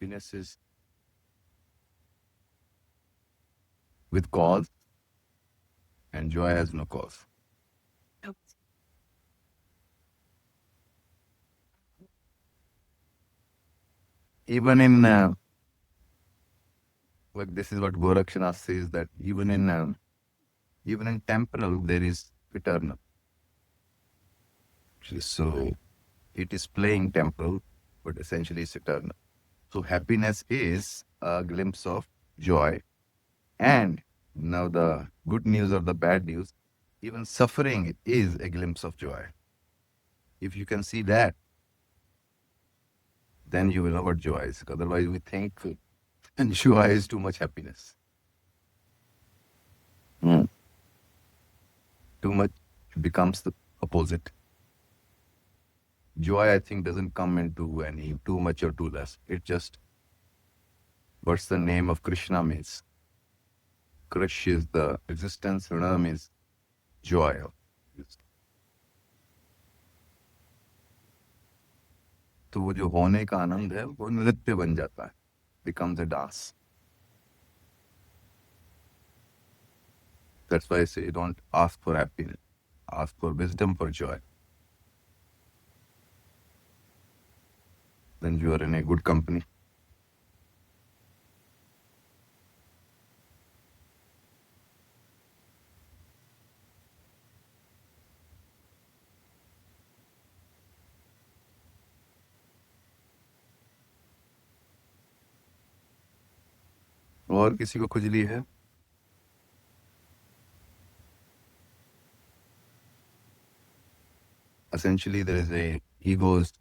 happiness is with cause and joy has no cause. Even in, like this is what Gorakshanath says, that even in temporal there is eternal. So it is playing temporal, but essentially it's eternal. So happiness is a glimpse of joy. And now the good news or the bad news, even suffering is a glimpse of joy. If you can see that, then you will know what joy is. Otherwise, we think and joy is too much happiness. Too much becomes the opposite. Joy, I think, doesn't come into any too much or too less. It just, what's the name of Krishna means? Krish is the existence, Rana means joy. तो वो जो होने का आनंद है वो नृत्य बन जाता है, becomes a dance. That's why I say don't ask for happiness, ask for wisdom, for joy. Then you are in a good company. और किसी को खुजली है? Essentially, there is a ego's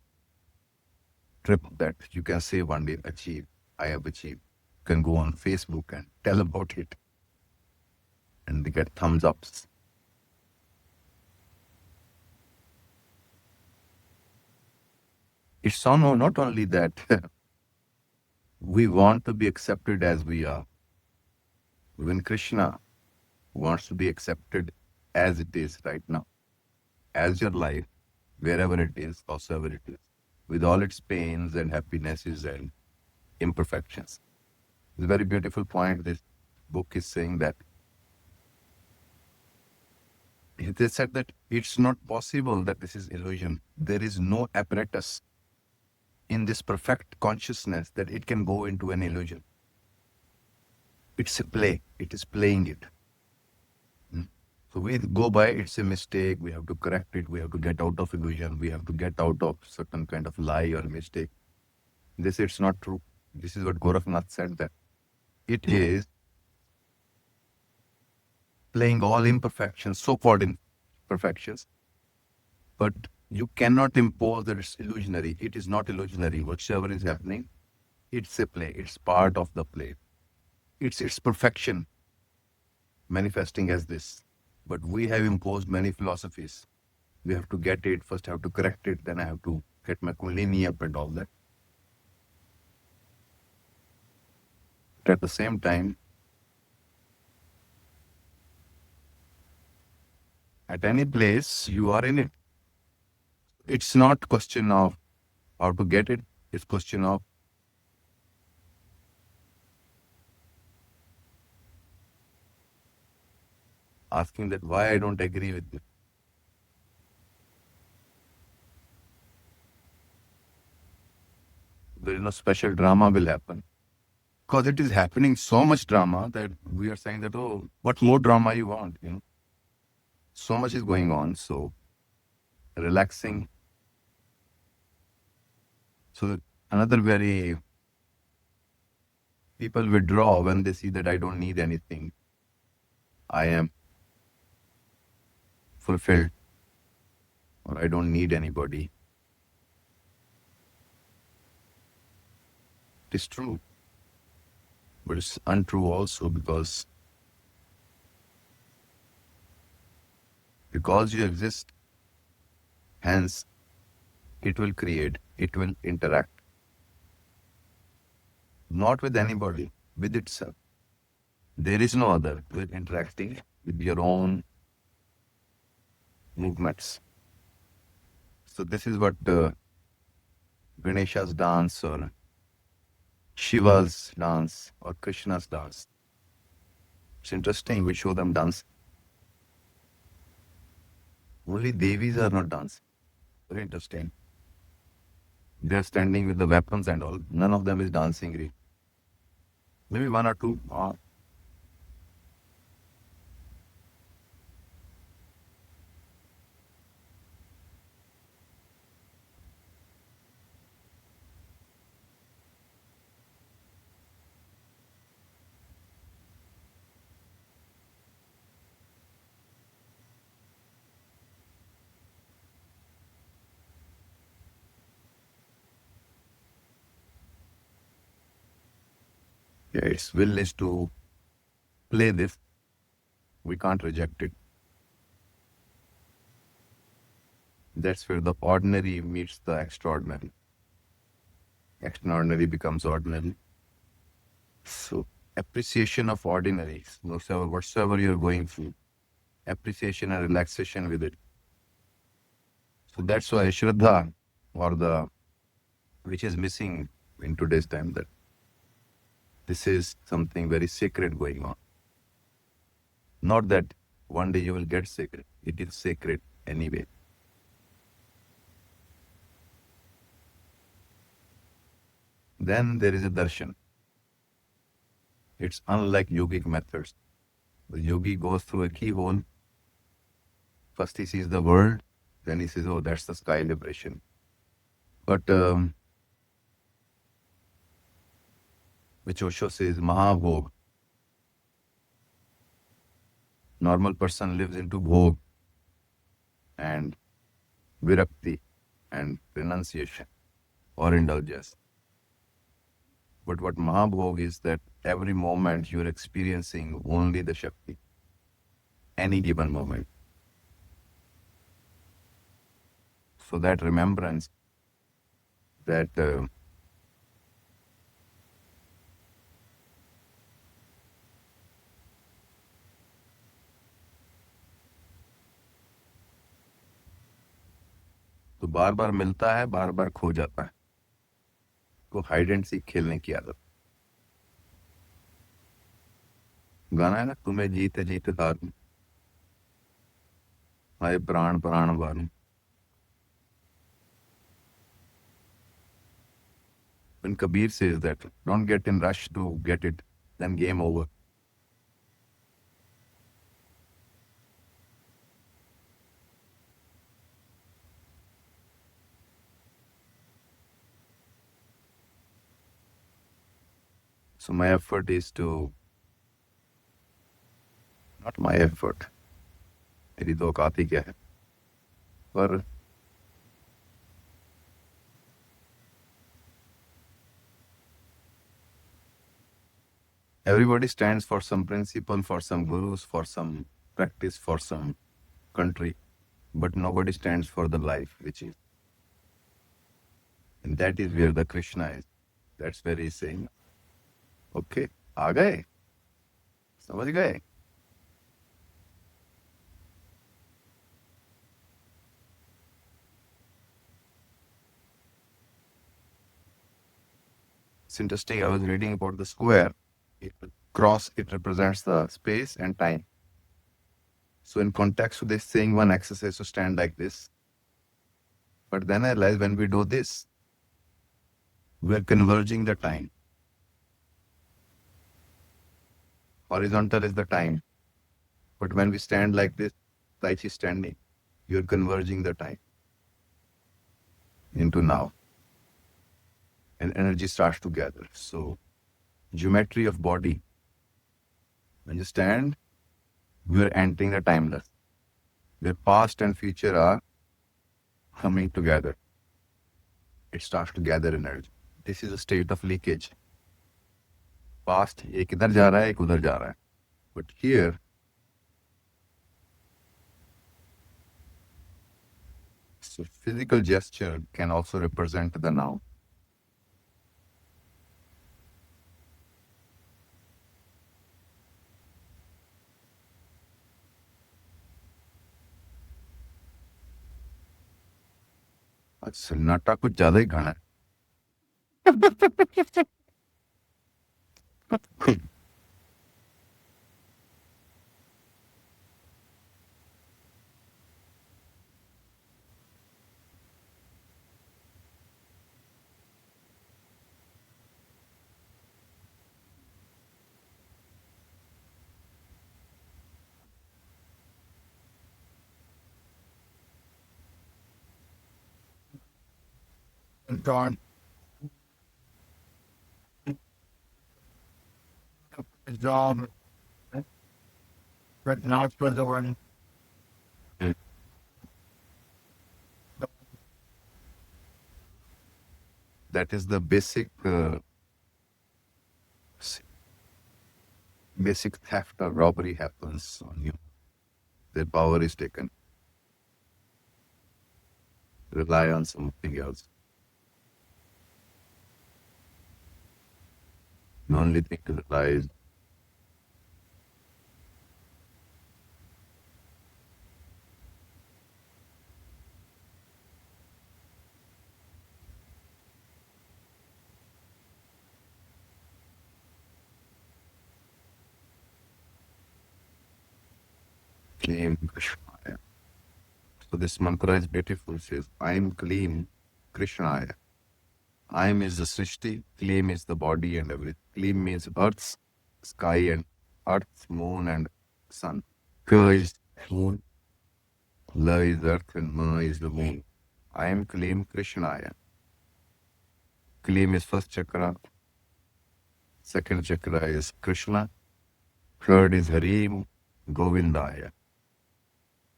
trip that you can say one day, achieve, I have achieved. You can go on Facebook and tell about it. And they get thumbs ups. It's not only that we want to be accepted as we are. When Krishna wants to be accepted as it is right now, as your life, wherever it is, howsoever it is, with all its pains and happinesses and imperfections. It's a very beautiful point. This book is saying that they said that it's not possible that this is illusion. There is no apparatus in this perfect consciousness that it can go into an illusion. It's a play. It is playing it. So we go by, it's a mistake, we have to correct it, we have to get out of illusion, we have to get out of certain kind of lie or mistake. This, it's not true. This is what Gorakshanath said, that it is playing all imperfections, so-called imperfections, but you cannot impose that it's illusionary. It is not illusionary. Whatever is happening, it's a play. It's part of the play. It's its perfection manifesting as this. But we have imposed many philosophies. We have to get it, first have to correct it, then I have to get my Kundalini up and all that. But at the same time, at any place, you are in it. It's not question of how to get it, it's question of asking that why I don't agree with it. There is no special drama will happen. Because it is happening so much drama that we are saying that, oh, what more drama you want, So much is going on, so relaxing. So another very, people withdraw when they see that I don't need anything. I am fulfilled, or I don't need anybody. It is true, but it's untrue also, because you exist, hence it will create, it will interact. Not with anybody, with itself. There is no other with interacting with your own movements. So this is what Ganesha's dance or Shiva's dance or Krishna's dance. It's interesting, we show them dance. Only Devis are not dancing. Very interesting. They're standing with the weapons and all. None of them is dancing really. Maybe one or two are. Yeah, its will is to play this. We can't reject it. That's where the ordinary meets the extraordinary. Extraordinary becomes ordinary. So appreciation of ordinary, whatsoever you're going through, appreciation and relaxation with it. So that's why Shraddha, or the which is missing in today's time, that this is something very sacred going on. Not that one day you will get sacred. It is sacred anyway. Then there is a darshan. It's unlike yogic methods. The yogi goes through a keyhole. First he sees the world, then he says, oh, that's the sky liberation. But which Osho says, Mahabhog. Normal person lives into bhog and virakti and renunciation or indulgence. But what Mahabhog is that every moment you're experiencing only the Shakti, any given moment. So that remembrance, that तो बार बार मिलता है, बार बार खो जाता है. को hide and seek खेलने की आदत. गाना है ना, तुम्हें जीते जीते हारूं, हाय प्राण प्राण वारूं. When Kabir says that, don't get in rush to get it, then game over. So my effort is to, not my effort, मेरी तो औकात ही क्या है, पर everybody stands for some principle, for some gurus, for some practice, for some country, but nobody stands for the life, which is, and that is where the Krishna is. That's where he's saying, okay, आ गए, समझ गए. It's interesting, I was reading about the square. Cross, it represents the space and time. So in context to this, saying one exercise to stand like this. But then I realized when we do this, we are converging the time. Horizontal is the time. But when we stand like this, Tai Chi standing, you're converging the time into now. And energy starts to gather. So geometry of body. When you stand, we are entering the timeless. The past and future are coming together. It starts to gather energy. This is a state of leakage. Past, एक इधर जा रहा है, एक उधर जा रहा है. But here, so physical gesture can also represent the now. आज सन्नाटा कुछ ज्यादा ही घना है. God his job, but not for the one. That is the basic theft or robbery happens on you. The power is taken. Rely on something else. The only thing to rely is claim Krishna. So this mantra is beautiful. It says, I am claim Krishna. I am is the Srishti, claim is the body and everything. Claim means earth, sky and earth, moon and sun. Ka is moon, La is earth and Ma is the moon. I am claim Krishnaya. Claim is first chakra, second chakra is Krishna, third is Harim Govindaya,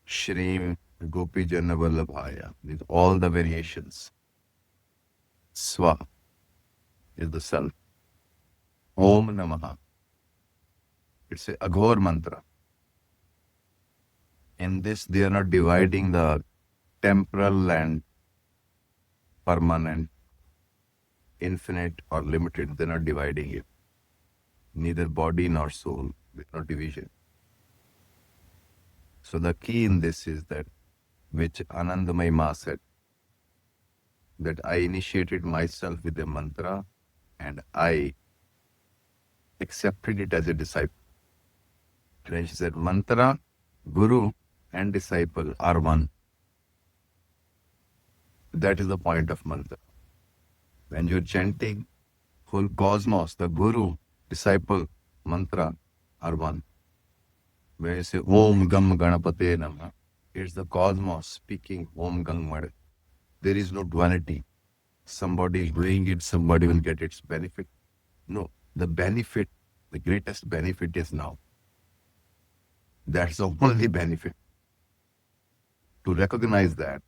Shrim Gopi Jana Vallabhaya. These all the variations. Swa is the self. Om Namaha. It's a Aghor mantra. In this, they are not dividing the temporal and permanent, infinite or limited. They're not dividing it. Neither body nor soul. There's no division. So the key in this is that, which Anandamai Ma said, that I initiated myself with a mantra and I accepted it as a disciple. And she said, mantra, guru and disciple are one. That is the point of mantra. When you're chanting, whole cosmos, the guru, disciple, mantra are one. When you say Om Gam Ganapate Namah, it's the cosmos speaking Om Gam Mad. There is no duality. Somebody is doing it, somebody will get its benefit. No, the benefit, the greatest benefit is now. That's the only benefit. To recognize that.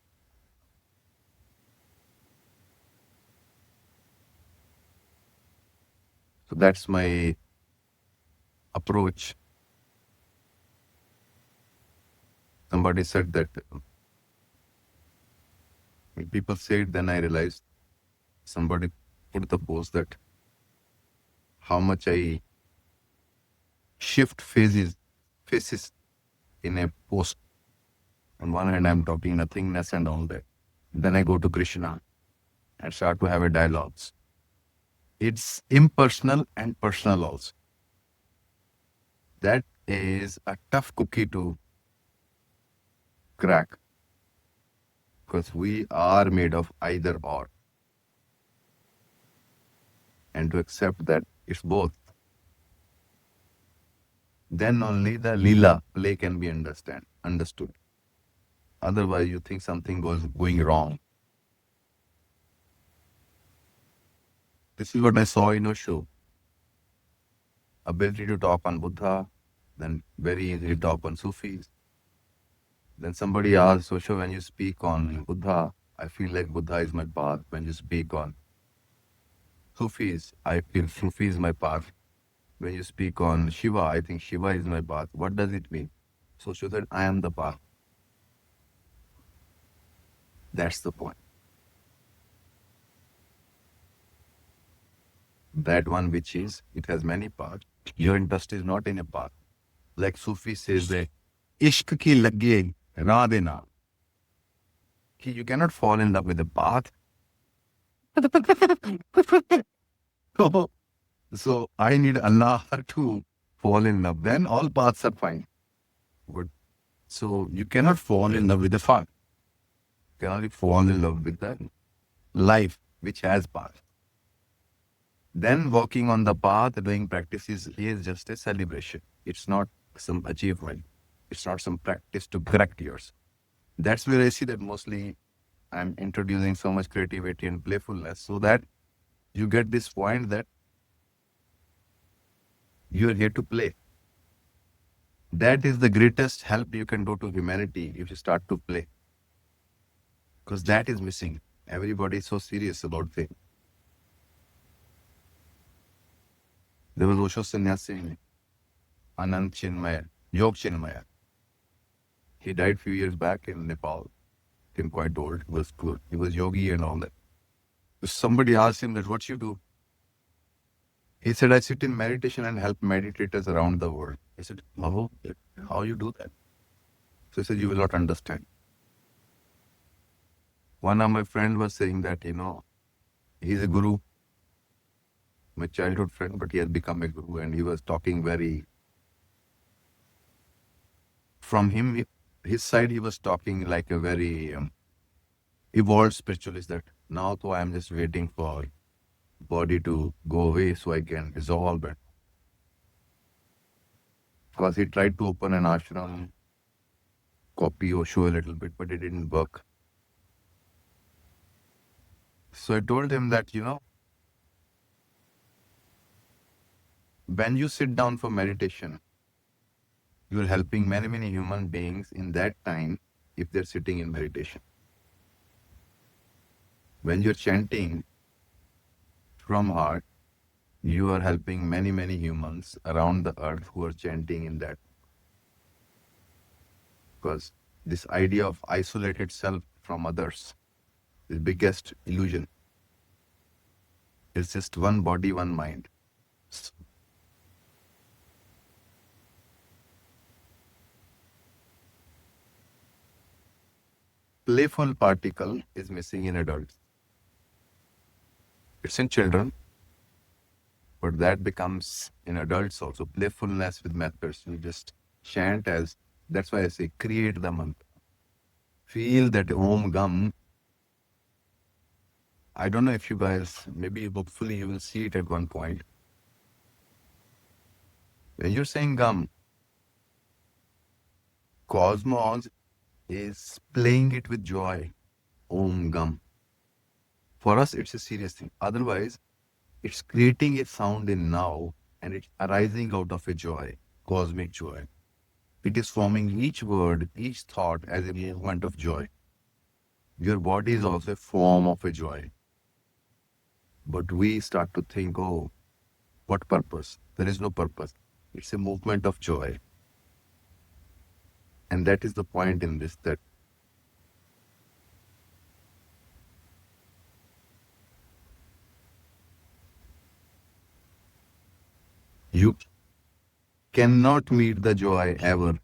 So that's my approach. Somebody said that when people say it, then I realized somebody put the post that how much I shift faces in a post. On one hand, I'm talking nothingness and all that. Then I go to Krishna and start to have a dialogues. It's impersonal and personal also. That is a tough cookie to crack because we are made of either or. And to accept that it's both, then only the lila play can be understood. Otherwise, you think something going wrong. This is what I saw in a show. Ability to talk on Buddha, then very easy to talk on Sufis. Then somebody asked, Osho, when you speak on Buddha, I feel like Buddha is my path. When you speak on Sufis, I feel Sufi is my path. When you speak on Shiva, I think Shiva is my path. What does it mean? So Osho said, I am the path. That's the point. That one which is, it has many parts. Your interest is not in a path. Like Sufi says that, Ishq ki lage ra dena. You cannot fall in love with the path. So I need Allah to fall in love. Then all paths are fine. Good. So you cannot fall in love with the path. You can only fall in love with the life which has path. Then walking on the path, doing practices is just a celebration. It's not some achievement. It's not some practice to correct yours. That's where I see that mostly I'm introducing so much creativity and playfulness so that you get this point that you're here to play. That is the greatest help you can do to humanity if you start to play. Because that is missing. Everybody is so serious about things. There was Osho Sannyasi, Anand Chinmaya, Yog Chinmaya. He died a few years back in Nepal. Became quite old. He was good. He was yogi and all that. So somebody asked him that, what you do? He said, I sit in meditation and help meditators around the world. He said, how you do that? So he said, you will not understand. One of my friends was saying that, he's a guru, my childhood friend, but he has become a guru, and he was talking from him, his side, he was talking like a very evolved spiritualist, that now though I am just waiting for body to go away so I can dissolve it. Because he tried to open an ashram, copy Osho a little bit, but it didn't work. So I told him that, when you sit down for meditation, you are helping many, many human beings in that time if they're sitting in meditation. When you're chanting from heart, you are helping many, many humans around the earth who are chanting in that. Because this idea of isolated self from others is the biggest illusion. It's just one body, one mind. Playful particle is missing in adults. It's in children, but that becomes in adults also. Playfulness with methods. You just chant as, that's why I say create the mantra. Feel that Om Gam. I don't know if you guys, maybe hopefully you will see it at one point. When you're saying Gam, cosmos is playing it with joy. Om Gam. For us, it's a serious thing. Otherwise, it's creating a sound in now and it's arising out of a joy, cosmic joy. It is forming each word, each thought as a movement of joy. Your body is also a form of a joy. But we start to think, oh, what purpose? There is no purpose. It's a movement of joy. And that is the point in this, that you cannot meet the joy ever,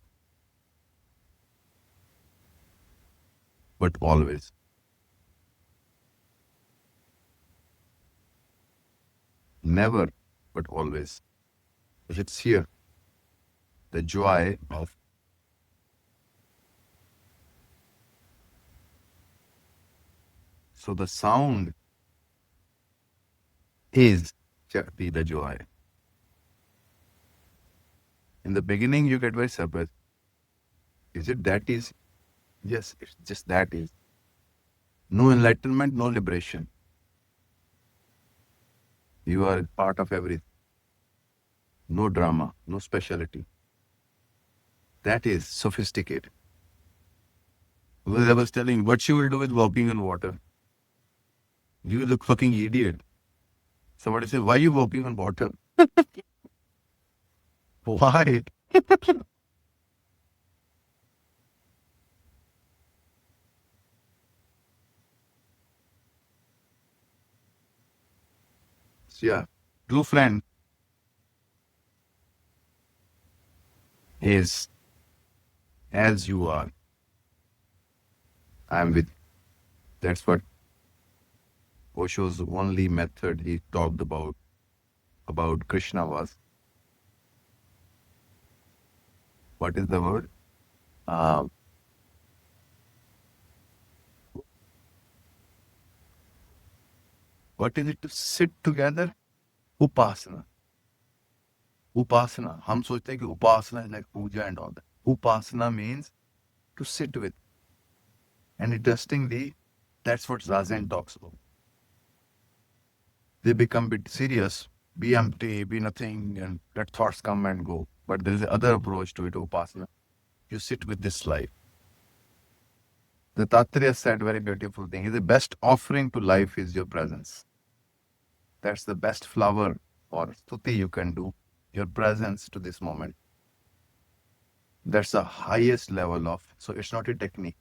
but always. Never, but always. It's here. The joy of. So the sound is Shakti, the joy. In the beginning, you get very surprised. Is it that easy? Yes, it's just that easy. No enlightenment, no liberation. You are part of everything. No drama, no speciality. That is sophisticated. Well, I was telling you, what you will do with walking on water? You look fucking idiot. Somebody said, why are you walking on water? Why? Yeah. True friend is as you are. I'm with. That's what Osho's only method he talked about Krishna was. What is the word? Uh, what is it to sit together? Upasana. Upasana. हम सोचते हैं कि upasana is like puja and all that. Upasana means to sit with. And interestingly, That's what Zazen talks about. They become a bit serious, be empty, be nothing, and let thoughts come and go. But there is another approach to it, Upasana. You sit with this life. The Tattva said very beautiful thing. The best offering to life is your presence. That's the best flower or stuti you can do. Your presence to this moment. That's the highest level of. So it's not a technique.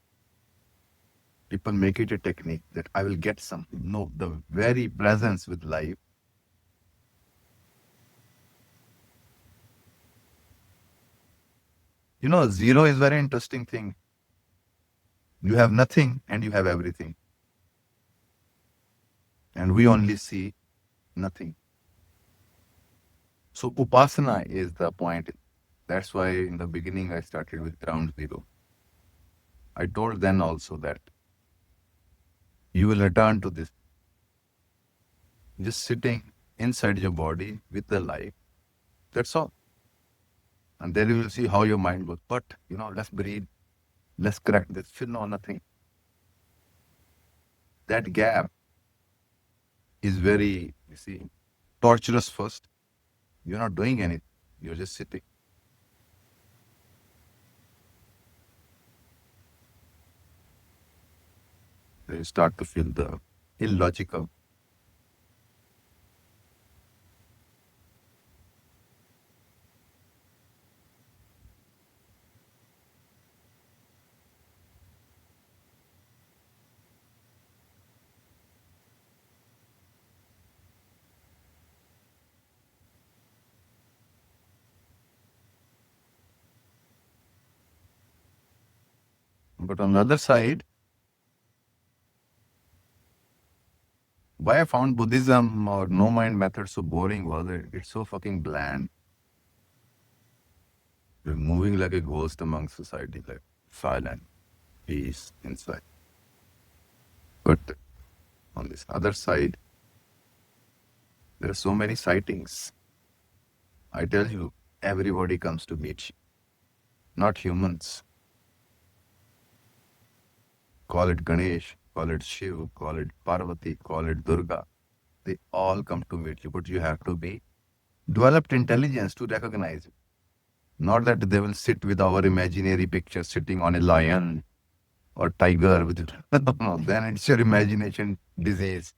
People make it a technique that I will get something. No, the very presence with life. You know, zero is very interesting thing. You have nothing and you have everything. And we only see nothing. So Upasana is the point. That's why in the beginning I started with ground zero. I told then also that you will return to this. Just sitting inside your body with the life. That's all. And then you will see how your mind goes. But, let's breathe. Let's crack this. Feel no, nothing. That gap is very, torturous first. You're not doing anything. You're just sitting. Then you start to feel the illogical. But on the other side, why I found Buddhism or no mind method so boring was it's so fucking bland. You're moving like a ghost among society, like silent, peace inside. But on this other side, there are so many sightings. I tell you, everybody comes to meet you, not humans. Call it Ganesh, call it Shiv, call it Parvati, call it Durga. They all come to meet you, but you have to be developed intelligence to recognize it. Not that they will sit with our imaginary picture sitting on a lion or tiger with it. No, then it's your imagination disease.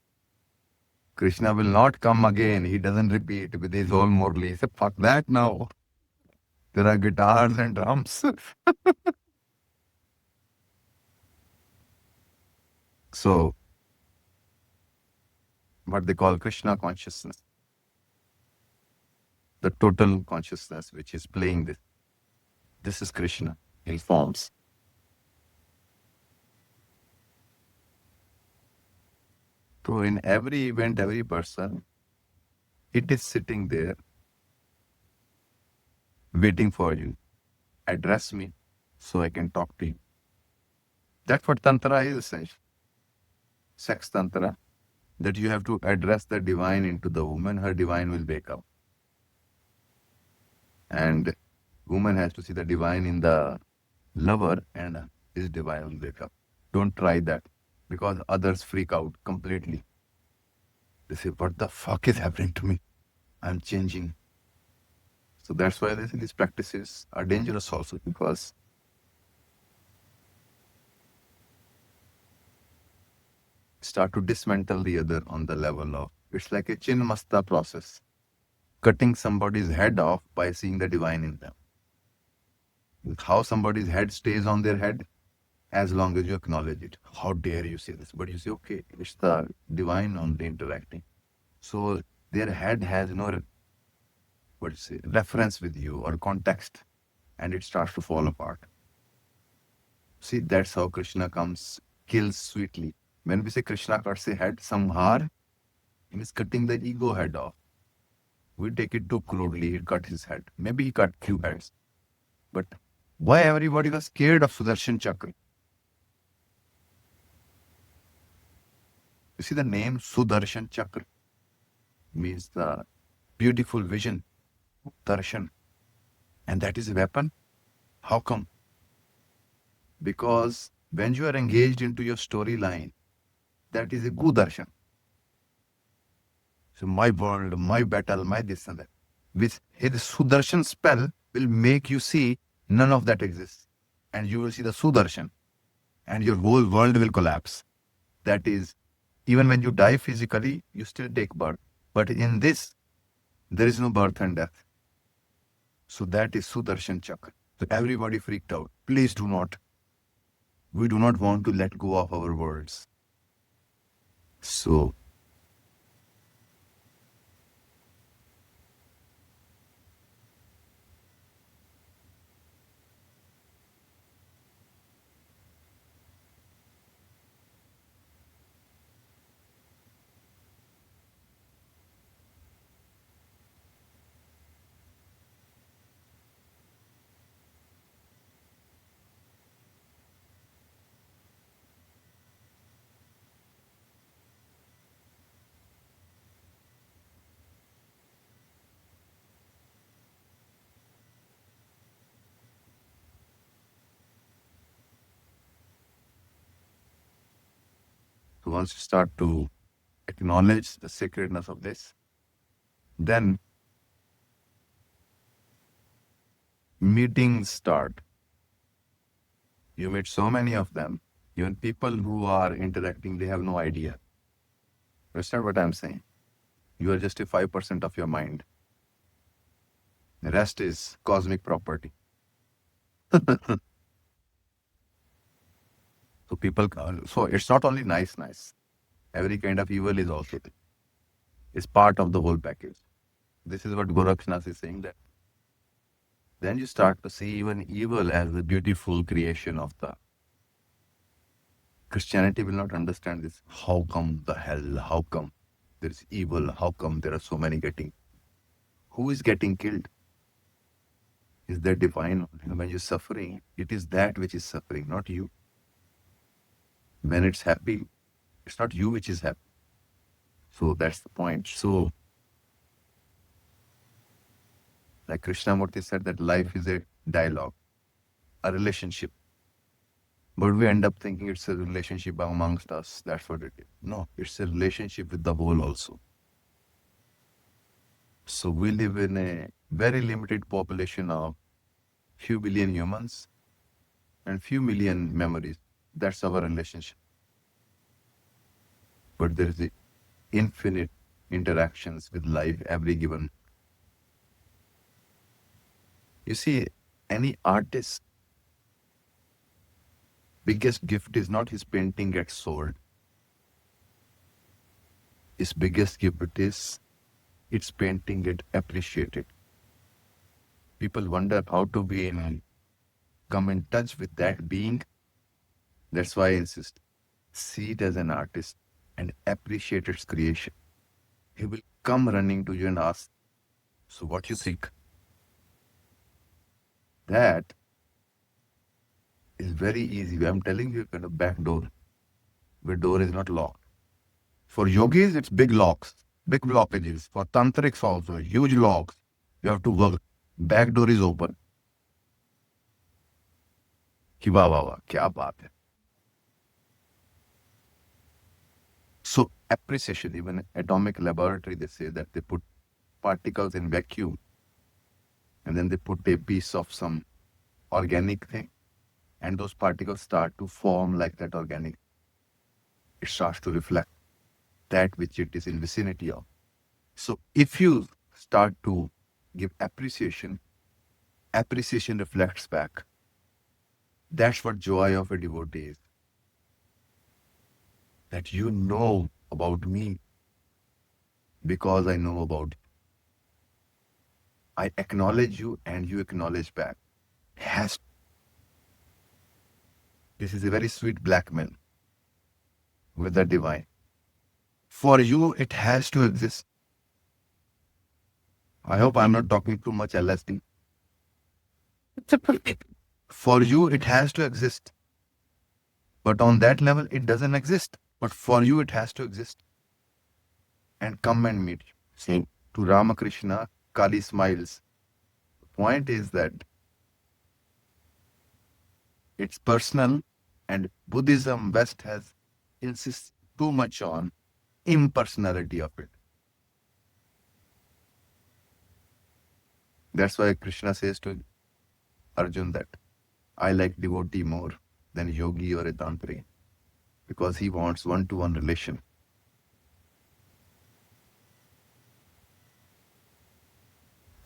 Krishna will not come again. He doesn't repeat with his whole Murli. Say, fuck that now. There are guitars and drums. So, what they call Krishna consciousness, the total consciousness which is playing this. This is Krishna in forms. So, in every event, every person, it is sitting there waiting for you. Address me so I can talk to you. That's what Tantra is essentially. Sex Tantra. That you have to address the divine into the woman, her divine will wake up. And woman has to see the divine in the lover and his divine will wake up. Don't try that because others freak out completely. They say, what the fuck is happening to me? I'm changing. So that's why they say these practices are dangerous also because start to dismantle the other on the level of, it's like a chinmasta process. Cutting somebody's head off by seeing the divine in them. How somebody's head stays on their head as long as you acknowledge it. How dare you say this? But you say, okay, it's the divine only interacting. So their head has no reference with you or context, and it starts to fall apart. See, that's how Krishna comes, kills sweetly. When we say Krishna cuts a head, samhar, he is cutting the ego head off. We take it too crudely, he cut his head. Maybe he cut few heads. But why everybody was scared of Sudarshan Chakra? You see the name Sudarshan Chakra means the beautiful vision, darshan. And that is a weapon. How come? Because when you are engaged into your storyline, That is a Gudarshan. So my world, my battle, my this and that. With his Sudarshan spell will make you see none of that exists. And you will see the Sudarshan. And your whole world will collapse. That is, even when you die physically, you still take birth. But in this, there is no birth and death. So that is Sudarshan Chakra. So everybody freaked out. Please do not. We do not want to let go of our worlds. So once you start to acknowledge the sacredness of this, then meetings start. You meet so many of them. Even people who are interacting, they have no idea. Understand what I'm saying? You are just a 5% of your mind. The rest is cosmic property. So people, so it's not only nice. Every kind of evil is also there. It's part of the whole package. This is what Gorakshnath is saying, that then you start to see even evil as the beautiful creation of the Christianity will not understand this. How come the hell? How come there is evil? How come there are so many getting? Who is getting killed? Is that divine? When you're suffering, it is that which is suffering, not you. When it's happy, it's not you which is happy. So that's the point. So, like Krishnamurti said, that life is a dialogue, a relationship. But we end up thinking it's a relationship amongst us. That's what it is. No, it's a relationship with the whole also. So we live in a very limited population of few billion humans and few million memories. That's our relationship. But there is the infinite interactions with life every given. You see, any artist, biggest gift is not his painting gets sold. His biggest gift is its painting get appreciated. People wonder how to be come in touch with that being. That's why I insist. See it as an artist and appreciate its creation. He will come running to you and ask, so what you think? That is very easy. I'm telling you, kind of back door, where door is not locked. For yogis, it's big locks, big blockages. For tantrics also, huge locks. You have to work. Back door is open. Ki wah wah wah, kya baat hai. So appreciation, even atomic laboratory, they say that they put particles in vacuum and then they put a piece of some organic thing and those particles start to form like that organic. It starts to reflect that which it is in vicinity of. So if you start to give appreciation, appreciation reflects back. That's what joy of a devotee is. That you know about me because I know about you. I acknowledge you and you acknowledge back. This is a very sweet blackmail with the divine. For you, it has to exist. I hope I'm not talking too much LSD. For you, it has to exist. But on that level, it doesn't exist. But for you, it has to exist. And come and meet you. See, to Ramakrishna, Kali smiles. The point is that it's personal, and Buddhism, West has too much on impersonality of it. That's why Krishna says to Arjun that I like devotee more than yogi or a tantric, because he wants one-to-one relation.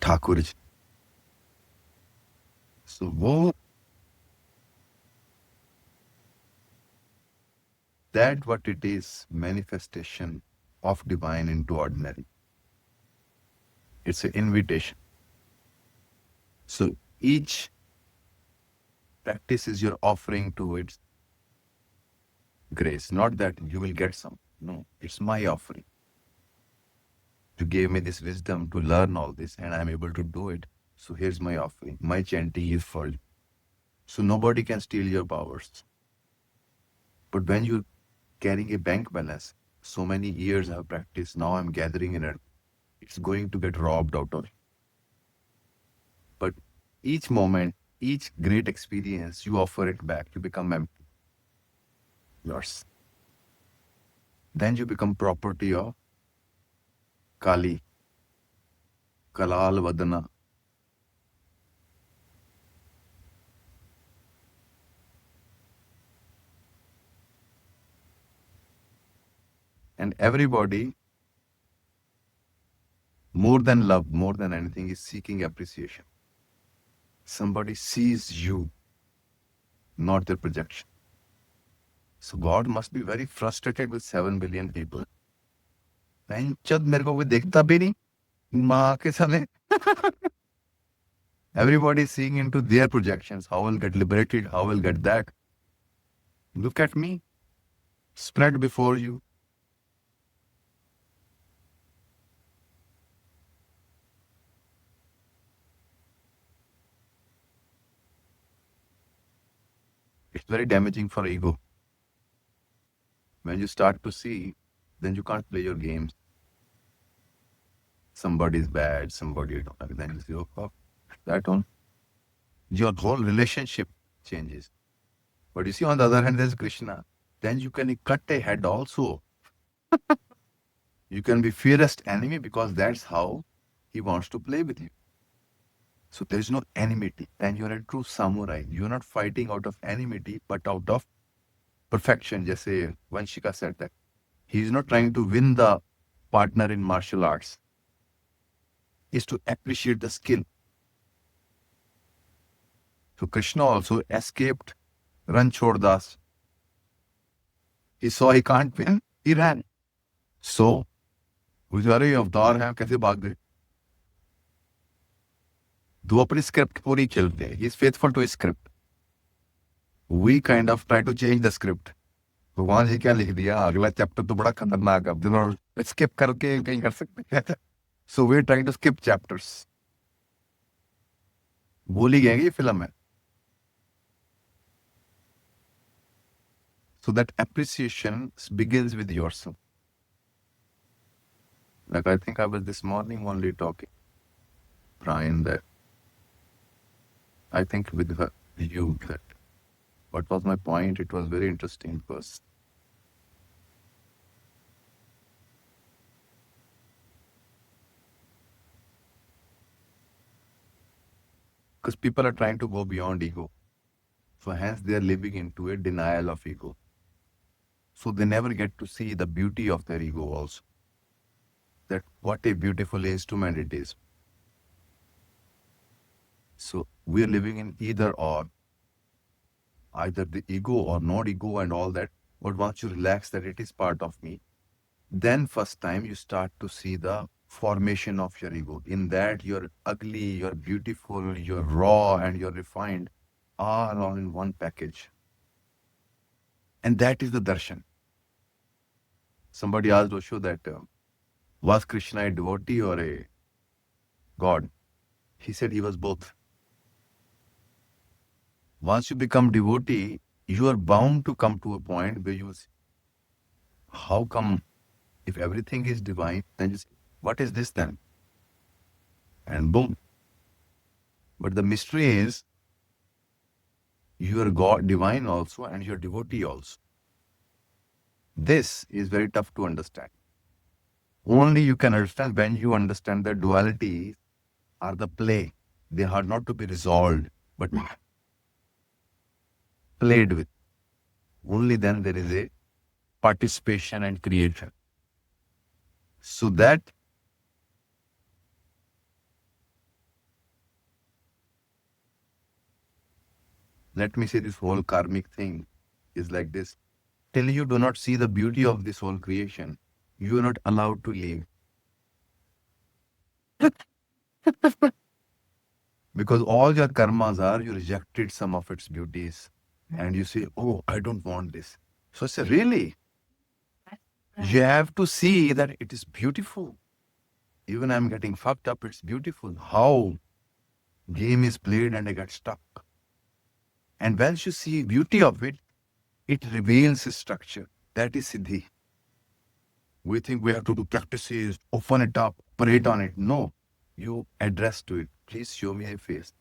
Thakur ji. So that what it is, manifestation of divine into ordinary. It's an invitation. So each practice is your offering to its grace. Not that you will get some. No, it's my offering. You gave me this wisdom to learn all this, and I'm able to do it. So here's my offering. My chanting is for you. So nobody can steal your powers. But when you're carrying a bank balance, so many years I've practiced, now I'm gathering in it, it's going to get robbed out of it. But each moment, each great experience, you offer it back, you become empty. Yours. Then you become property of Kali, Kalal Vadana. And everybody, more than love, more than anything, is seeking appreciation. Somebody sees you, not their projection. So God must be very frustrated with 7 billion people. चद मेरे को कोई देखता भी नहीं माँ के सामने. Everybody is seeing into their projections. How will get liberated? How will get that? Look at me, spread before you. It's very damaging for ego. When you start to see, then you can't play your games. Somebody is bad, somebody is not. Then you say, oh, fuck, that one. Your whole relationship changes. But you see, on the other hand, there's Krishna. Then you can cut a head also. You can be fiercest enemy because that's how he wants to play with you. So there is no enmity. Then you're a true samurai. You're not fighting out of enmity, but out of perfection. Just say Vanshika said that. He's not trying to win the partner in martial arts. Is to appreciate the skill. So Krishna also escaped Ranchhod Das. He saw he can't win, he ran. So, गुजारे अवतार हैं कैसे भाग गए? दो अपनी script पूरी चलते हैं. He is faithful to his script. We kind of try to change the script. भगवान जी क्या लिख दिया? अगला चैप्टर तो बड़ा खतरनाक है. अब स्किप करके कहीं कर सकते हैं. So we're trying to skip chapters. भूल ही गए ये फिल्म है. So that appreciation begins with yourself. Like I think I was this morning only talking, Brian, that I think with you that what was my point? It was very interesting because people are trying to go beyond ego. So hence they are living into a denial of ego. So they never get to see the beauty of their ego also. That what a beautiful instrument it is. So we are living in either or. Either the ego or not ego and all that. But once you relax that it is part of me, then first time you start to see the formation of your ego. In that you're ugly, you're beautiful, you're raw and you're refined, are all in one package. And that is the darshan. Somebody asked Osho that, was Krishna a devotee or a god? He said he was both. Once you become devotee, you are bound to come to a point where you say, how come if everything is divine, then you say, what is this then? And boom. But the mystery is, you are God, divine also, and you are devotee also. This is very tough to understand. Only you can understand when you understand that duality are the play. They are not to be resolved, but played with. Only then there is a participation and creation. So that let me say this whole karmic thing is like this. Till you do not see the beauty of this whole creation, you are not allowed to live. Because all your karmas are, you rejected some of its beauties. And you say, oh, I don't want this. So I say, really? You have to see that it is beautiful. Even I'm getting fucked up, it's beautiful. How game is played and I get stuck. And once you see beauty of it, it reveals its structure. That is Siddhi. We think we have to do practices, open it up, operate on it. No, you address to it. Please show me a face.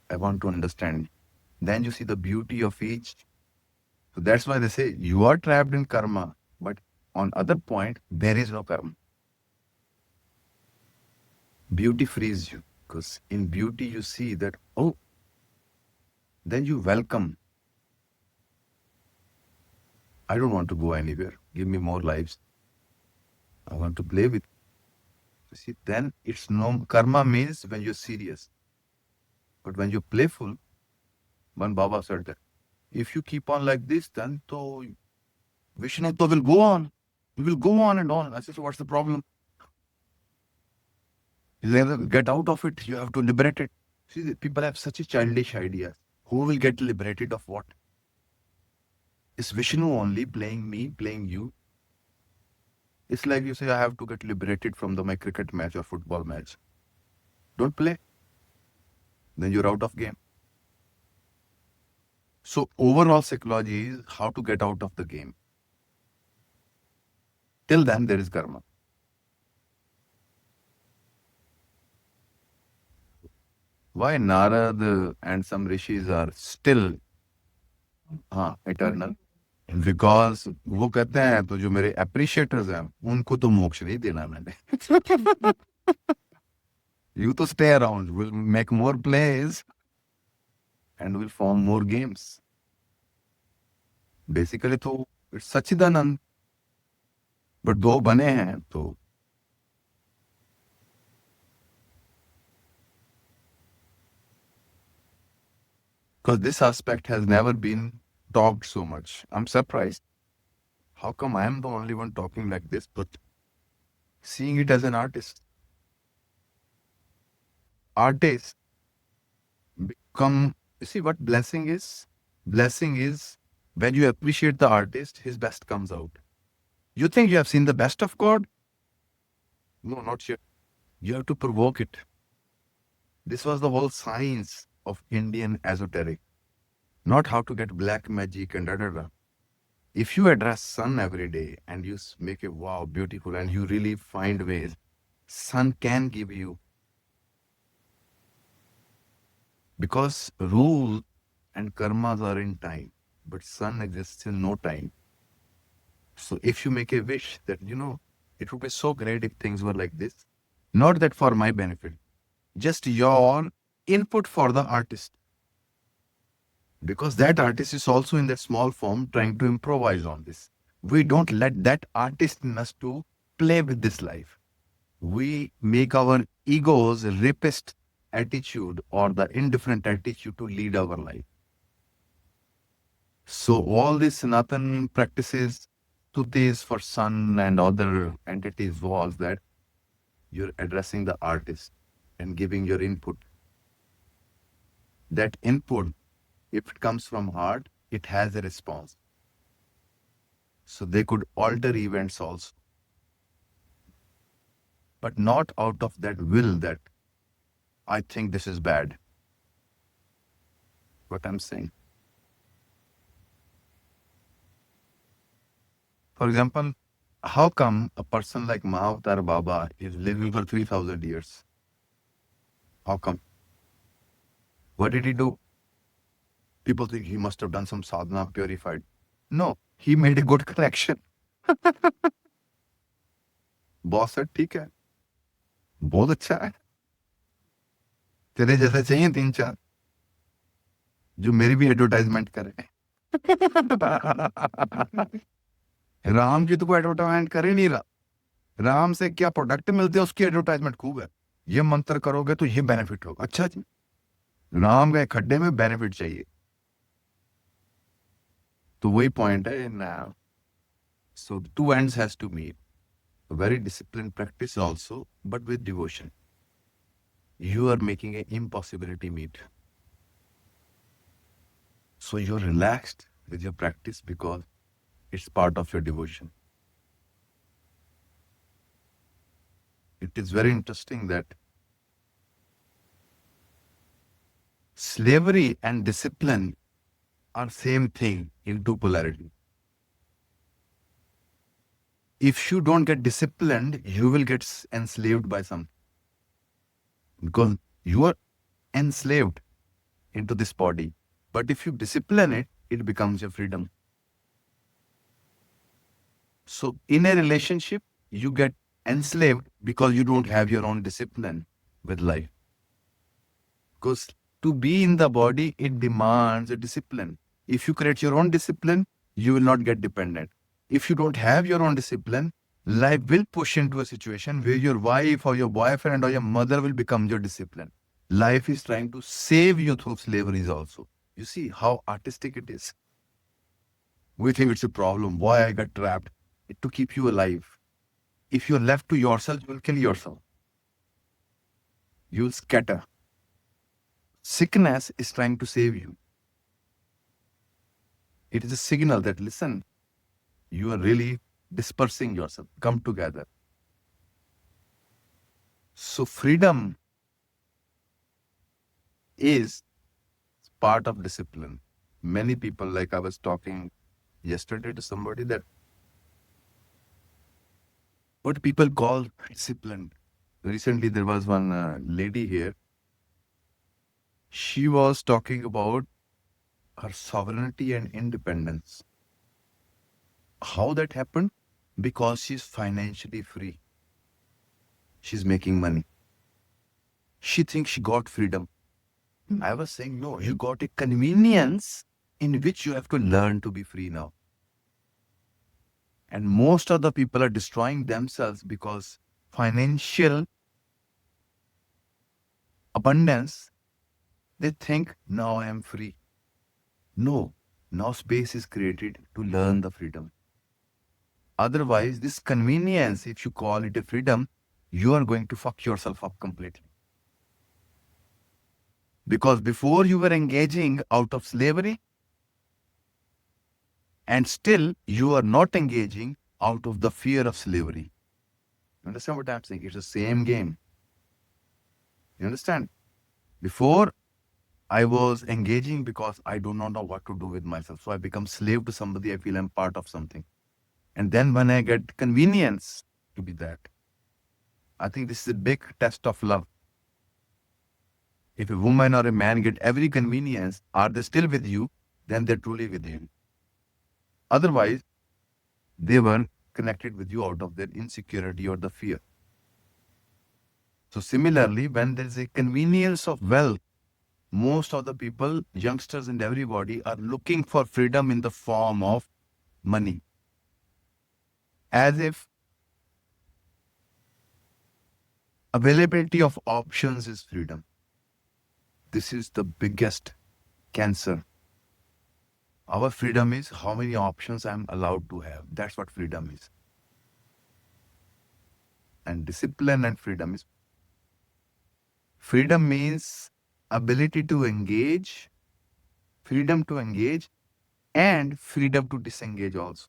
I want to understand. Then you see the beauty of each. So that's why they say you are trapped in karma, but on other point, there is no karma. Beauty frees you because in beauty you see that, oh, then you welcome. I don't want to go anywhere. Give me more lives. I want to play with. You see, then it's no karma means when you're serious. But when you're playful, one Baba said that if you keep on like this, then to Vishnu will go on. We will go on and on. I said, so what's the problem? Get out of it. You have to liberate it. See, people have such a childish idea. Who will get liberated of what? Is Vishnu only playing me, playing you? It's like you say, I have to get liberated from my cricket match or football match. Don't play. Then you're out of game. So overall psychology is how to get out of the game. Till then, there is karma. Why Narad and some rishis are still eternal? Because वो कहते हैं तो जो मेरे appreciators हैं उनको तो मोक्ष नहीं देना मैंने. You to stay around, we'll make more plays and we'll form more games. Basically तो it's सच्चिदानंद. But दो बने हैं तो because this aspect has never been talked so much. I'm surprised. How come I am the only one talking like this, but seeing it as an artist? Artists become, you see what blessing is? Blessing is when you appreciate the artist, his best comes out. You think you have seen the best of God? No, not yet. You have to provoke it. This was the whole science of Indian esoteric. Not how to get black magic and da. If you address sun every day and you make it wow, beautiful, and you really find ways, sun can give you. Because rule and karmas are in time, but sun exists in no time. So if you make a wish that, it would be so great if things were like this, not that for my benefit, just your input for the artist. Because that artist is also in that small form trying to improvise on this. We don't let that artist in us to play with this life. We make our ego's rapist attitude or the indifferent attitude to lead our life. So all these Sanatan practices, tutis for sun and other entities was that you're addressing the artist and giving your input. That input, if it comes from heart, it has a response. So they could alter events also. But not out of that will that I think this is bad. What I'm saying. For example, how come a person like Mahavatar Baba is living for 3,000 years? How come? What did he do? People think he must have done some sadhana, purified. No, He made a good connection. Boss said, ठीक है, बहुत अच्छा है, तेरे जैसा चाहिए 3-4 जो मेरी भी एडवर्टाइजमेंट करे. राम की तो कोई एडवर्टाइजमेंट कर ही नहीं रहा. राम से क्या प्रोडक्ट मिलते हैं उसकी एडवर्टाइजमेंट खूब है. ये मंत्र करोगे तो ये बेनिफिट होगा. अच्छा जी, राम के खड्डे में बेनिफिट चाहिए. तो वही पॉइंट है इन. So two ends has to meet. A very disciplined practice also, but with devotion. You are making an impossibility meet. So you're relaxed with your practice because it's part of your devotion. It is very interesting that slavery and discipline are same thing in two polarity. If you don't get disciplined, you will get enslaved by something. Because you are enslaved into this body. But if you discipline it, it becomes your freedom. So in a relationship, you get enslaved because you don't have your own discipline with life. Because to be in the body, it demands a discipline. If you create your own discipline, you will not get dependent. If you don't have your own discipline, life will push into a situation where your wife or your boyfriend or your mother will become your discipline. Life is trying to save you through slaveries also. You see how artistic it is. We think it's a problem. Why I got trapped? To keep you alive. If you're left to yourself, you will kill yourself. You will scatter. Sickness is trying to save you. It is a signal that, listen, you are really dispersing yourself. Come together. So freedom is part of discipline. Many people, like I was talking yesterday to somebody, that what people call discipline. Recently, there was one lady here. She was talking about her sovereignty and independence. How that happened? Because she's financially free. She's making money. She thinks she got freedom. I was saying, no, you got a convenience in which you have to learn to be free now. And most of the people are destroying themselves because financial abundance, they think, now I am free. No, now space is created to learn the freedom. Otherwise, this convenience, if you call it a freedom, you are going to fuck yourself up completely. Because before you were engaging out of slavery, and still you are not engaging out of the fear of slavery. You understand what I'm saying? It's the same game. You understand? Before, I was engaging because I do not know what to do with myself. So I become slave to somebody. I feel I'm part of something. And then when I get convenience to be that, I think this is a big test of love. If a woman or a man get every convenience, are they still with you? Then they're truly with you. Otherwise, they were connected with you out of their insecurity or the fear. So similarly, when there is a convenience of wealth, most of the people, youngsters and everybody, are looking for freedom in the form of money. As if availability of options is freedom. This is the biggest cancer. Our freedom is how many options I'm allowed to have. That's what freedom is. And discipline and freedom is. Freedom means ability to engage, freedom to engage, and freedom to disengage also.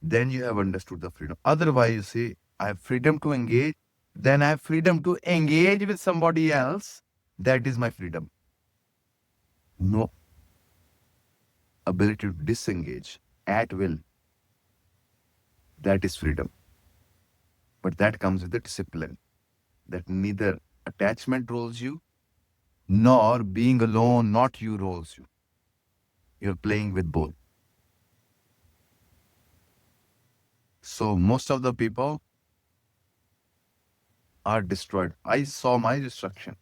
Then you have understood the freedom. Otherwise, you say, I have freedom to engage, then I have freedom to engage with somebody else. That is my freedom. No. Ability to disengage at will. That is freedom. But that comes with the discipline. That neither attachment rolls you, nor being alone, not you rolls you. You're playing with both. So most of the people are destroyed. I saw my destruction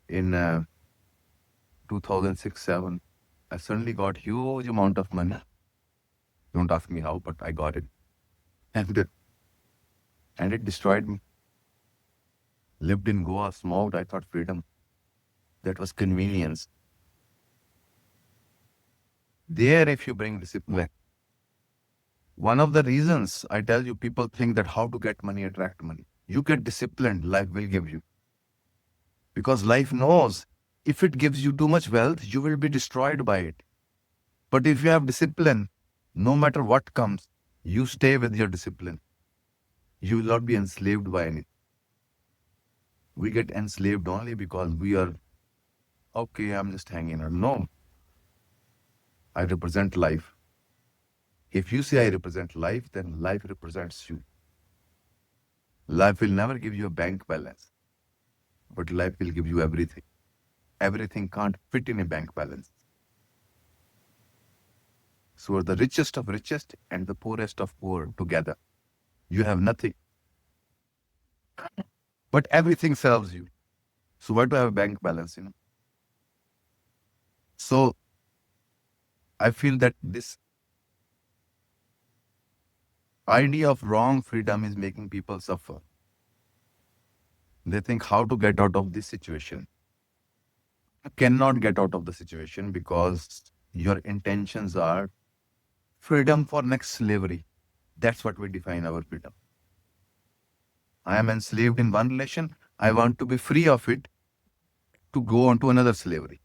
in 2006-7. I suddenly got huge amount of money. Don't ask me how, but I got it. And it destroyed me. Lived in Goa, smoked, I thought freedom. That was convenience. There, if you bring discipline, one of the reasons I tell you, people think that how to get money, attract money. You get disciplined, life will give you. Because life knows if it gives you too much wealth, you will be destroyed by it. But if you have discipline, no matter what comes, you stay with your discipline. You will not be enslaved by anything. We get enslaved only because we are, okay, I'm just hanging out. No, I represent life. If you say I represent life, then life represents you. Life will never give you a bank balance, but life will give you everything. Everything can't fit in a bank balance. So the richest of richest and the poorest of poor together. You have nothing, but everything serves you. So why do I have a bank balance? So I feel that this idea of wrong freedom is making people suffer. They think how to get out of this situation. You cannot get out of the situation because your intentions are freedom for next slavery. That's what we define our freedom. I am enslaved in one relation. I want to be free of it to go on to another slavery.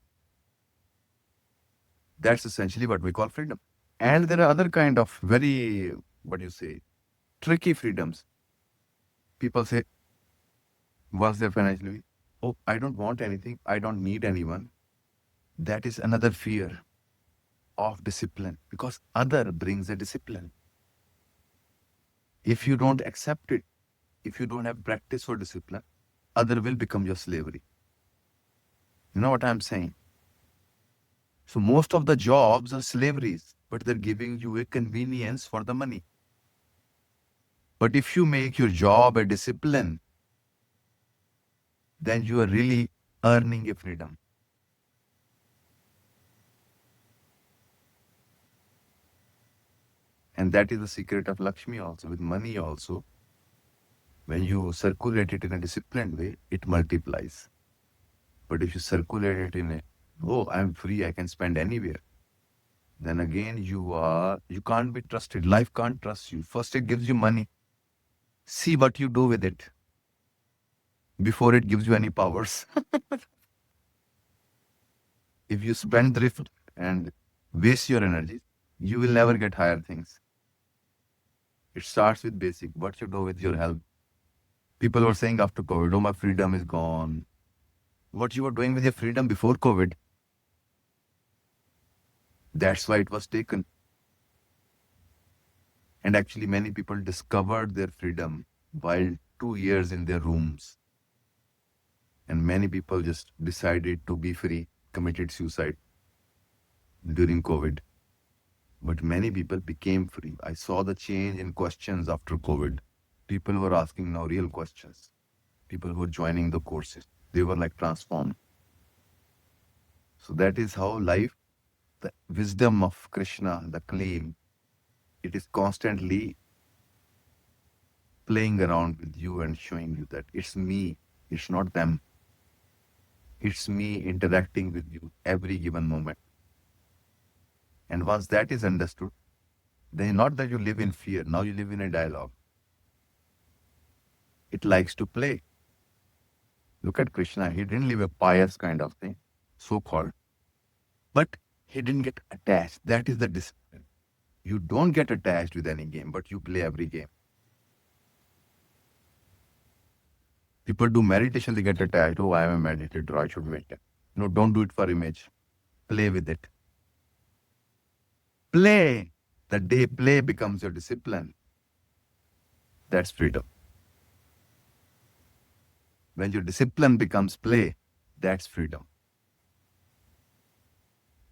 That's essentially what we call freedom. And there are other kind of very, tricky freedoms. People say, was there financially? Oh, I don't want anything. I don't need anyone. That is another fear of discipline because other brings a discipline. If you don't accept it, if you don't have practice for discipline, other will become your slavery. You know what I'm saying? So most of the jobs are slaveries, but they're giving you a convenience for the money. But if you make your job a discipline, then you are really earning a freedom. And that is the secret of Lakshmi also, with money also. When you circulate it in a disciplined way, it multiplies. But if you circulate it in a, oh, I'm free, I can spend anywhere, then again you can't be trusted. Life can't trust you. First it gives you money. See what you do with it before it gives you any powers. If you spend thrift and waste your energy, you will never get higher things. It starts with basic, what you do with your health. People were saying after COVID, oh, my freedom is gone. What you were doing with your freedom before COVID, that's why it was taken. And actually, many people discovered their freedom while 2 years in their rooms. And many people just decided to be free, committed suicide during COVID. But many people became free. I saw the change in questions after COVID. People were asking now real questions. People were joining the courses. They were like transformed. So that is how life, the wisdom of Krishna, the claim, it is constantly playing around with you and showing you that it's me, it's not them. It's me interacting with you every given moment. And once that is understood, then not that you live in fear, now you live in a dialogue. It likes to play. Look at Krishna, he didn't live a pious kind of thing, so-called. But he didn't get attached. That is the discipline. You don't get attached with any game, but you play every game. People do meditation, they get attached. Oh, I am a meditator, I should meditate. No, don't do it for image. Play with it. Play. The day play becomes your discipline. That's freedom. When your discipline becomes play, that's freedom.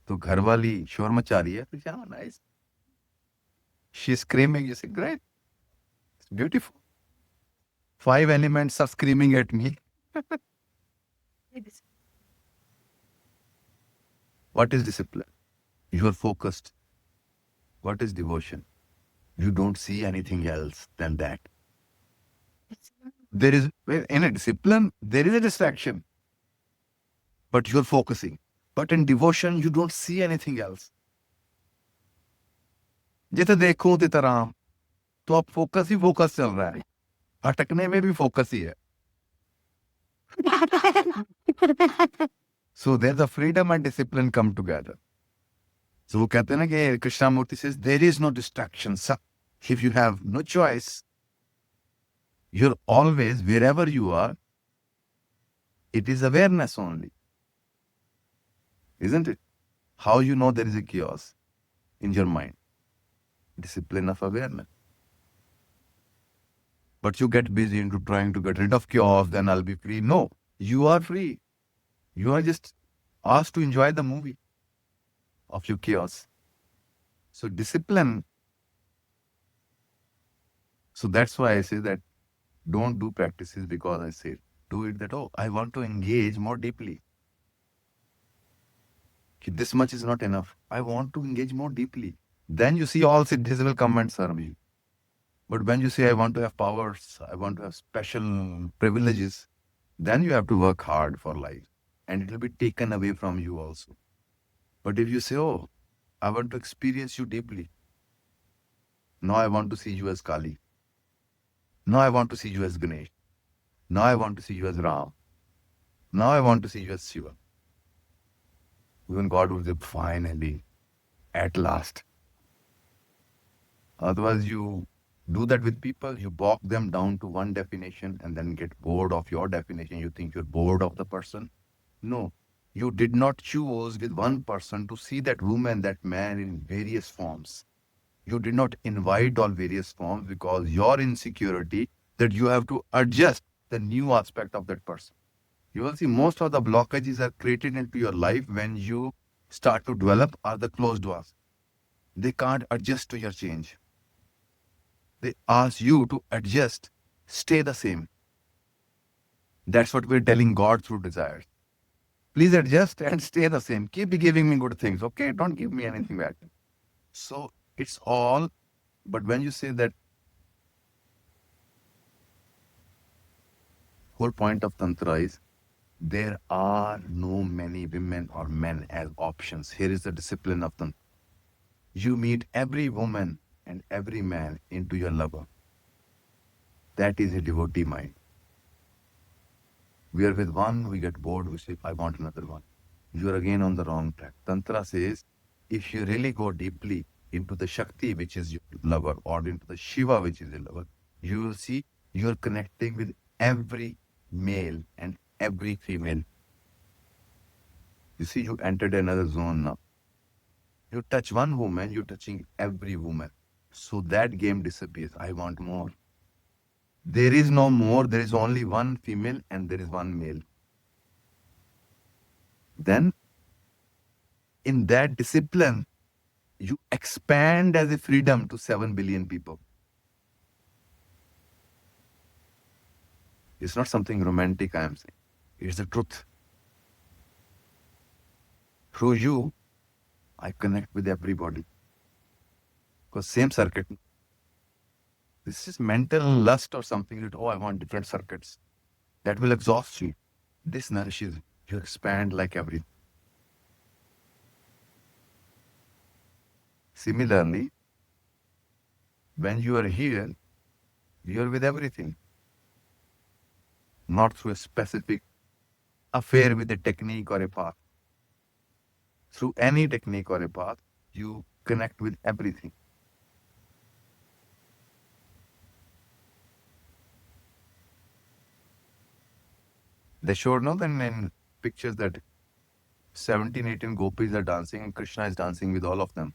तो घर वाली शोर मचा रही है तो क्या nice She's screaming. You say, great, it's beautiful. 5 elements are screaming at me. What is discipline? You are focused. What is devotion? You don't see anything else than that. There is, in a discipline, there is a distraction, but you're focusing. But in devotion, you don't see anything else. जिसे देखूं ते तरह तो अब focus ही focus चल रहा है भटकने में भी फोकस ही है so there's a freedom and discipline come together. So वो कहते हैं ना कि Krishnamurti says there is no distraction. So if you have no choice, you're always wherever you are. It is awareness only, isn't it? How you know there is a chaos in your mind? Discipline of awareness. But you get busy into trying to get rid of chaos, then I'll be free. No, you are free. You are just asked to enjoy the movie of your chaos. So discipline. So that's why I say that don't do practices because I say do it that, oh, I want to engage more deeply. This much is not enough. I want to engage more deeply. Then you see all siddhis will come and serve you. But when you say, I want to have powers, I want to have special privileges, then you have to work hard for life. And it will be taken away from you also. But if you say, oh, I want to experience you deeply. Now I want to see you as Kali. Now I want to see you as Ganesh. Now I want to see you as Ram. Now I want to see you as Shiva. Even God will say, finally, at last. Otherwise, you do that with people, you bog them down to one definition and then get bored of your definition. You think you're bored of the person. No, you did not choose with one person to see that woman, that man in various forms. You did not invite all various forms because your insecurity that you have to adjust the new aspect of that person. You will see most of the blockages are created into your life when you start to develop are the closed doors. They can't adjust to your change. They ask you to adjust, stay the same. That's what we're telling God through desires. Please adjust and stay the same. Keep giving me good things, okay? Don't give me anything bad. So it's all, but when you say that whole point of Tantra is there are no many women or men as options. Here is the discipline of Tantra. You meet every woman and every man into your lover. That is a devotee mind. We are with one, we get bored, we say, I want another one. You are again on the wrong track. Tantra says, if you really go deeply into the Shakti, which is your lover, or into the Shiva, which is your lover, you will see you are connecting with every male and every female. You see, you entered another zone now. You touch one woman, you're touching every woman. So that game disappears. I want more. There is no more. There is only one female and there is one male. Then, in that discipline, you expand as a freedom to 7 billion people. It's not something romantic, I am saying. It's the truth. Through you, I connect with everybody. Because same circuit. This is mental lust or something that, oh, I want different circuits. That will exhaust you. This nourishes you. You expand like everything. Similarly, when you are here, you are with everything. Not through a specific affair with a technique or a path. Through any technique or a path, you connect with everything. They showed no then in pictures that 17, 18 gopis are dancing and Krishna is dancing with all of them.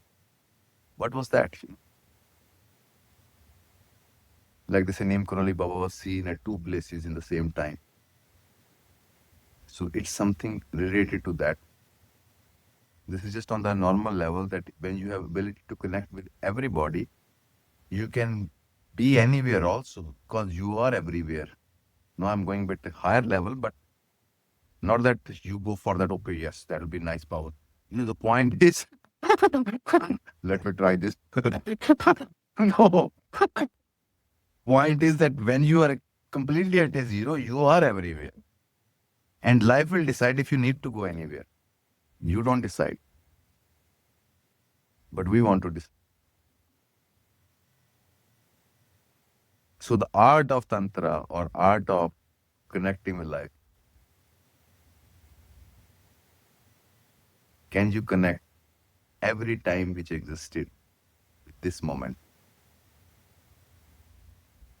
What was that? Like the Sanim Konali Baba was seen at two places in the same time. So it's something related to that. This is just on the normal level that when you have ability to connect with everybody, You can be anywhere also, because you are everywhere. Now I'm going bit higher level, but not that you go for that. Okay, yes, that will be nice power. The point is, let me try this. No. Point is that when you are completely at a zero, you are everywhere. And life will decide if you need to go anywhere. You don't decide. But we want to decide. So the art of Tantra or art of connecting with life, can you connect every time which existed with this moment?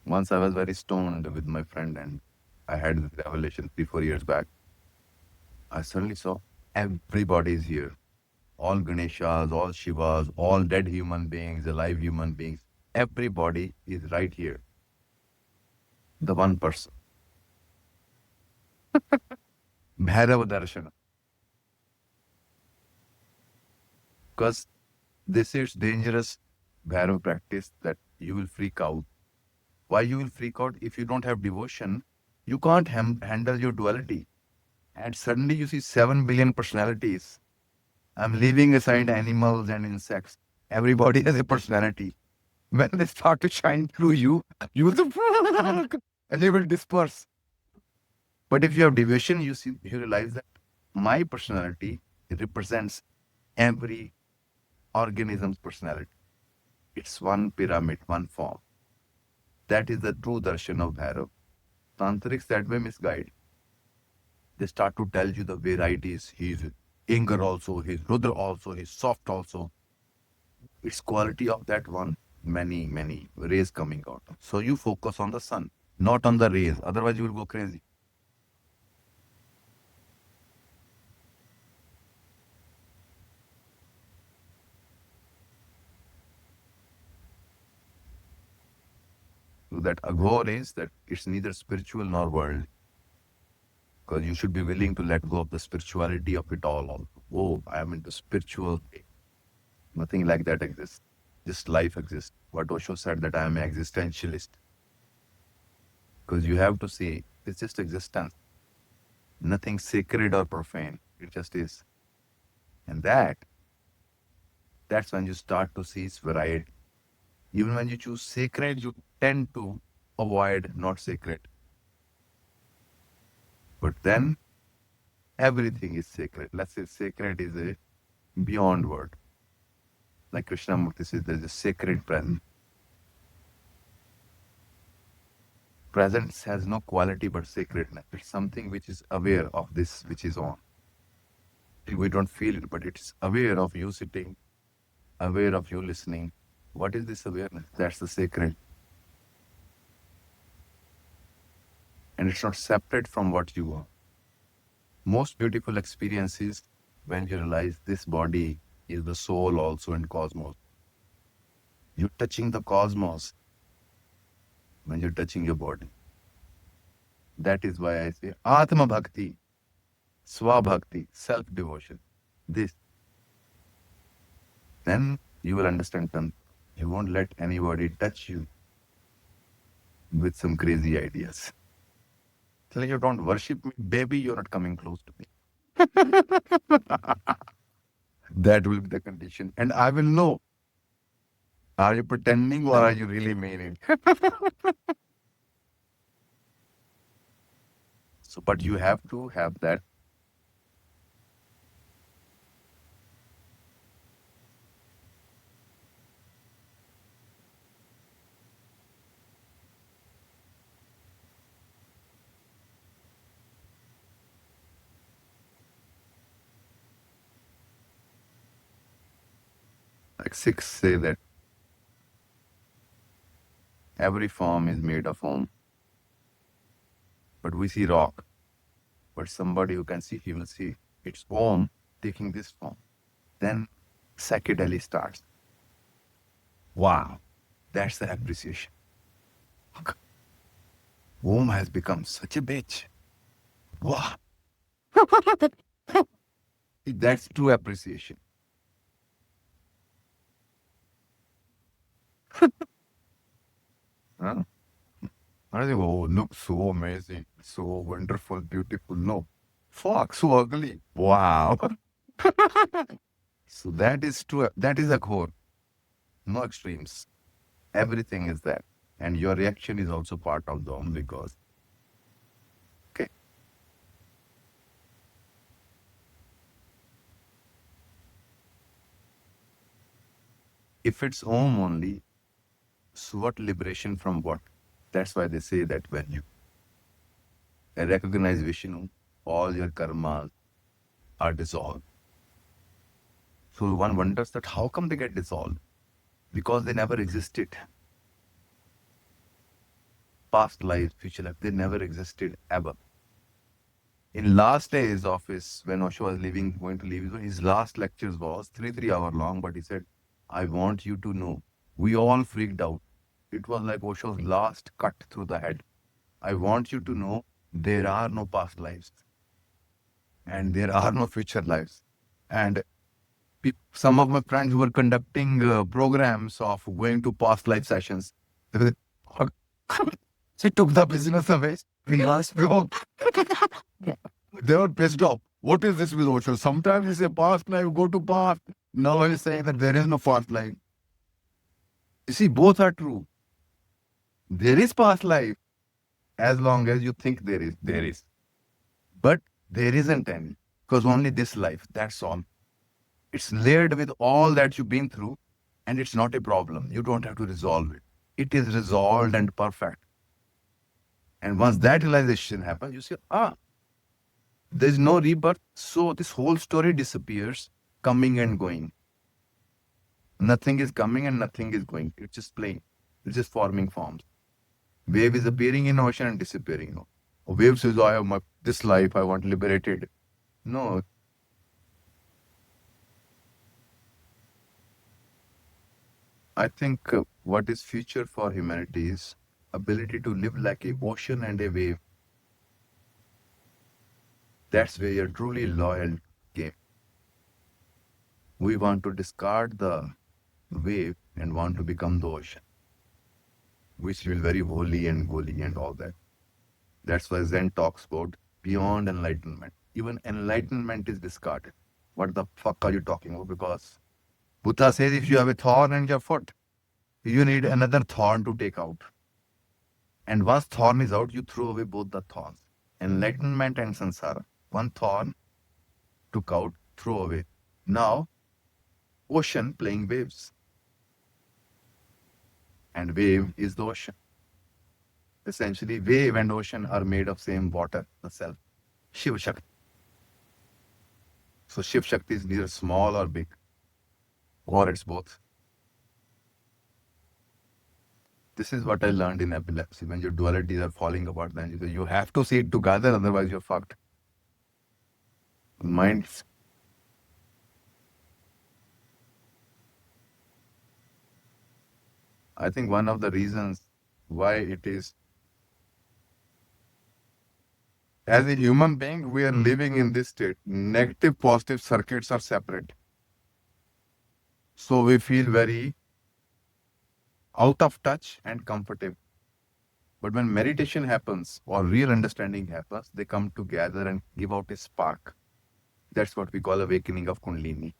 Once I was very stoned with my friend and I had this revelation 3-4 years back. I suddenly saw everybody is here. All Ganeshas, all Shivas, all dead human beings, alive human beings. Everybody is right here. The one person. Bhairava Darshana. Because this is dangerous Bhairava practice that you will freak out. Why you will freak out? If you don't have devotion, you can't handle your duality. And suddenly you see 7 billion personalities. I'm leaving aside animals and insects. Everybody has a personality. When they start to shine through you, you will and they will disperse. But if you have devotion, you realize that my personality represents every organism's personality. It's one pyramid, one form. That is the true darshan of Bhairav. Tantrics that way misguide. They start to tell you the varieties. He's Inger also, he's Rudra also, he's soft also. It's quality of that one, many rays coming out. So you focus on the sun, not on the rays. Otherwise you will go crazy. So that aghore is that it's neither spiritual nor worldly. Because you should be willing to let go of the spirituality of it all. Oh, I am into spiritual. Nothing like that exists. Just life exists. What Osho said that I am an existentialist. Because you have to see, it's just existence. Nothing sacred or profane. It just is. And that's when you start to see its variety. Even when you choose sacred, you tend to avoid not sacred. But then everything is sacred. Let's say sacred is a beyond word. Like Krishnamurti says, there is a sacred presence. Presence has no quality but sacredness. It's something which is aware of this which is on. We don't feel it, but it's aware of you sitting, aware of you listening. What is this awareness? That's the sacred. And it's not separate from what you are. Most beautiful experiences when you realize this body is the soul also in cosmos. You're touching the cosmos when you're touching your body. That is why I say Atma Bhakti, Swa Bhakti, self-devotion. This. Then you will understand Tantra. You won't let anybody touch you with some crazy ideas. Tell you don't worship me, baby, you're not coming close to me. That will be the condition. And I will know. Are you pretending or are you really meaning? So, but you have to have that. Like Sikhs say that every form is made of Om. But we see rock. But somebody who can see, he will see it's Om taking this form. Then psychedelic starts. Wow, that's the appreciation. Om has become such a bitch. Wow. That's true appreciation. Huh? I think, oh, look so amazing, so wonderful, beautiful. No, fuck, so ugly. Wow. So that is true. That is a core. No extremes. Everything is that. And your reaction is also part of the only cause. Okay. If it's home only, so what liberation from what? That's why they say that when you recognize Vishnu, all your karmas are dissolved. So one wonders that how come they get dissolved? Because they never existed. Past life, future life, they never existed ever. In last days of his, when Osho was leaving, going to leave, his last lectures was 3 hour long, but he said, I want you to know. We all freaked out. It was like Osho's last cut through the head. I want you to know there are no past lives and there are no future lives. And some of my friends who were conducting programs of going to past life sessions, they were, she took the business away. We asked, bro. They were pissed off. What is this with Osho? Sometimes he say past life, go to past. Now he's saying that there is no past life. You see, both are true. There is past life as long as you think there is. There is. But there isn't any. Because only this life, that's all. It's layered with all that you've been through, and it's not a problem. You don't have to resolve it. It is resolved and perfect. And once that realization happens, you say, there's no rebirth. So this whole story disappears, coming and going. Nothing is coming and nothing is going. It's just playing. It's just forming forms. Wave is appearing in ocean and disappearing. A wave says, I have this life, I want liberated. No. I think what is future for humanity is ability to live like a ocean and a wave. That's where you're truly loyal game. We want to discard the wave and want to become the ocean, which will very holy and all that. That's why Zen talks about beyond enlightenment. Even enlightenment is discarded. What the fuck are you talking about? Because Buddha says if you have a thorn in your foot, you need another thorn to take out. And once thorn is out, you throw away both the thorns. Enlightenment and samsara. One thorn took out, throw away. Now, ocean playing waves. And wave is the ocean. Essentially, wave and ocean are made of same water, the self. Shiva Shakti. So Shiv Shakti is neither small or big, or it's both. This is what I learned in epilepsy. When your dualities are falling apart, then you have to see it together, otherwise you're fucked. Mind. I think one of the reasons why it is, as a human being, we are living in this state. Negative, positive circuits are separate. So we feel very out of touch and comfortable. But when meditation happens or real understanding happens, they come together and give out a spark. That's what we call awakening of Kundalini.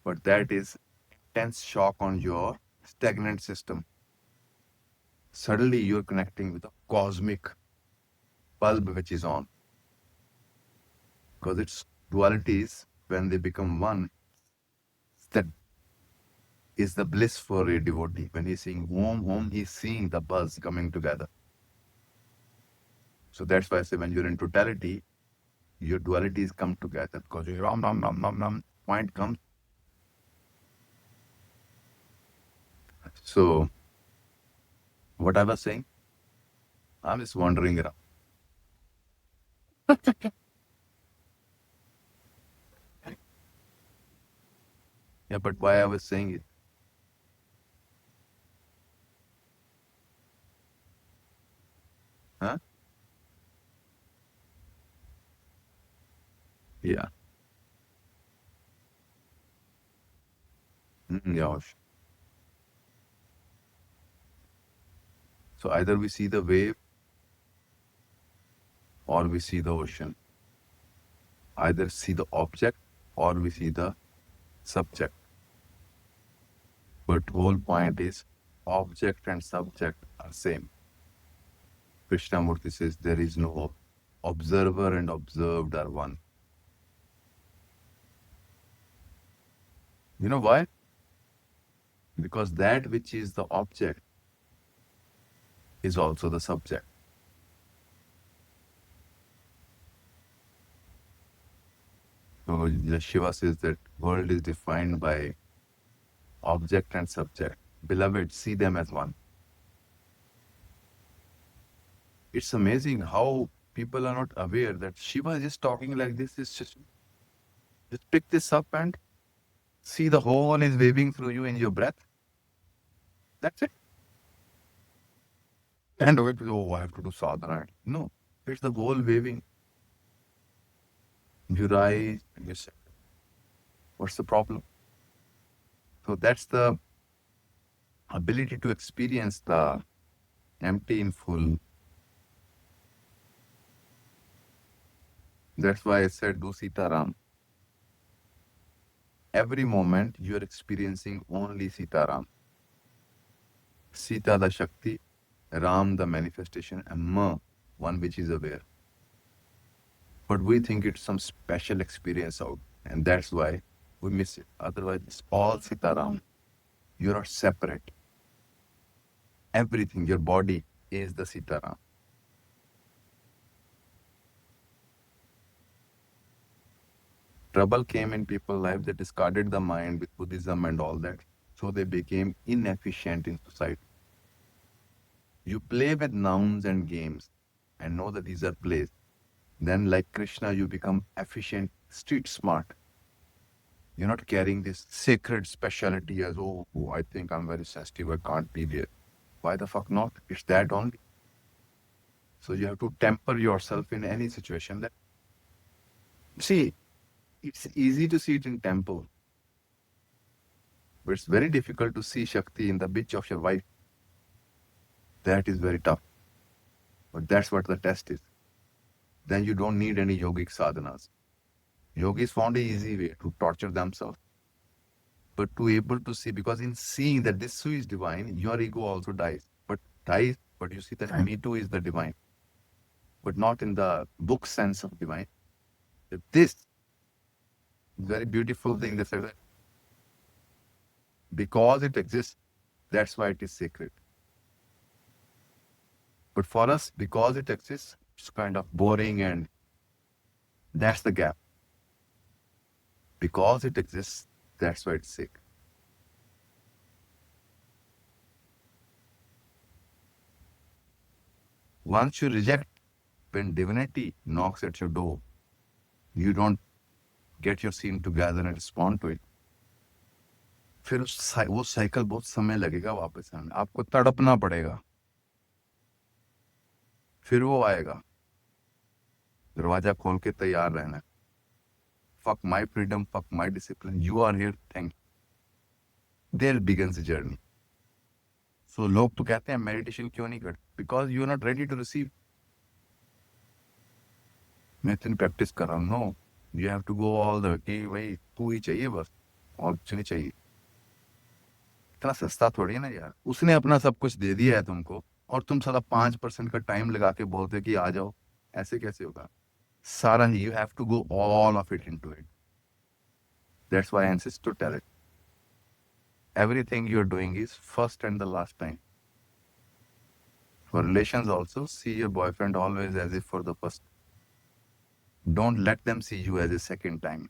But that is intense shock on your stagnant system. Suddenly you're connecting with a cosmic bulb which is on. Because its dualities, when they become one, that is the bliss for a devotee. When he's saying Om, he's seeing the buzz coming together. So that's why I say when you're in totality, your dualities come together because your Ram, point comes. So what I was saying, I'm just wandering around. Yeah, but why I was saying it? Huh? Yeah. Yeah. So either we see the wave or we see the ocean. Either see the object or we see the subject. But whole point is object and subject are same. Krishnamurti says there is no observer and observed are one. You know why? Because that which is the object is also the subject. So the Shiva says that world is defined by object and subject. Beloved, see them as one. It's amazing how people are not aware that Shiva is just talking like this. It's just pick this up and see the whole is waving through you in your breath. That's it. And oh, I have to do sadhana. No, it's the whole waving. You rise and you say, what's the problem? So that's the ability to experience the empty in full. That's why I said do Sitaram. Every moment you are experiencing only Sitaram. Sita the Shakti, Ram the manifestation, and Ma, one which is aware. But we think it's some special experience out, and that's why we miss it. Otherwise, it's all Sitaram. You're not separate. Everything, your body is the Sitaram. Trouble came in people's life, they discarded the mind with Buddhism and all that, so they became inefficient in society. You play with nouns and games and know that these are plays. Then, like Krishna, you become efficient, street smart. You're not carrying this sacred speciality as, oh, I think I'm very sensitive, I can't be there. Why the fuck not? It's that only. So you have to temper yourself in any situation. That see, it's easy to see it in temple, but it's very difficult to see Shakti in the bitch of your wife. That is very tough. But that's what the test is. Then you don't need any yogic sadhanas. Yogis found an easy way to torture themselves, but to able to see, because in seeing that this too is divine, your ego also dies. But you see that me too is the divine. But not in the book sense of divine. This very beautiful thing they said that because it exists, that's why it is sacred. But for us, because it exists, it's kind of boring, and that's the gap. Because it exists, that's why it's sacred. Once you reject, when divinity knocks at your door, you don't get your scene together and respond to it. फिर वो cycle बहुत समय लगेगा वापस आने, आपको तड़पना पड़ेगा, फिर वो आएगा. दरवाजा खोल के तैयार रहना. Fuck my freedom, fuck my discipline. You are here, thank you. There begins the journey. So लोग तो कहते हैं meditation क्यों नहीं करते? Because you are not ready to receive. मैं इतनी practice कर रहा हूँ. No, you have to go all the way. कि भाई तू ही चाहिए बस, और कुछ नहीं चाहिए. इतना सस्ता थोड़ी है ना यार. उसने अपना सब कुछ दे दिया है तुमको, और तुम साला 5% का टाइम लगा के बोलते कि आ जाओ. ऐसे कैसे होगा? सारा, you have to go all of it into it. That's why I insist to tell it. Everything you're doing is first and the last time. For relations also, see your boyfriend always as if for the first. Don't let them see you as a second time.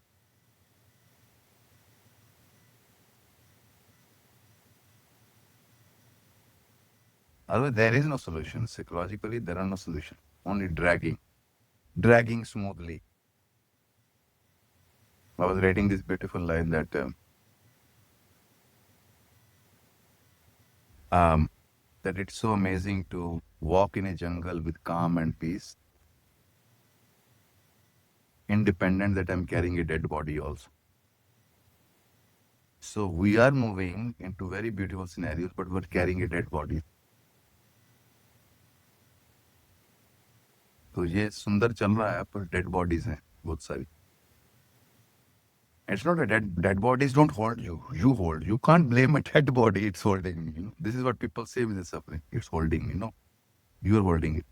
Otherwise, there is no solution. Psychologically, there are no solutions. Only dragging smoothly. I was reading this beautiful line that that it's so amazing to walk in a jungle with calm and peace, independent that I'm carrying a dead body also. So we are moving into very beautiful scenarios, but we're carrying a dead body. तो ये सुंदर चल रहा है पर dead bodies हैं बहुत सारी. It's not a dead bodies don't hold you. You hold. You can't blame a dead body. It's holding. This is what people say with the suffering. It's holding. You are holding it.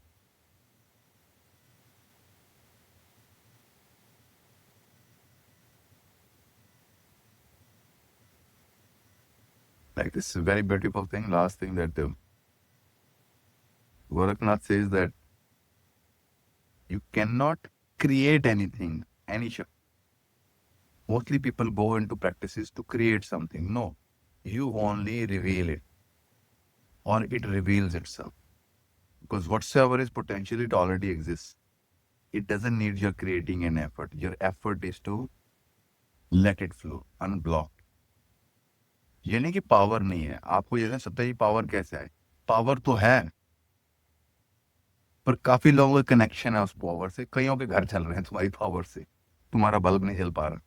Like this is a very beautiful thing. Last thing that Goraknath says that you cannot create anything, any shakti. Mostly people go into practices to create something. No, you only reveal it, or it reveals itself. Because whatsoever is potential, it already exists. It doesn't need your creating an effort. Your effort is to let it flow, unblock. ये नहीं कि power नहीं है. आपको ये सत्या जी power कैसे है? Power तो है, पर काफी लोगों का कनेक्शन है उस पावर से. कईयों के घर चल रहे हैं तुम्हारी पावर से, तुम्हारा बल्ब नहीं जल पा रहा.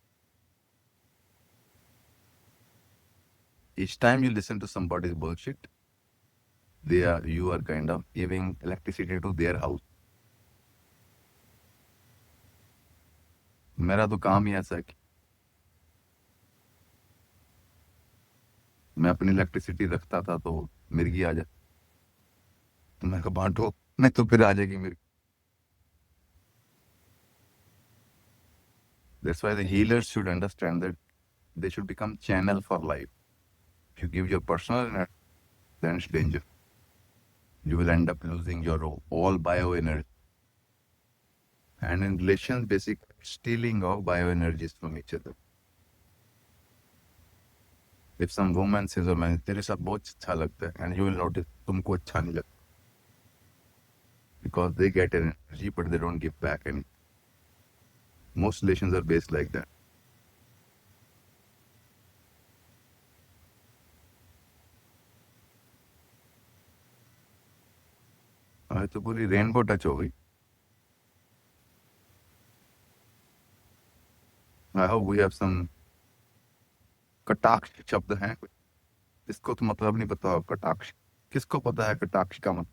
Each time you listen to somebody's bullshit, you are kind of giving electricity to their house. मेरा तो काम ही ऐसा है कि मैं अपनी इलेक्ट्रिसिटी रखता था तो मिर्गी आ जाए, तो मैं कहा बांटो, नहीं तो फिर आ जाएगी मिर्गी. That's why the healers should understand that they should become channel for life. If you give your personal energy, then it's danger. You will end up losing your all bioenergy. And in relations, basic stealing of bioenergies from each other. If some woman says, "Oh man, तेरे साथ बहुत अच्छा लगता है," and you will notice तुमको अच्छा नहीं लगता, because they get an energy but they don't give back any. Most relations are based like that. आज तो पूरी रेनबो टच हो गई. I hope we have some कटाक्ष शब्द हैं. इसको तो मतलब नहीं पता. कटाक्ष किसको पता है? कटाक्ष का मतलब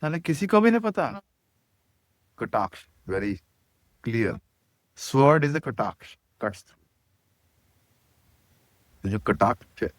ताले किसी को भी नहीं पता. कटाक्ष very clear. Sword is a कटाक्ष, cuts through. तो जो कटाक्ष है,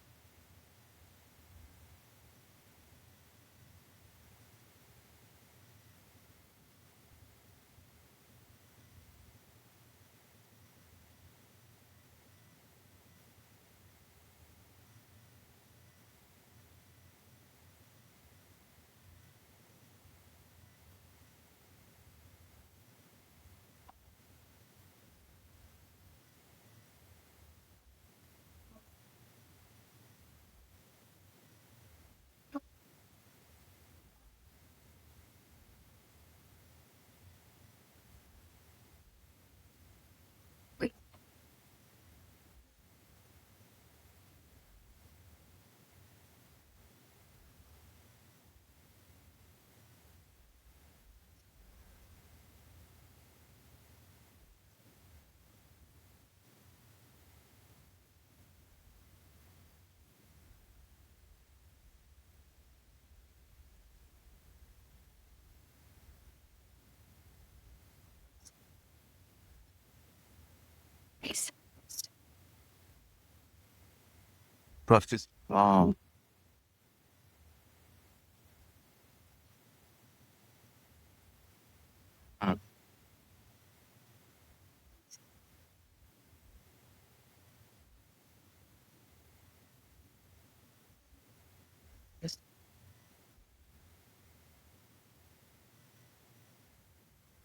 process.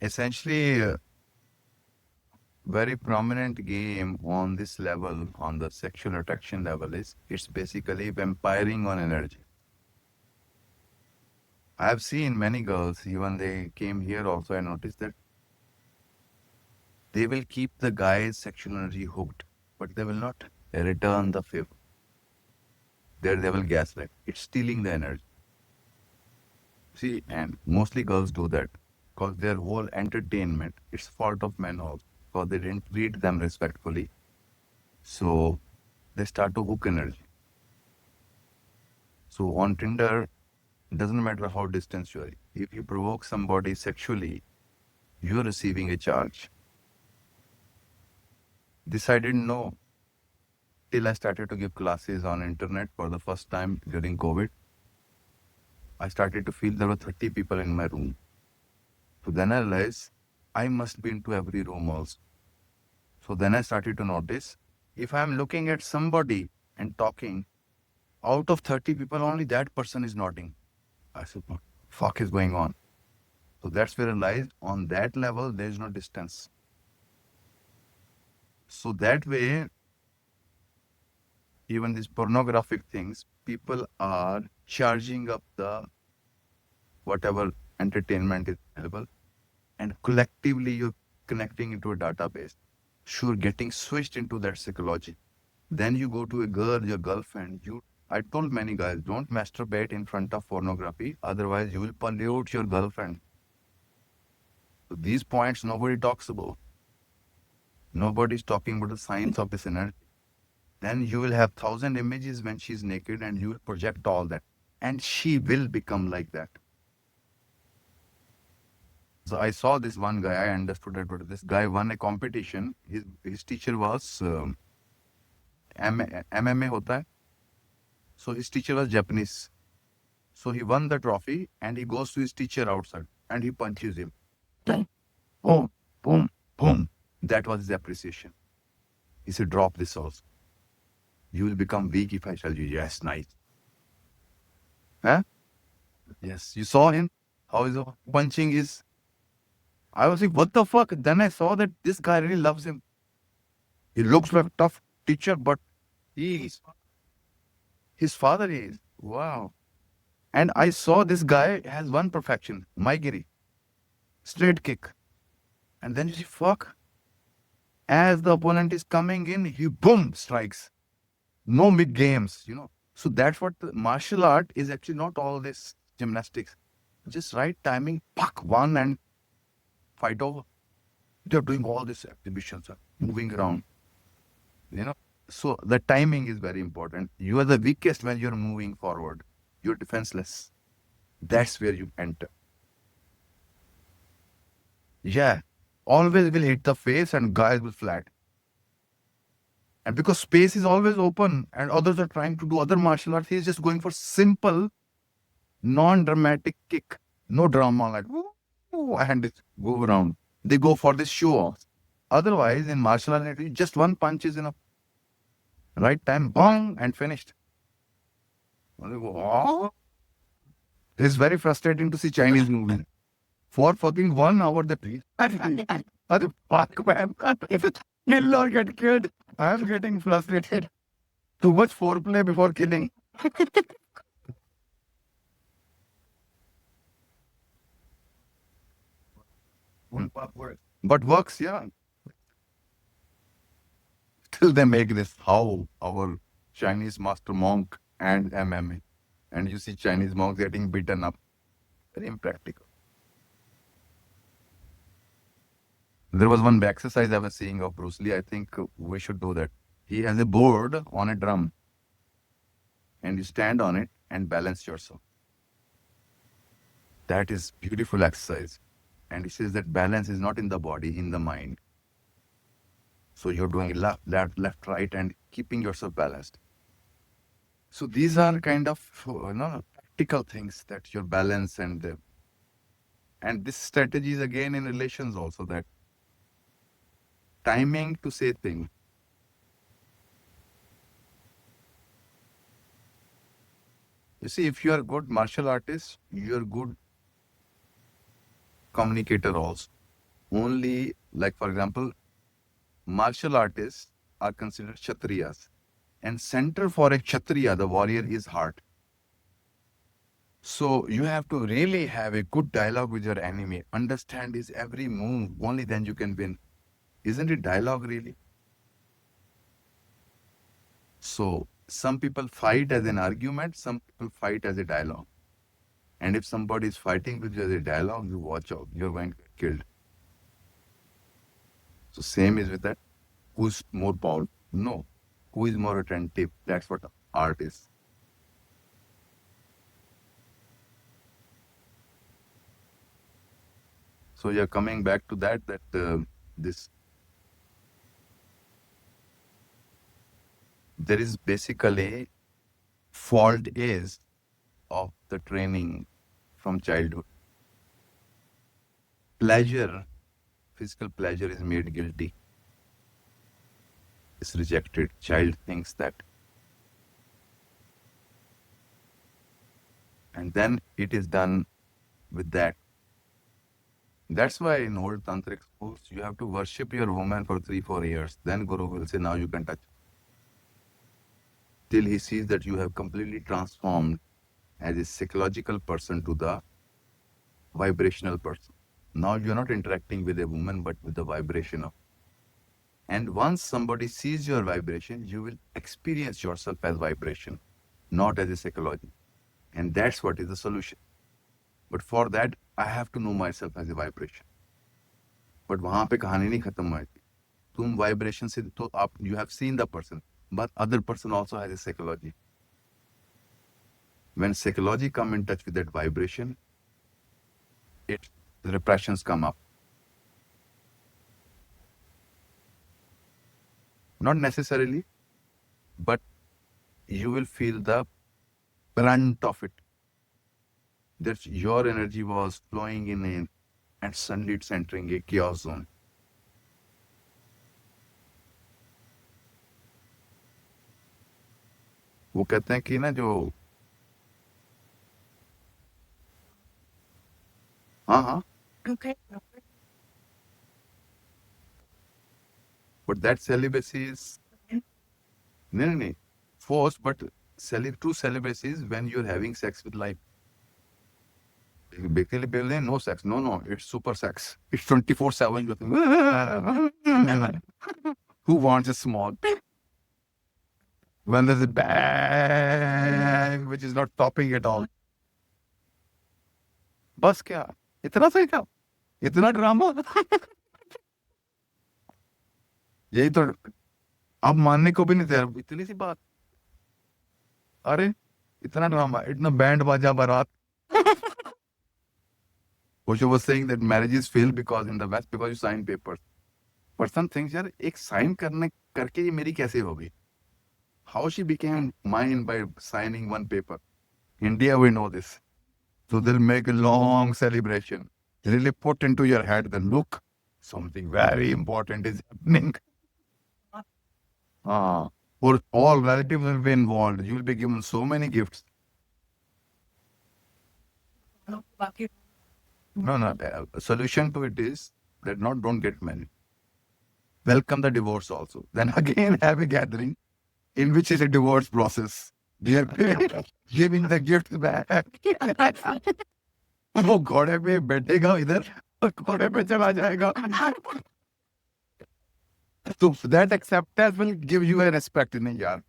Essentially, very prominent game on this level, on the sexual attraction level, is it's basically vampiring on energy. I have seen many girls, even they came here also, I noticed that they will keep the guy's sexual energy hooked, but they will not return the favor. There they will gaslight. It's stealing the energy. See, and mostly girls do that because their whole entertainment, it's fault of men also, because they didn't treat them respectfully. So they start to hook energy. So on Tinder, It doesn't matter how distant you are. If you provoke somebody sexually, you're receiving a charge. This I didn't know till I started to give classes on internet for the first time during COVID. I started to feel there were 30 people in my room. So then I realized I must be into every room also. So then I started to notice if I'm looking at somebody and talking, out of 30 people, only that person is nodding. I said, what the fuck is going on? So that's where I realized on that level, there is no distance. So that way, even these pornographic things, people are charging up the whatever entertainment is available, and collectively you're connecting into a database. So you're getting switched into that psychology. Then you go to a girl, your girlfriend. I told many guys, don't masturbate in front of pornography, otherwise you will pollute your girlfriend. So these points nobody talks about. Nobody's talking about the science of this energy. Then you will have 1,000 images when she's naked and you will project all that. And she will become like that. So I saw this one guy, I understood that, but this guy won a competition. His teacher was MMA hota hai. So his teacher was Japanese. So he won the trophy and he goes to his teacher outside and he punches him. Boom, boom, boom, boom. That was his appreciation. He said, drop this also. You will become weak if I tell you, yes, nice. Huh? Yes, you saw him? How is punching his... I was like, what the fuck? Then I saw that this guy really loves him. He looks like a tough teacher, but his father is. Wow. And I saw this guy has one perfection, Maigiri, straight kick. And then you see, fuck. As the opponent is coming in, he boom, strikes. No mid games, So that's what the martial art is actually not all this gymnastics. Just right timing, puck, one and fight over. They're doing all these exhibitions, moving around, So the timing is very important. You are the weakest when you're moving forward. You're defenseless. That's where you enter. Yeah. Always will hit the face and guys will flat. And because space is always open and others are trying to do other martial arts, he's just going for simple, non-dramatic kick. No drama like, woo, and it go around. They go for this show off. Otherwise, in martial arts, just one punch is enough. Right time, bang, and finished. It's very frustrating to see Chinese movies. For fucking 1 hour, the please. Fuck, man. If it's kill or get killed, I'm getting frustrated. Too much foreplay before killing. But works, yeah. Till they make this how our Chinese master monk and MMA. And you see Chinese monks getting beaten up. Very impractical. There was one exercise I was seeing of Bruce Lee. I think we should do that. He has a board on a drum. And you stand on it and balance yourself. That is beautiful exercise. And he says that balance is not in the body, in the mind. So you're doing left, right, and keeping yourself balanced. So these are kind of practical things that your balance and this strategy is again in relations also, that timing to say things. You see, if you are a good martial artist, you're a good communicator also. Only, like for example, martial artists are considered Kshatriyas. And center for a Kshatriya, the warrior, is heart. So you have to really have a good dialogue with your enemy. Understand his every move. Only then you can win. Isn't it dialogue really? So some people fight as an argument. Some people fight as a dialogue. And if somebody is fighting with you as a dialogue, you watch out. You're going to get killed. So same is with that. Who's more powerful? No. Who is more attentive? That's what art is. So you're coming back to that this there is basically fault is of the training from childhood. Pleasure, physical pleasure is made guilty. It's rejected. Child thinks that. And then it is done with that. That's why in old tantric schools, you have to worship your woman for 3-4 years. Then Guru will say, now you can touch. Till he sees that you have completely transformed as a psychological person to the vibrational person. Now you're not interacting with a woman, but with the vibration of. And once somebody sees your vibration, you will experience yourself as vibration, not as a psychology. And that's what is the solution. But for that, I have to know myself as a vibration. But वहाँ पे कहानी नहीं खत्म हुई थी. तुम vibration से तो आप you have seen the person, but other person also has a psychology. When psychology come in touch with that vibration, the repressions come up. Not necessarily, but you will feel the brunt of it. That your energy was flowing in and suddenly it's entering a chaos zone. वो कहते हैं कि ना जो हाँ Okay. but that celibacy is no forced, but true celibacy is when you're having sex with life. Basically, people say no sex. No, it's super sex. It's 24/7. Who wants a small? When there's a bang, which is not stopping at all. बस क्या इतना सही था इतना drama यही तो अब मानने को भी नहीं तैयार इतनी सी बात अरे इतना ड्रामा इतना बैंड बाजा बारात Osho was saying that marriages fail because in the West because you sign papers. Person thinks यार एक sign करके ये मेरी कैसे होगी? How she became mine by signing one paper? India we know this. So they'll make a long celebration. Really put into your head that look, something very important is happening. Or all relatives will be involved. You will be given so many gifts. No. A solution to it is that don't get married. Welcome the divorce also. Then again have a gathering in which is a divorce process. They are giving the gifts back. वो घोड़े पे बैठेगा इधर और घोड़े पे चला जाएगा. So that acceptance will give you a respect in यार.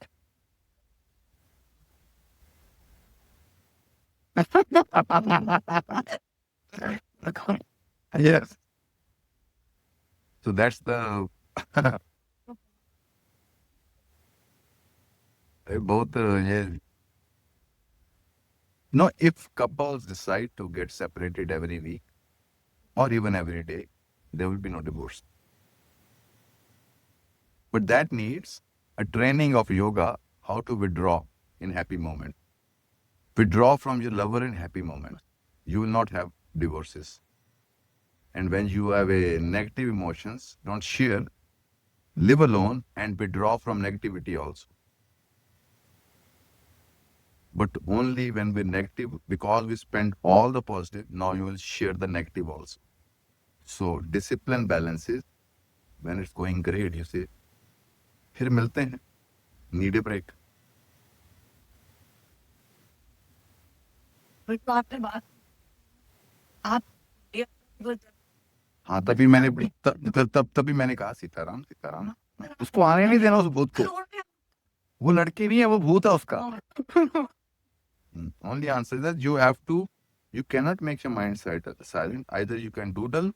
Yes. So that's the both No, if couples decide to get separated every week or even every day, there will be no divorce. But that needs a training of yoga, how to withdraw in happy moments. Withdraw from your lover in happy moments. You will not have divorces. And when you have a negative emotions, don't share, live alone and withdraw from negativity also. But only when we're negative, because we spend all the positive, now you will share the negative also. So discipline balances, when it's going great, you say, फिर मिलते हैं, need a break. हाँ तभी मैंने कहा सीताराम उसको आने नहीं देना उस भूत को वो लड़की नहीं है वो भूत है उसका only answer that you cannot make your mind silent. Either you can doodle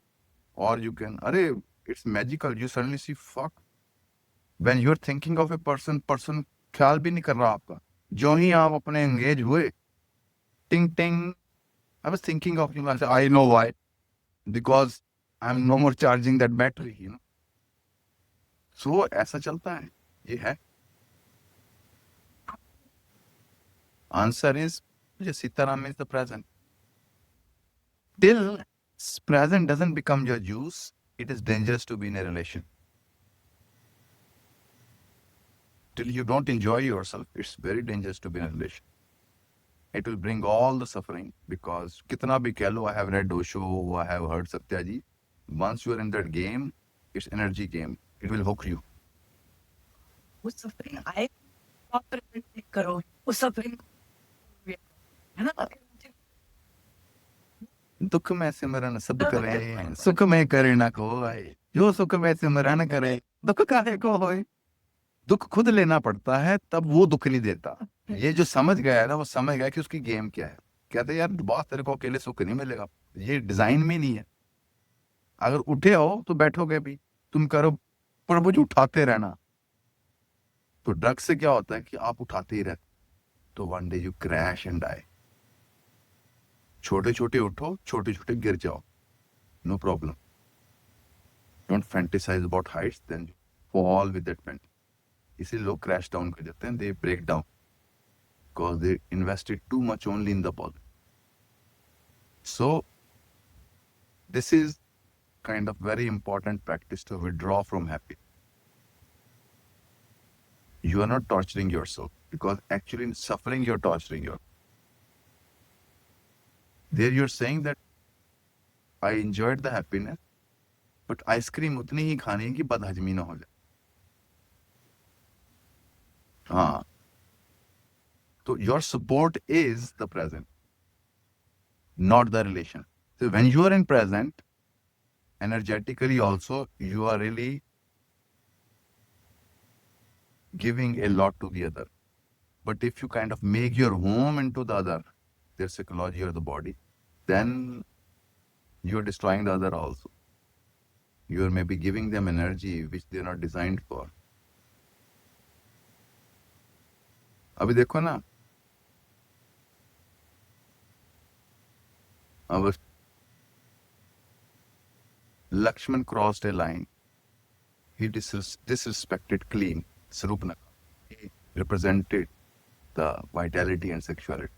or you can it's magical. You suddenly see fuck when you're thinking of a person ख्याल भी नहीं कर रहा आपका जो ही आप अपने engage हुए ting I was thinking of you. I said, I know why. Because I'm no more charging that battery, you know. So ऐसा चलता है, ये है. Answer is, Sitaram is the present. Till present doesn't become your use, it is dangerous to be in a relation. Till you don't enjoy yourself, it's very dangerous to be in a relation. It will bring all the suffering because kitna bhi keh lo, I have read Osho, I have heard Satya Ji. Once you are in that game, it's energy game. It will hook you. वो suffering आए आप present करो वो suffering है ना दुख में सिमरन सब करे, सुख में करे ना कोई, जो सुख में सिमरन करे, दुख काहे को होए. दुख खुद लेना पड़ता है, तब वो दुख नहीं देता. ये जो समझ गया है ना, वो समझ गया कि उसकी गेम क्या है. कहते यार बॉस तेरे को अकेले सुख नहीं मिलेगा, ये डिजाइन में नहीं है. अगर उठे हो तो बैठोगे भी, तुम करो प्रभु जी उठाते रहना. तो ड्रग से क्या होता है कि आप उठाते ही रहते, तो one day you crash and die. छोटे छोटे उठो, छोटे छोटे गिर जाओ, no problem. Don't fantasise about heights, then fall with that fantasy. इसीलिए लोग क्रैश डाउन कर जाते हैं, they break down because they invested too much only in the positive. So this is kind of very important practice to withdraw from happiness. You are not torturing yourself because actually in suffering you're torturing yourself. There you're saying that I enjoyed the happiness, but ice cream उतनी ही खानी है कि बदहजमी ना हो जाए. हाँ, तो your support is the present, not the relation. So when you are in present, energetically also you are really giving a lot to the other. But if you kind of make your home into the other, their psychology or the body, then you're destroying the other also. You're maybe giving them energy which they're not designed for. अभी देखो ना, अब Lakshman crossed a line. He disrespected clean Sarupnaka. He represented the vitality and sexuality.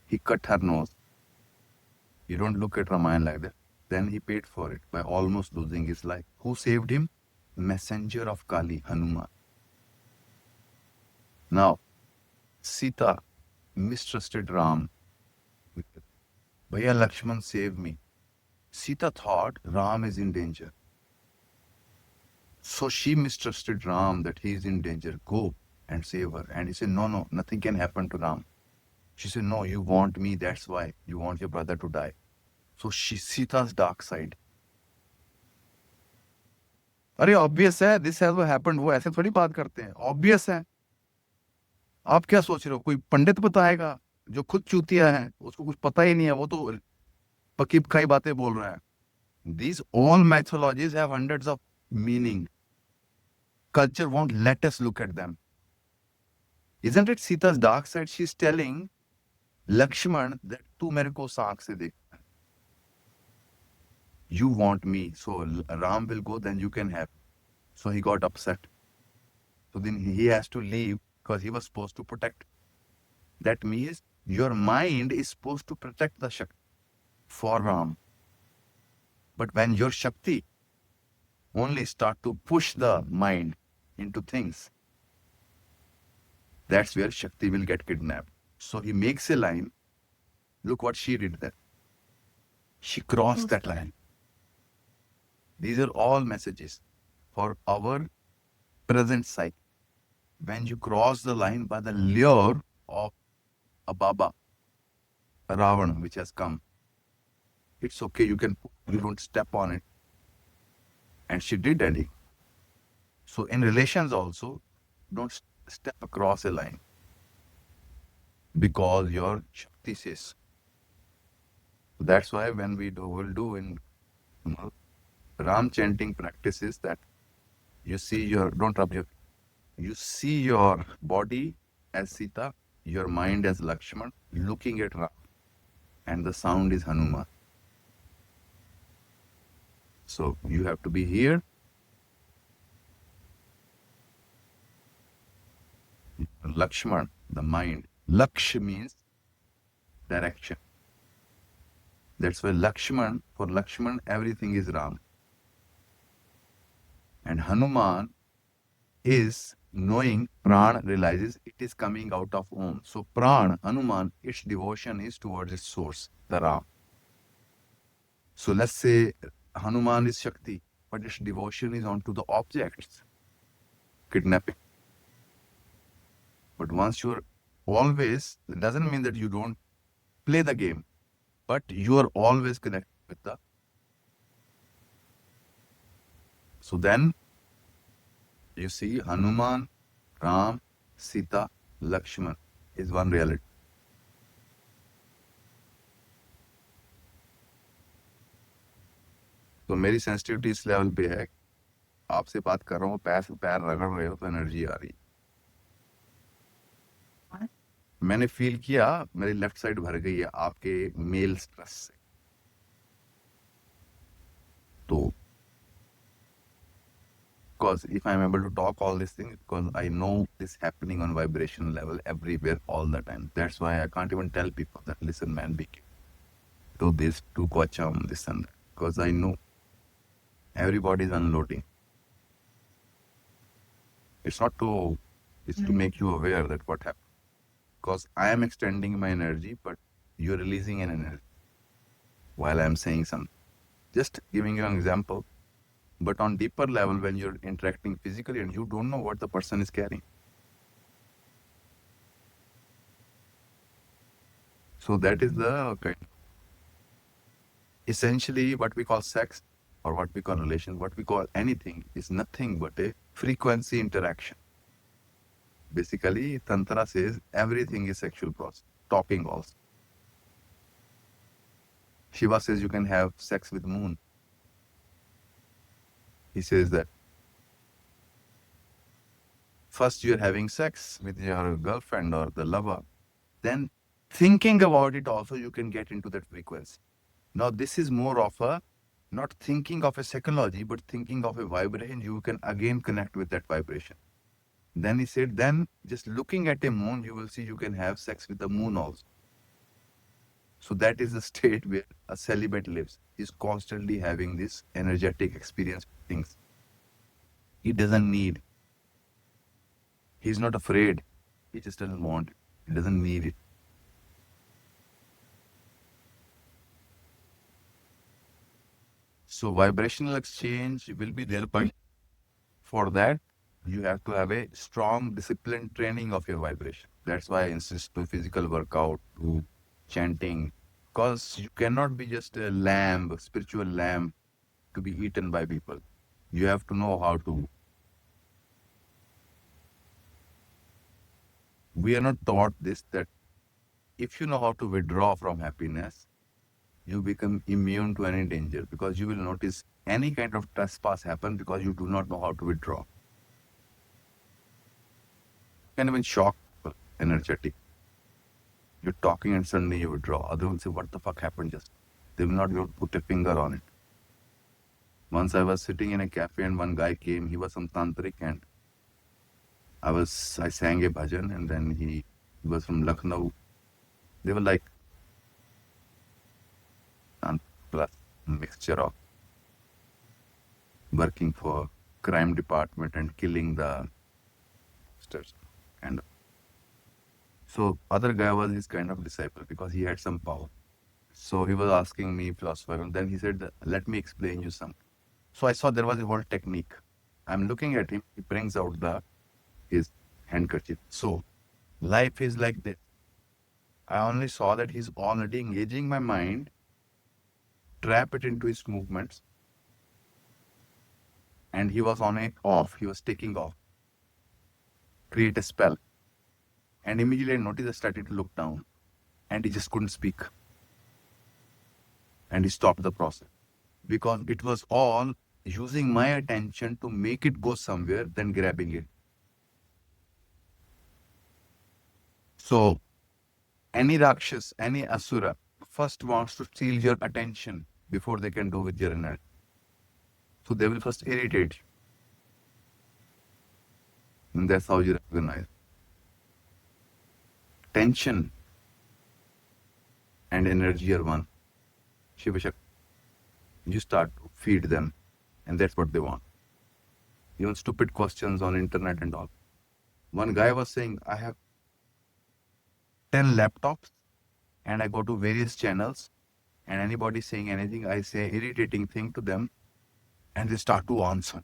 He cut her nose. You don't look at Ramayana like that. Then he paid for it by almost losing his life. Who saved him? Messenger of Kali, Hanuman. Now, Sita mistrusted Ram. Bhaiya Lakshman, save me. Sita thought Ram is in danger. So she mistrusted Ram that he is in danger. Go and save her. And he said, no, nothing can happen to Ram. She said, no, you want me, that's why. You want your brother to die. So Sita's dark side. अरे obvious है, this has happened. वो ऐसे थोड़ी बात करते हैं, obvious है. आप क्या सोच रहे हो, कोई पंडित बताएगा? जो खुद चूतिया है, उसको कुछ पता ही नहीं है, वो तो पक्की पकाई बातें बोल रहा है. These all mythologies have hundreds of meaning. Culture won't let us look at them. Isn't it Sita's dark side? She's telling Lakshman that तू मेरे को आंख से देख. You want me, so Ram will go, then you can have. So he got upset. So then he has to leave because he was supposed to protect. That means your mind is supposed to protect the Shakti for Ram. But when your Shakti only start to push the mind into things, that's where Shakti will get kidnapped. So he makes a line. Look what she did there. She crossed that line. These are all messages for our present psyche. When you cross the line by the lure of a Baba, a Ravana, which has come, it's okay, you don't step on it. And she did, Eddie. So in relations also, don't step across a line because your Shakti says. That's why when will do in Ram chanting practices that you see you see your body as Sita, your mind as Lakshman, looking at Ram, and the sound is Hanuman. So you have to be here. Lakshman, the mind. Laksh means direction. That's why Lakshman, for Lakshman, everything is Ram. And Hanuman is knowing Pran realizes it is coming out of Om. So Pran, Hanuman, its devotion is towards its source, the Ram. So let's say Hanuman is Shakti, but its devotion is onto the objects, kidnapping. But once you're always, it doesn't mean that you don't play the game, but you are always connected with the. So then you see Hanuman, Ram, Sita, Lakshman is one reality. तो मेरी sensitivity इस level पे है, आपसे बात कर रहा हूँ, पैर से पैर रगड़ रहे हो तो एनर्जी आ रही है। मैंने फील किया मेरी लेफ्ट साइड भर गई है आपके मेल स्ट्रेस से। तो because if I'm able to talk all these things, because I know this happening on vibration level everywhere all the time. That's why I can't even tell people that, listen, man, be careful. Do this, do kocham, this and that. Because I know everybody is unloading. It's not to, it's to make you aware that what happened. Because I am extending my energy, but you're releasing an energy while I'm saying something. Just giving you an example. But on deeper level, when you're interacting physically and you don't know what the person is carrying. So that is the kind. Essentially, what we call sex or what we call relation, what we call anything is nothing but a frequency interaction. Basically, Tantra says everything is sexual process, talking also. Shiva says you can have sex with moon. He says that first you're having sex with your girlfriend or the lover, then thinking about it also you can get into that frequency. Now this is more of a, not thinking of a psychology, but thinking of a vibration, you can again connect with that vibration. Then he said, then just looking at a moon, you will see you can have sex with the moon also. So that is the state where a celibate lives. He's constantly having this energetic experience with things. He doesn't need. He's not afraid. He just doesn't want it. He doesn't need it. So vibrational exchange will be there, but for that, you have to have a strong disciplined training of your vibration. That's why I insist to physical workout, to chanting, because you cannot be just a lamb, a spiritual lamb to be eaten by people. You have to know how to. We are not taught this, that if you know how to withdraw from happiness, you become immune to any danger, because you will notice any kind of trespass happen because you do not know how to withdraw. You can even shock people, energetic. You're talking and suddenly you withdraw. Others will say, what the fuck happened just? They will not be able to put a finger on it. Once I was sitting in a cafe and one guy came, he was some Tantric, and I sang a bhajan, and then he was from Lucknow. They were like plus mixture of working for crime department and killing the monsters. And so other guy was his kind of disciple because he had some power. So he was asking me philosophy, and then he said, let me explain you something. So I saw there was a whole technique. I'm looking at him, he brings out his handkerchief. So life is like this. I only saw that he's already engaging my mind, trap it into his movements, and he was on a off, he was taking off, create a spell. And immediately I noticed I started to look down, and he just couldn't speak. And he stopped the process because it was all using my attention to make it go somewhere, then grabbing it. So any Rakshas, any Asura first wants to steal your attention before they can do with your energy. So they will first irritate you. And that's how you recognize. Tension and energy are one. Shiva Shakti. You start to feed them, and that's what they want. Even stupid questions on internet and all. One guy was saying, I have 10 laptops and I go to various channels, and anybody saying anything, I say irritating thing to them, and they start to answer.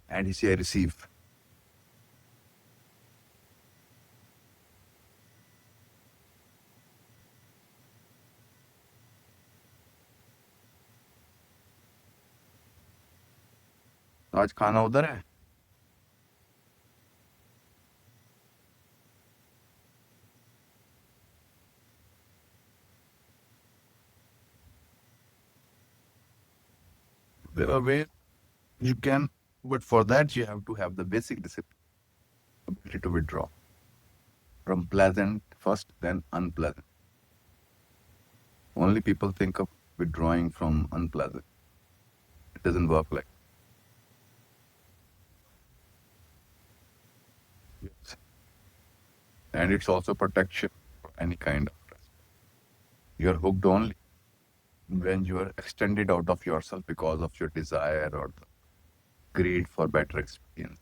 And he say, I receive. आज खाना उधर है. There are ways you can, but for that you have to have the basic discipline, ability to withdraw from pleasant first, then unpleasant. Only people think of withdrawing from unpleasant. It doesn't work like that. And it's also protection for any kind of stress. You're hooked only when you are extended out of yourself because of your desire or the greed for better experience.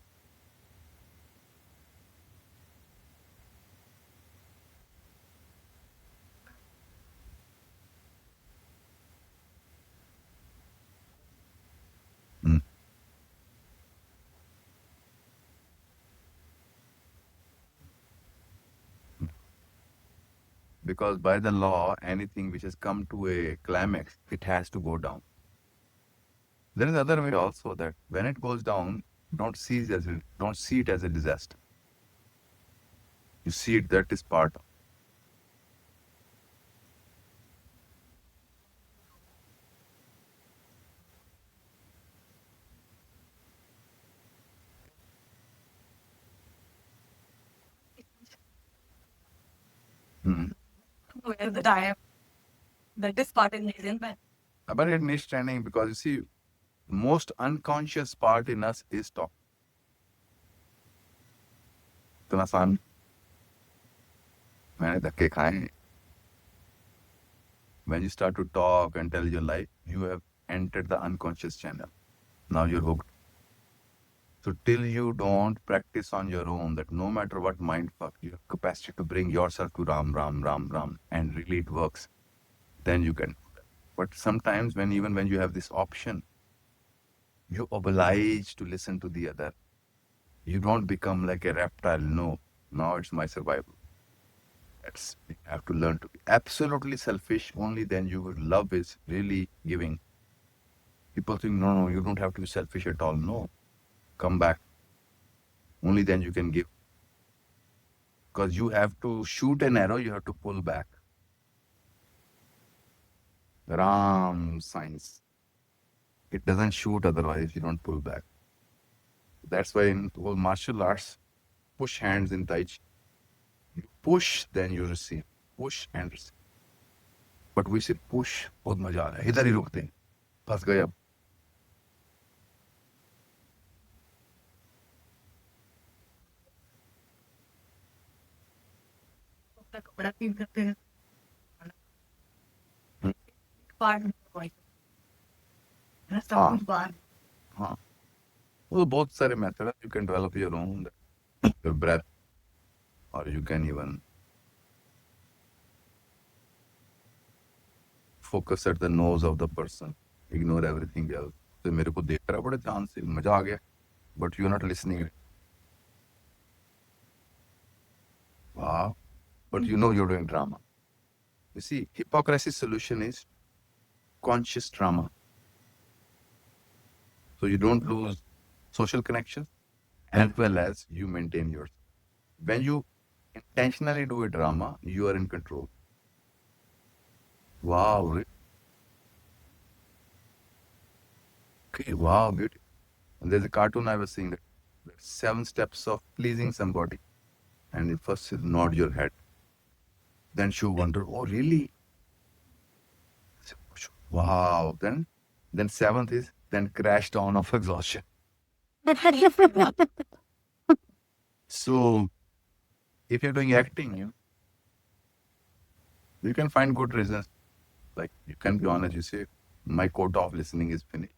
Mm. Because by the law, anything which has come to a climax, it has to go down. There is other way also that when it goes down, don't see it as a disaster. You see it that is part of. Mm. Where that I am, that is part in reason, but But it needs training because you see, most unconscious part in us is talk. इतना आसान मैंने धक्के खाए हैं. When you start to talk and tell your life, you have entered the unconscious channel. Now you're hooked. So till you don't practice on your own, that no matter what mind fuck, you have capacity to bring yourself to Ram, Ram, Ram, Ram, and really it works, then you can. But sometimes even when you have this option, you're obliged to listen to the other. You don't become like a reptile. No, now it's my survival. You have to learn to be absolutely selfish. Only then you will love is really giving. People think, no, you don't have to be selfish at all. No, come back. Only then you can give. Because you have to shoot an arrow, you have to pull back. Ram science. It doesn't shoot otherwise, you don't pull back. That's why in all martial arts, push hands in Tai Chi. You push, then you receive. Push and receive. But we say push, बहुत मजा आ रहा है, इधर ही रुकते हैं, फंस गए अब. अपना कपड़ा क्लीन करते हैं, हम्म. पार्ट है ना, सब हाँ. कुछ बाहर. हाँ, वो तो बहुत सारे मेथड है. You can develop your own, your breath, or you can even focus at the nose of the person, ignore everything else. तो मेरे को देख रहा है बड़े ध्यान से, मजा आ गया, but you're not listening. Wow, but you know you're doing drama. You see, hypocrisy's solution is conscious drama. So you don't lose social connections as well as you maintain yours. When you intentionally do a drama, you are in control. Wow. Okay, wow, beautiful. And there's a cartoon I was seeing that 7 steps of pleasing somebody. And it first is nod your head. Then she'll wonder, oh, really? Wow. Then 7th is then crash down of exhaustion. So if you're doing acting, you can find good reasons. Like you can be honest, you say, my quota of listening is finished.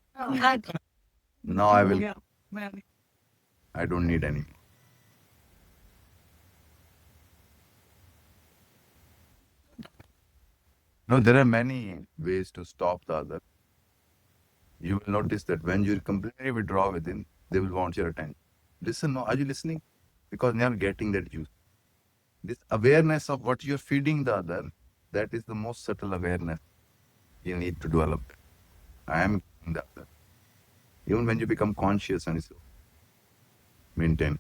Now I don't need any. No, there are many ways to stop the other. You will notice that when you completely withdraw within, they will want your attention. Listen, no, are you listening? Because they are getting that juice. This awareness of what you're feeding the other, that is the most subtle awareness you need to develop. I am feeding the other. Even when you become conscious and so maintain.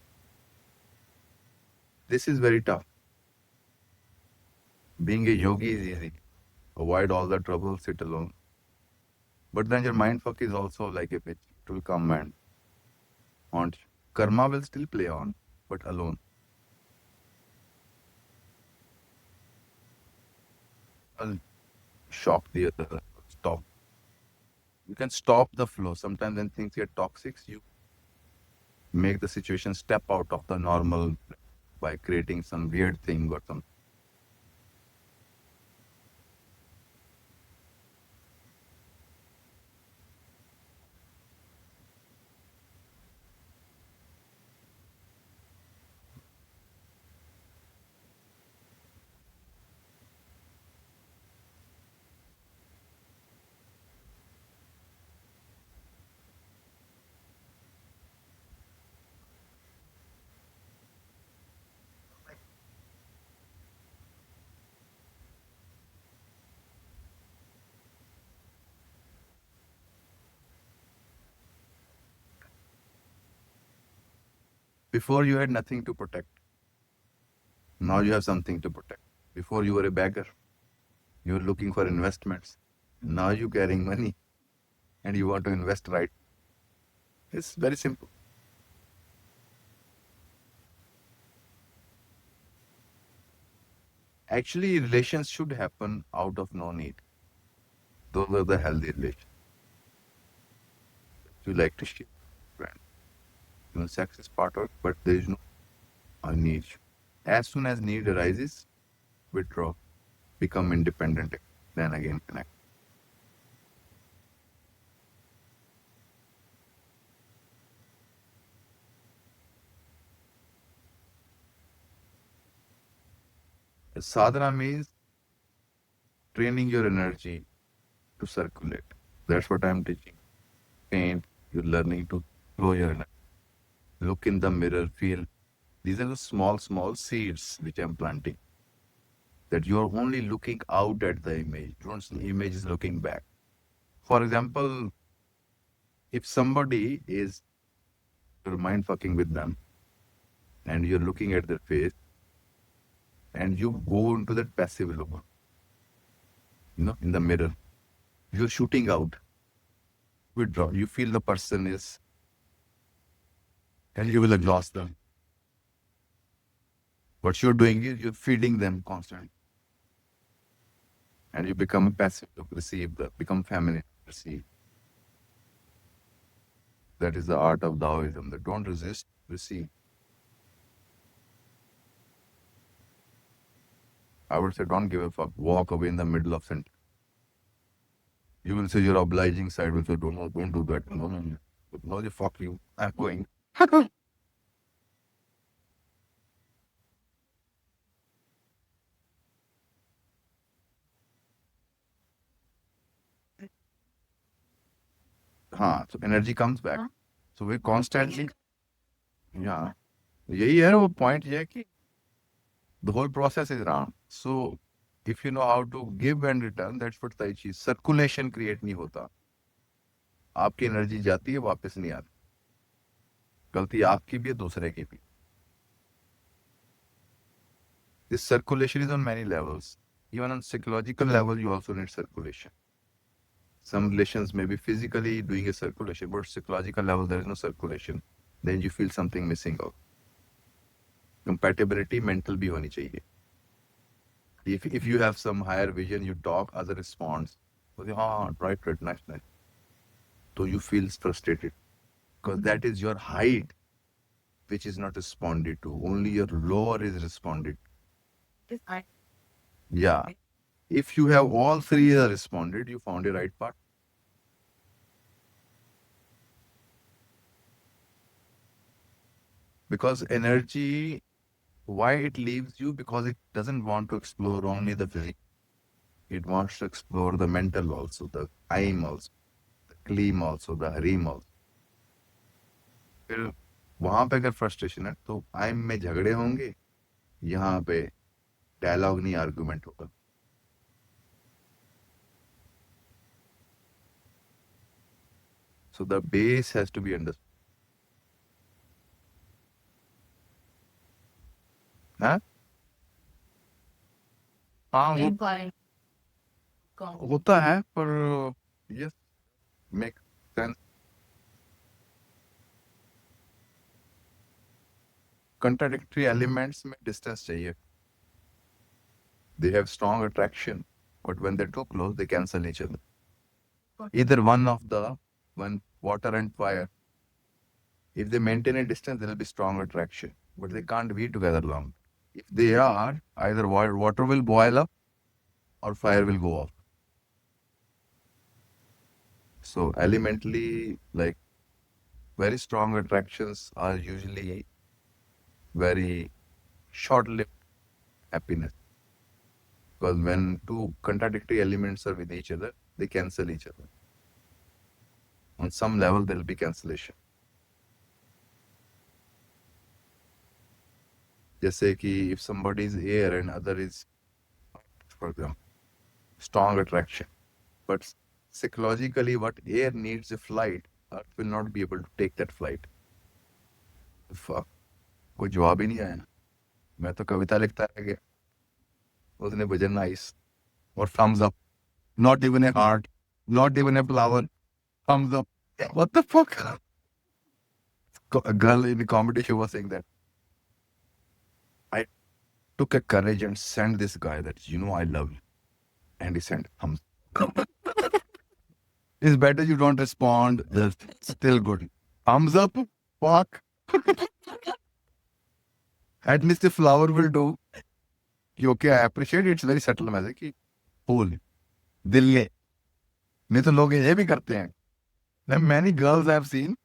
This is very tough. Being a yogi is easy. Avoid all the trouble, sit alone. But then your mind fuck is also like a bitch. It will come and haunt you. Karma will still play on, but alone. I'll shock the other. Stop. You can stop the flow. Sometimes when things get toxic, you make the situation step out of the normal by creating some weird thing or something. Before you had nothing to protect. Now you have something to protect. Before you were a beggar. You were looking for investments. Now you're carrying money and you want to invest right. It's very simple. Actually, relations should happen out of no need. Those are the healthy relations. You like to share, friend. Sex is part of it, but there is no need. As soon as need arises, withdraw, become independent, then again connect. Sadhana means training your energy to circulate. That's what I'm teaching. Paint, you're learning to flow your energy. Look in the mirror, feel. These are the small, small seeds which I'm planting. That you're only looking out at the image. Don't see the image is looking back. For example, if somebody is you're mind fucking with them and you're looking at their face and you go into that passive look, in the mirror, you're shooting out. Withdraw. You feel the person is, and you will exhaust them. What you're doing is you're feeding them constantly. And you become a passive look, receive, become feminine, receive. That is the art of Taoism. That don't resist, receive. I would say don't give a fuck. Walk away in the middle of sentence. You will say your obliging side will say, don't do that. No, fuck you. I'm going. So energy comes back. So we constantly, yeah. यही है वो point ये है कि the whole process is wrong. So if you know how to give and return, that's what Tai Chi. Circulation create नहीं होता. आपकी energy जाती है वापस नहीं आती. गलती आपकी भी है दूसरे की भी. This circulation is on many levels. Even on psychological level, you also need circulation. Some relations may be physically doing a circulation, but psychological level there is no circulation. Then you feel something missing out. Compatibility mental भी होनी चाहिए. If you have some higher vision, you talk, other responds. So, right, nice. So you feel frustrated because that is your height which is not responded to. Only your lower is responded. This I Yeah. If you have all three are responded, you found a right path. Because energy, why it leaves you? Because it doesn't want to explore only the physical. It wants to explore the mental also, the aim also, the claim also, the harim also. फिर वहां पे अगर frustration है तो आइम में झगड़े होंगे, यहाँ पे डायलॉग नहीं आर्गुमेंट होगा. So the base has to be understood. हाँ हाँ वो होता है पर yes make sense. Contradictory elements में distance चाहिए. They have strong attraction, but when they're too close, they cancel each other. Either one water and fire. If they maintain a distance, there will be strong attraction, but they can't be together long. If they are, either water will boil up or fire will go off. So elementally, like very strong attractions are usually very short-lived happiness. Because when two contradictory elements are with each other, they cancel each other. On some level, there will be cancellation. जैसे कि if somebody is air and other is, for example, strong attraction, but psychologically, what air needs a flight, Earth will not be able to take that flight. Fuck, कोई जवाब ही नहीं आया. मैं तो कविता लिखता रह गया. उसने भजन नाइस और thumbs up, not even a heart, not even a flower, thumbs up. What the fuck? A girl in the comedy show was saying that. I took a courage and sent this guy that, I love you. And he sent thumbs. It's better you don't respond. That's still good. Thumbs up? Fuck. At least the flower will do. Okay, I appreciate it. It's very subtle message कि फूल दिल ये. नहीं तो लोग ये भी करते हैं. Many girls I've seen,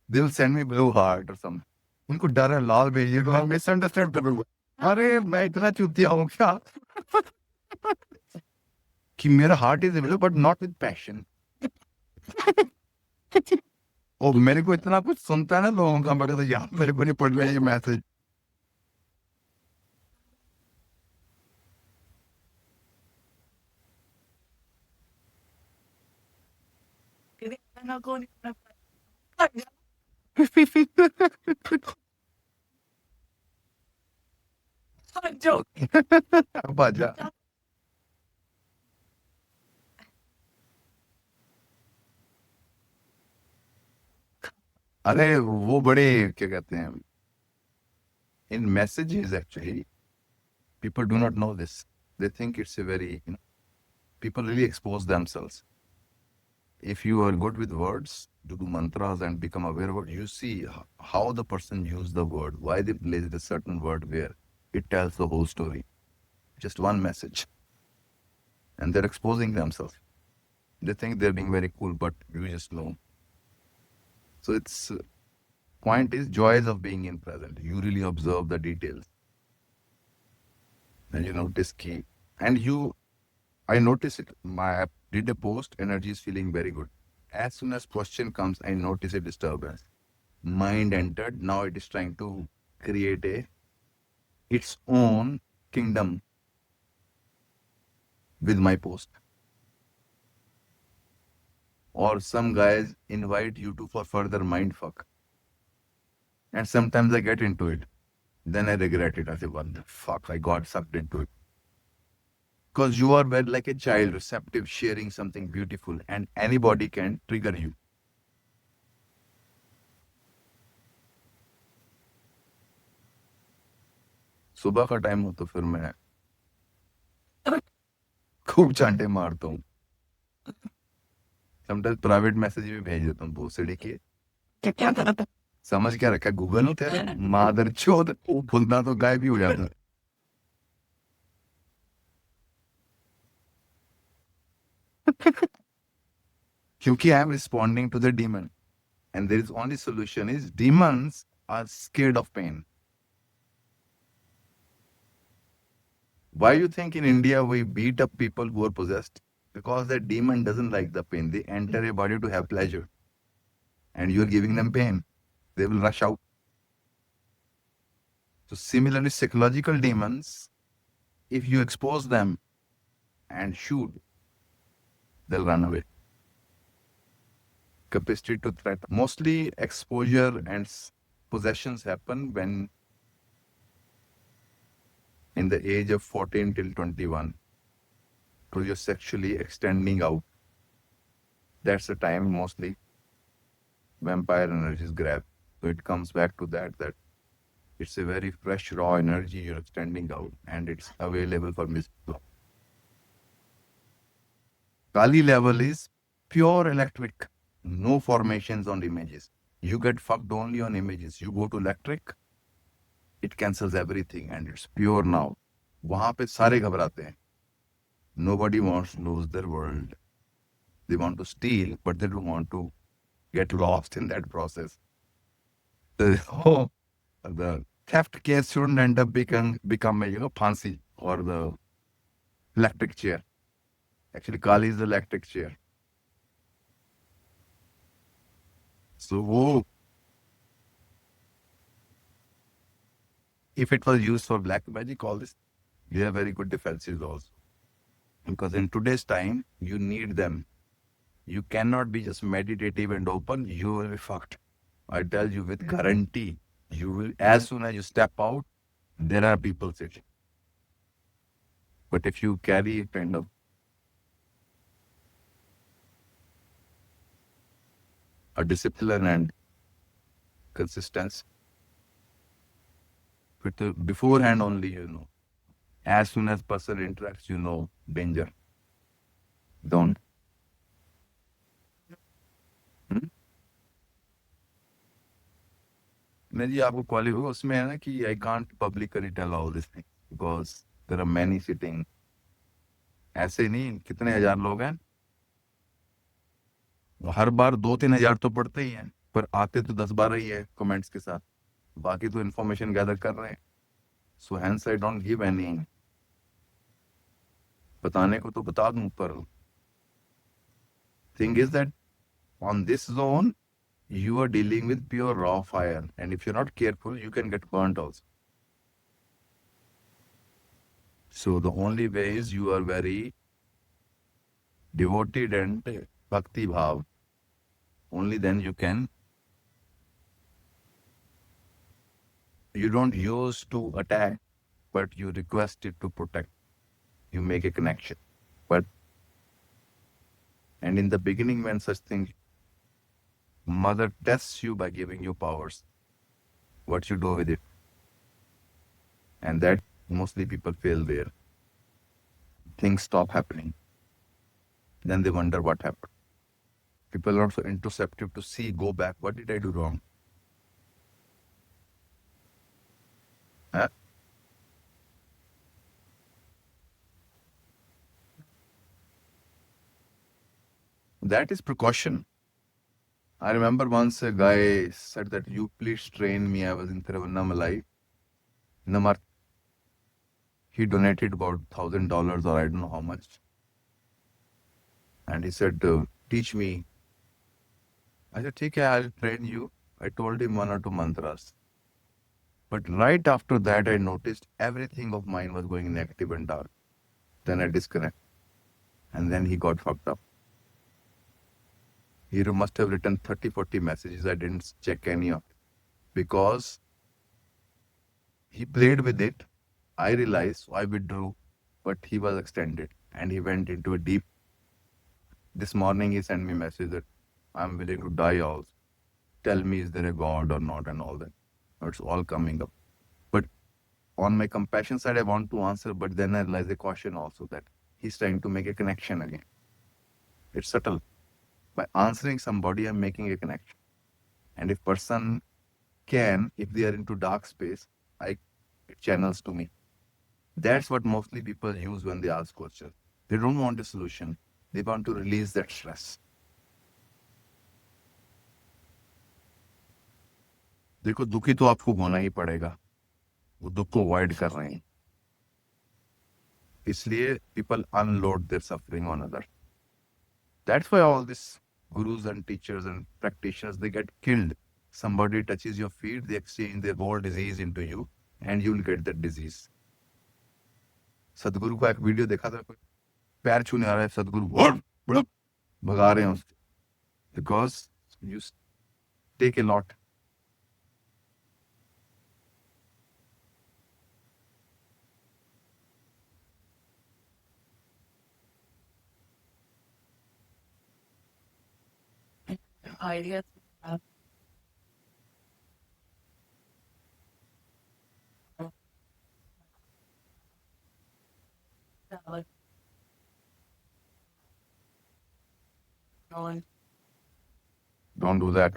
they'll send me blue heart or something. उनको डर है लाल भेजिए तो हम misunderstand करूँगा. अरे मैं इतना चुतिया हूँ क्या कि मेरा heart is blue but not with passion. और मेरे को इतना कुछ सुनता है ना लोगों का, मेरे तो यार मेरे को नहीं पढ़ रहा ये message. not going to joke. बाजा. अरे वो बड़े क्या कहते हैं, in messages actually people do not know this. They think it's a very, people really expose themselves. If you are good with words, to do mantras and become aware of it, you see how the person used the word, why they placed a certain word where. It tells the whole story. Just one message. And they're exposing themselves. They think they're being very cool, but you just know. So it's point is joys of being in present. You really observe the details. And you notice key. And I notice it. I did a post, energy is feeling very good. As soon as question comes, I notice a disturbance. Mind entered. Now it is trying to create its own kingdom with my post. Or some guys invite you to for further mind fuck. And sometimes I get into it. Then I regret it. I say, what the fuck? I got sucked into it. Because you are very like a child, receptive, sharing something beautiful, and anybody can trigger you. सुबह का time हो तो फिर मैं खूब चांटे मारता हूँ. समटाइम्स प्राइवेट मैसेज भी भेज देता हूँ भोसड़ी के, क्या करा था? समझ क्या रखा गूगल हो तेरा, मादर चोद, खुलना तो गायब ही हो जाता. क्योंकि I am responding to the demon, and there is only solution is demons are scared of pain. Why you think in India we beat up people who are possessed? Because the demon doesn't like the pain. They enter a body to have pleasure, and you are giving them pain. They will rush out. So similarly, psychological demons, if you expose them and shoot, they'll run away. Capacity to threat. Mostly exposure and possessions happen when in the age of 14 till 21. So you're sexually extending out. That's the time mostly vampire energies grab. So it comes back to that it's a very fresh, raw energy you're extending out, and it's available for misflow. Kali level is pure electric, no formations on images. You get fucked only on images. You go to electric, it cancels everything, and it's pure now. वहां पे सारे घबराते हैं. Nobody wants to lose their world. They want to steal, but they don't want to get lost in that process. The theft case shouldn't end up becoming fancy or the electric chair. Actually, Kali is the electric chair. So, if it was used for black magic, all this, they are very good defenses also. Because in today's time, you need them. You cannot be just meditative and open. You will be fucked. I tell you with guarantee. You will, as soon as you step out, there are people sitting. But if you carry a kind of a discipline and consistency, with the beforehand only, as soon as person interacts, danger. Don't. नहीं जी, आपको quality होगा उसमें है ना कि I can't publicly tell all this thing because there are many sitting. ऐसे नहीं, कितने हजार लोग हैं, हर बार 2-3 हजार तो पढ़ते ही हैं, पर आते तो 10-12 ही है कमेंट्स के साथ, बाकी तो इन्फॉर्मेशन गैदर कर रहे हैं. So hence I don't give any. बताने को तो बता दूं, पर thing is that on this zone you are dealing with pure raw fire, and if you're not careful, you can get burnt also. So the only way is you are very devoted and bhakti bhav. Only then you can. You don't use to attack, but you request it to protect. You make a connection. And in the beginning, when such things, mother tests you by giving you powers. What you do with it. And that mostly people fail there. Things stop happening. Then they wonder what happened. People are also introspective to see, go back, what did I do wrong? Huh? That is precaution. I remember once a guy said that you please train me. I was in Tiruvannamalai, Namar. He donated about $1,000 or I don't know how much. And he said, teach me. I said, okay, I'll train you. I told him 1 or 2 mantras. But right after that, I noticed everything of mine was going negative and dark. Then I disconnected. And then he got fucked up. He must have written 30-40 messages. I didn't check any of it. Because he played with it. I realized, so I withdrew. But he was extended. And he went into a deep. This morning he sent me a message that I'm willing to die also. Tell me, is there a God or not, and all that. It's all coming up. But on my compassion side, I want to answer, but then I realize the caution also that he's trying to make a connection again. It's subtle. By answering somebody, I'm making a connection. And if person can, if they are into dark space, it channels to me. That's what mostly people use when they ask questions. They don't want a solution. They want to release that stress. देखो दुखी तो आपको होना ही पड़ेगा, वो दुख को avoid कर रहे हैं, इसलिए people unload their suffering on others. That's why all these gurus and teachers and practitioners, they get killed. Somebody touches your feet, they exchange their whole disease into you, and you'll get that disease. सदगुरु का एक video देखा था, कोई पैर छूने आ रहा है, सदगुरु भगा रहे हैं उसको, because you take a lot. Ideas. Don't do that.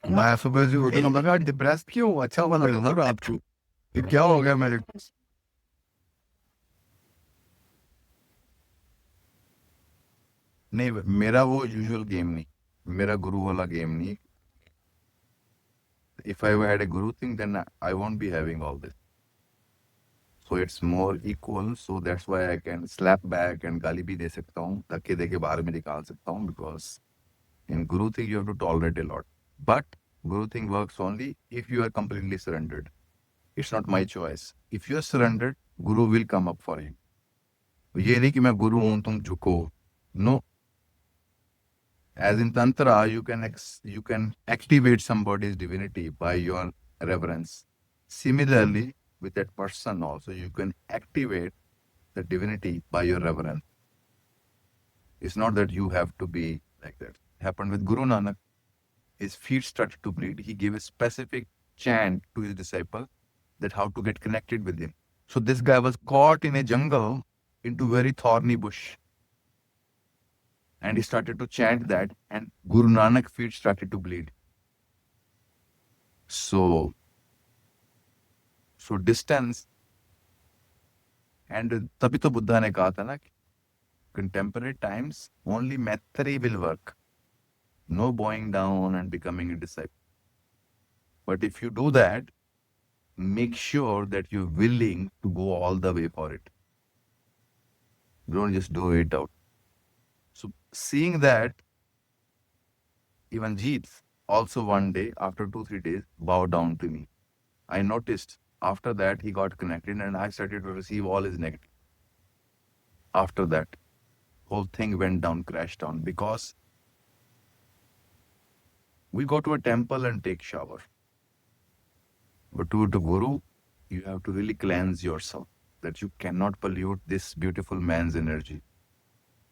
मैं सुबह से उठा, लगा डिप्रेस क्यों, अच्छा बना लगा रात को, ये क्या हो गया मेरे को? नहीं, मेरा वो यूजुअल गेम नहीं, मेरा गुरु वाला गेम नहीं. If I had a guru thing, then I won't be having all this. So it's more equal. So that's why I can slap back and गाली भी दे सकता हूँ, धक्के दे के बाहर में निकाल सकता हूँ, because in guru thing you have to tolerate a lot. But guru thing works only if you are completely surrendered. It's not my choice. If you are surrendered, guru will come up for you. ये नहीं कि मैं गुरु हूँ तुम झुको. No. As in Tantra, you can activate somebody's divinity by your reverence. Similarly, with that person also, you can activate the divinity by your reverence. It's not that you have to be like that. It happened with Guru Nanak. His feet started to bleed. He gave a specific chant to his disciple that how to get connected with him. So this guy was caught in a jungle into very thorny bush. And he started to chant that, and Guru Nanak's feet started to bleed. So distance, and तभी तो बुद्धा ने कहा था ना, contemporary times only Maitri will work. No bowing down and becoming a disciple. But if you do that, make sure that you're willing to go all the way for it. Don't just do it out. So seeing that, even Jeet also one day, after 2-3 days, bowed down to me. I noticed after that he got connected and I started to receive all his negative. After that, whole thing went down, crashed down, because we go to a temple and take shower. But to Guru, you have to really cleanse yourself, that you cannot pollute this beautiful man's energy.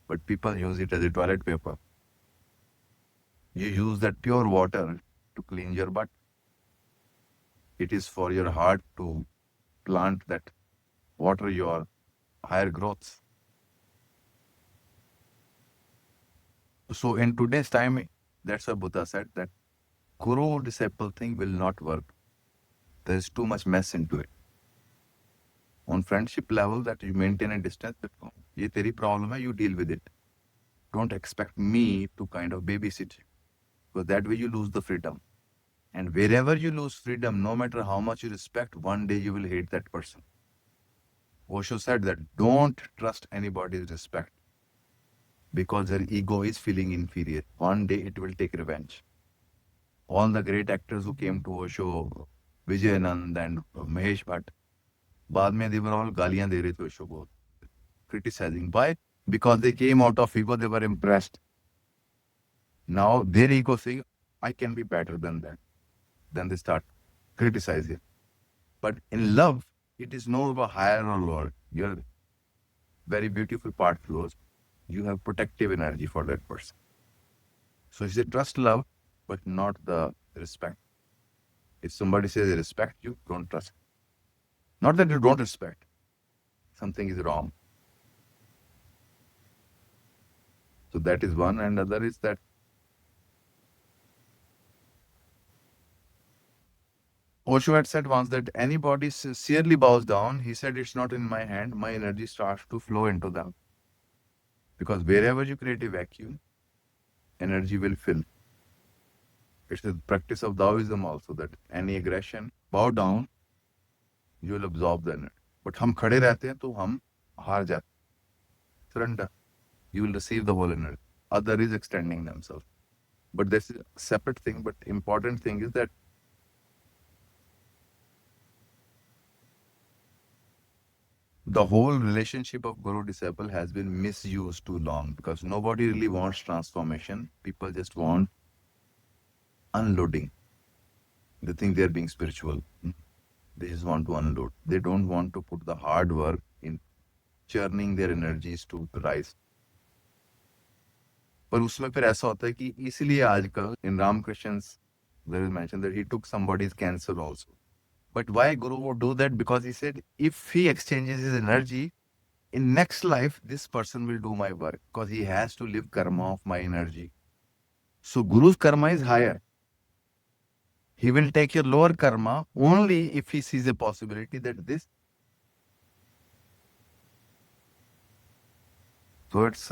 But people use it as a toilet paper. You use that pure water to clean your butt. It is for your heart to plant that, water your higher growths. So in today's time, that's why Buddha said that guru-disciple thing will not work. There is too much mess into it. On friendship level, that you maintain a distance, that ये तेरी problem है, you deal with it. Don't expect me to kind of babysit you, because that way you lose the freedom. And wherever you lose freedom, no matter how much you respect, one day you will hate that person. Osho said that don't trust anybody's respect, because their ego is feeling inferior. One day it will take revenge. All the great actors who came to Osho, Vijayanand and Mahesh Bhatt, बाद में they were all गालियां दे रहे थे Osho को, criticizing. Why? Because they came out of ego, they were impressed. Now their ego saying, I can be better than that. Then they start criticizing. But in love, it is no higher or lower. Your very beautiful part flows. You have protective energy for that person. So it's a trust love, but not the respect. If somebody says they respect you, don't trust. Not that you don't respect. Something is wrong. So that is one, and other is that Osho had said once that anybody sincerely bows down, he said, it's not in my hand, my energy starts to flow into them. Because wherever you create a vacuum, energy will fill. It's the practice of Taoism also that any aggression, bow down, you will absorb the energy. But हम खड़े रहते हैं तो हम हार जाते हैं. Surrender. You will receive the whole energy. Other is extending themselves. But this is a separate thing. But important thing is that the whole relationship of guru-disciple has been misused too long because nobody really wants transformation. People just want unloading. They think they're being spiritual. They just want to unload. They don't want to put the hard work in churning their energies to rise. पर उसमें फिर ऐसा होता है कि इसीलिए आजकल in Ramakrishna's there is mentioned that he took somebody's cancer also. But why Guru would do that? Because he said if he exchanges his energy, in next life this person will do my work because he has to live karma of my energy. So Guru's karma is higher. He will take your lower karma only if he sees a possibility that this. So it's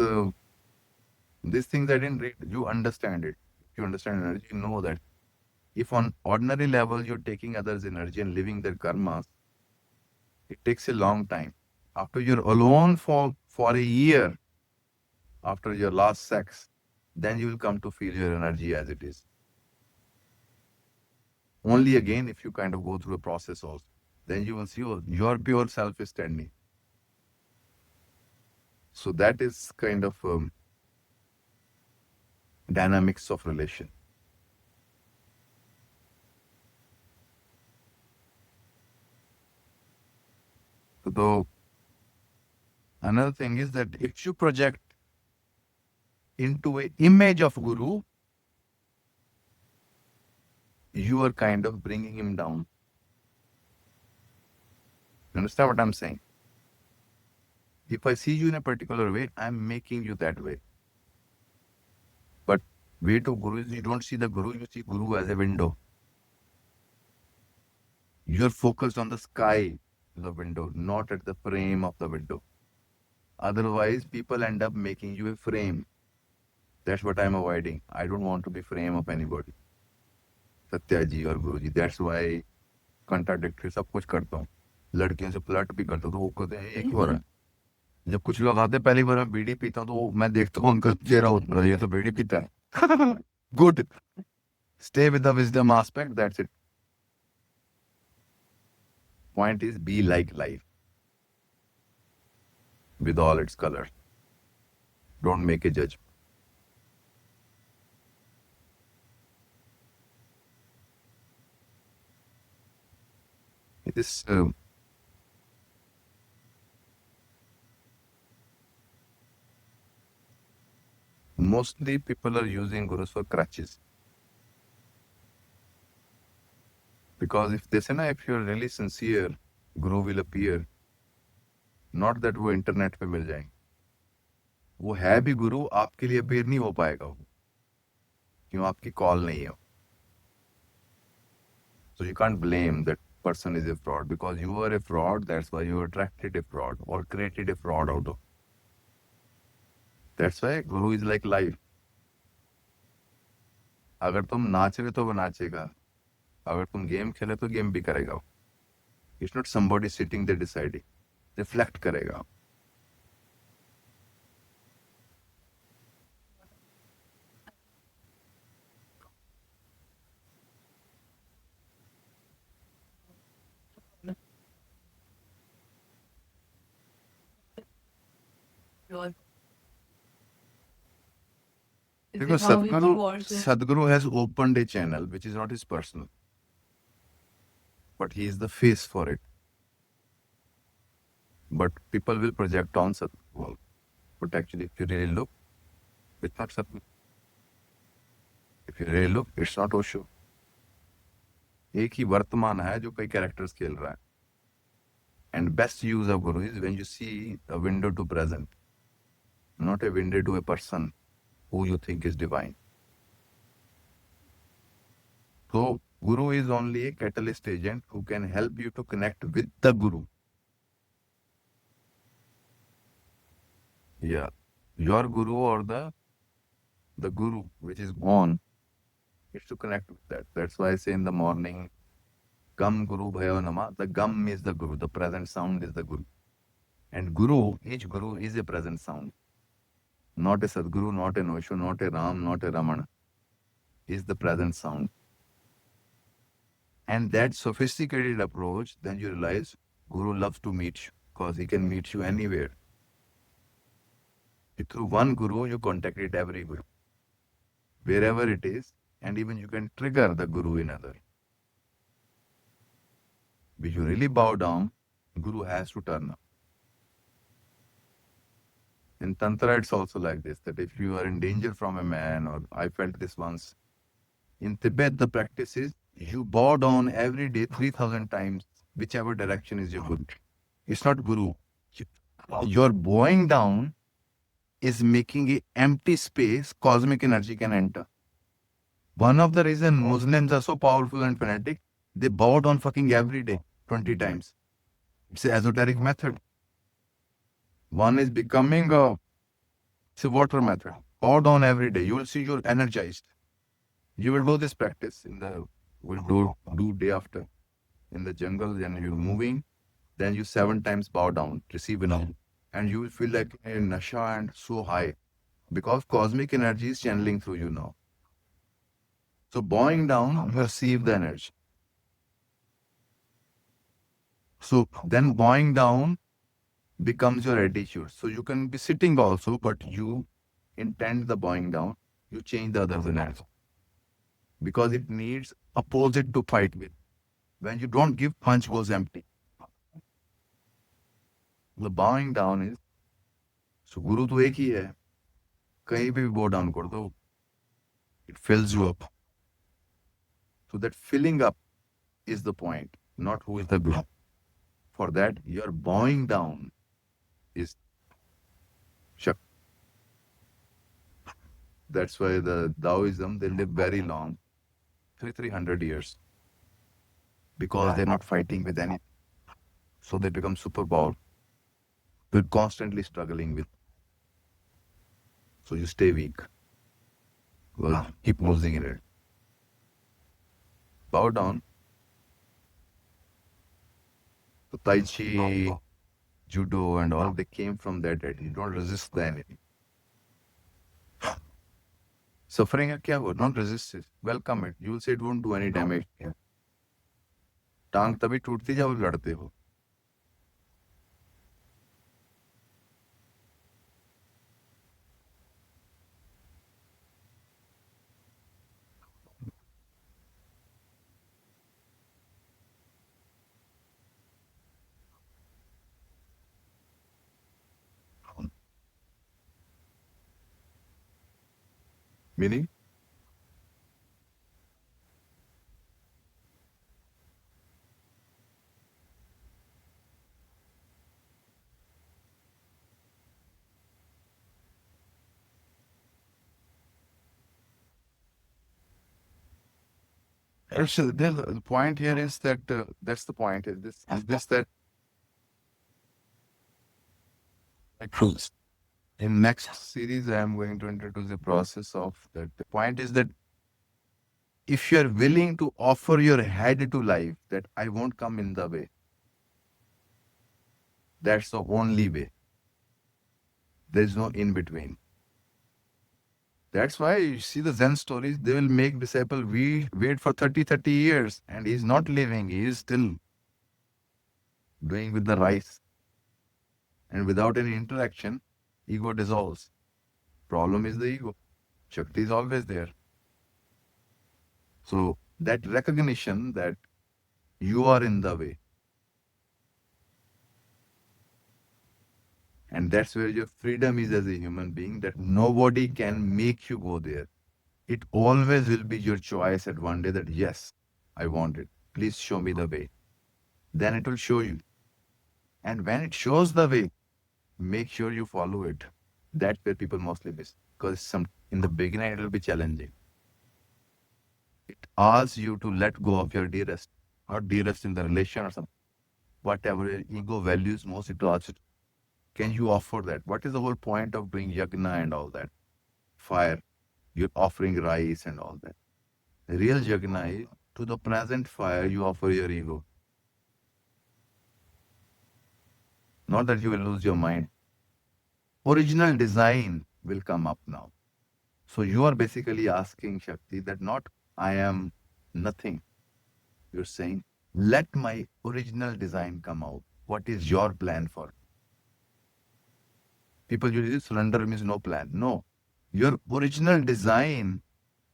these things I didn't read. You understand it. If you understand energy, you know that if on ordinary level you're taking others' energy and living their karmas, it takes a long time. After you're alone for a year, after your last sex, then you will come to feel your energy as it is. Only again if you kind of go through a process also, then you will see your pure self is standing. So that is kind of dynamics of relation. So another thing is that if you project into an image of Guru, you are kind of bringing him down. You understand what I'm saying? If I see you in a particular way, I'm making you that way. But way to Guru is you don't see the Guru, you see Guru as a window. You're focused on the sky, the window, not at the frame of the window. Otherwise, people end up making you a frame. That's what I'm avoiding. I don't want to be frame of anybody. Satya Ji or Guru Ji. That's why contradictory सब कुछ करता हूँ. लड़कियों से flirt भी करता हूँ तो वो कहते हैं ये क्यों हो रहा है. जब कुछ लोग आते पहली बार मैं बीड़ी पीता हूँ तो मैं देखता हूँ उनका चेहरा उतर रहा है ये तो बीड़ी पीता है. Good. Stay with the wisdom aspect. That's it. Point is be like life with all its colors. Don't make a judgment. It is mostly people are using gurus for crutches. Because if they say, na, if you're really sincere, Guru will appear. Not that वो internet पे मिल जाएंगे. वो है भी गुरु, आपके लिए appear नहीं हो पाएगा वो. क्यों आपकी कॉल नहीं है. So you can't blame that person is a fraud because you are a fraud. That's why you attracted a fraud or created a fraud out of. That's why Guru is like life. अगर तुम नाचोगे तो वो नाचेगा. अगर तुम game खेले तो game भी करेगा. It's not somebody sitting there deciding. Reflect करेगा. Because Sadhguru has opened a channel which is not his personal, but he is the face for it. But people will project on Sadhguru. But actually, if you really look, it's not Sadhguru. If you really look, it's not Osho. एक ही वर्तमान है जो कई characters खेल रहा है. And best use of Guru is when you see a window to present, not a window to a person. who you think is divine. So Guru is only a catalyst agent who can help you to connect with the Guru. Yeah. Your Guru or the Guru which is gone, it's to connect with that. That's why I say in the morning, Gam Guru Bhayo Nama. The Gam is the Guru, the present sound is the Guru. And Guru, each Guru is a present sound. Not a Sadguru, not an Osho, not a Ram, not a Ramana. Is the present sound. And that sophisticated approach, then you realize Guru loves to meet you because he can meet you anywhere. Through one Guru, you contacted every Guru, wherever it is, and even you can trigger the Guru in other. If you really bow down, Guru has to turn up. In Tantra, it's also like this, that if you are in danger from a man, or I felt this once, in Tibet, the practice is you bow down every day 3,000 times, whichever direction is your Guru. It's not Guru. Your bowing down is making an empty space, cosmic energy can enter. One of the reasons Muslims are so powerful and fanatic, they bow down fucking every day, 20 times. It's an esoteric method. One is becoming it's a water method. Bow down every day. You will see you're energized. You will do this practice we'll do day after. In the jungle, then you're moving, then you 7 times bow down, receive enough. And you will feel like a nasha and so high. Because cosmic energy is channeling through you now. So bowing down, receive the energy. So then bowing down becomes your attitude. So you can be sitting also, but you intend the bowing down, you change the other energy. Because it needs opposite to fight with. When you don't give, punch goes empty. The bowing down is, so Guru to एक ही है, कहीं पे भी bow down कर दो, it fills you up. So that filling up is the point, not who is the Guru. For that, your bowing down is Shakti. That's why the Taoism, they live very long, 300 years, because they're not fighting with anything. So they become super powerful. We're constantly struggling with. So you stay weak. Well, keep losing in it. Bow down. So Tai Chi, Judo and all, they came from that. You don't resist the enemy. Suffering है क्या वो? Don't resist it. Welcome it. You will say it won't do any damage. टांग तभी टूटती जब लड़ते हो. Meaning? Actually, the point here is that that's the point. Is this that in next series I am going to introduce the process of that. The point is that if you are willing to offer your head to life, that I won't come in the way. That's the only way. There is no in between. That's why you see the Zen stories, they will make disciple wait for 30 years and he's not living, he is still doing with the rice. And without any interaction, ego dissolves. Problem is the ego. Shakti is always there. So that recognition that you are in the way. And that's where your freedom is as a human being, that nobody can make you go there. It always will be your choice at one day that, yes, I want it. Please show me the way. Then it will show you. And when it shows the way, make sure you follow it. That's where people mostly miss. Because In the beginning, it will be challenging. It asks you to let go of your dearest, or dearest in the relation or something. Whatever your ego values most, it asks you, can you offer that? What is the whole point of doing yagna and all that? Fire, you're offering rice and all that. The real yagna is to the present fire, you offer your ego. Not that you will lose your mind. Original design will come up now. So you are basically asking Shakti that not I am nothing. You're saying, let my original design come out. What is your plan for it? People usually surrender means no plan. No. Your original design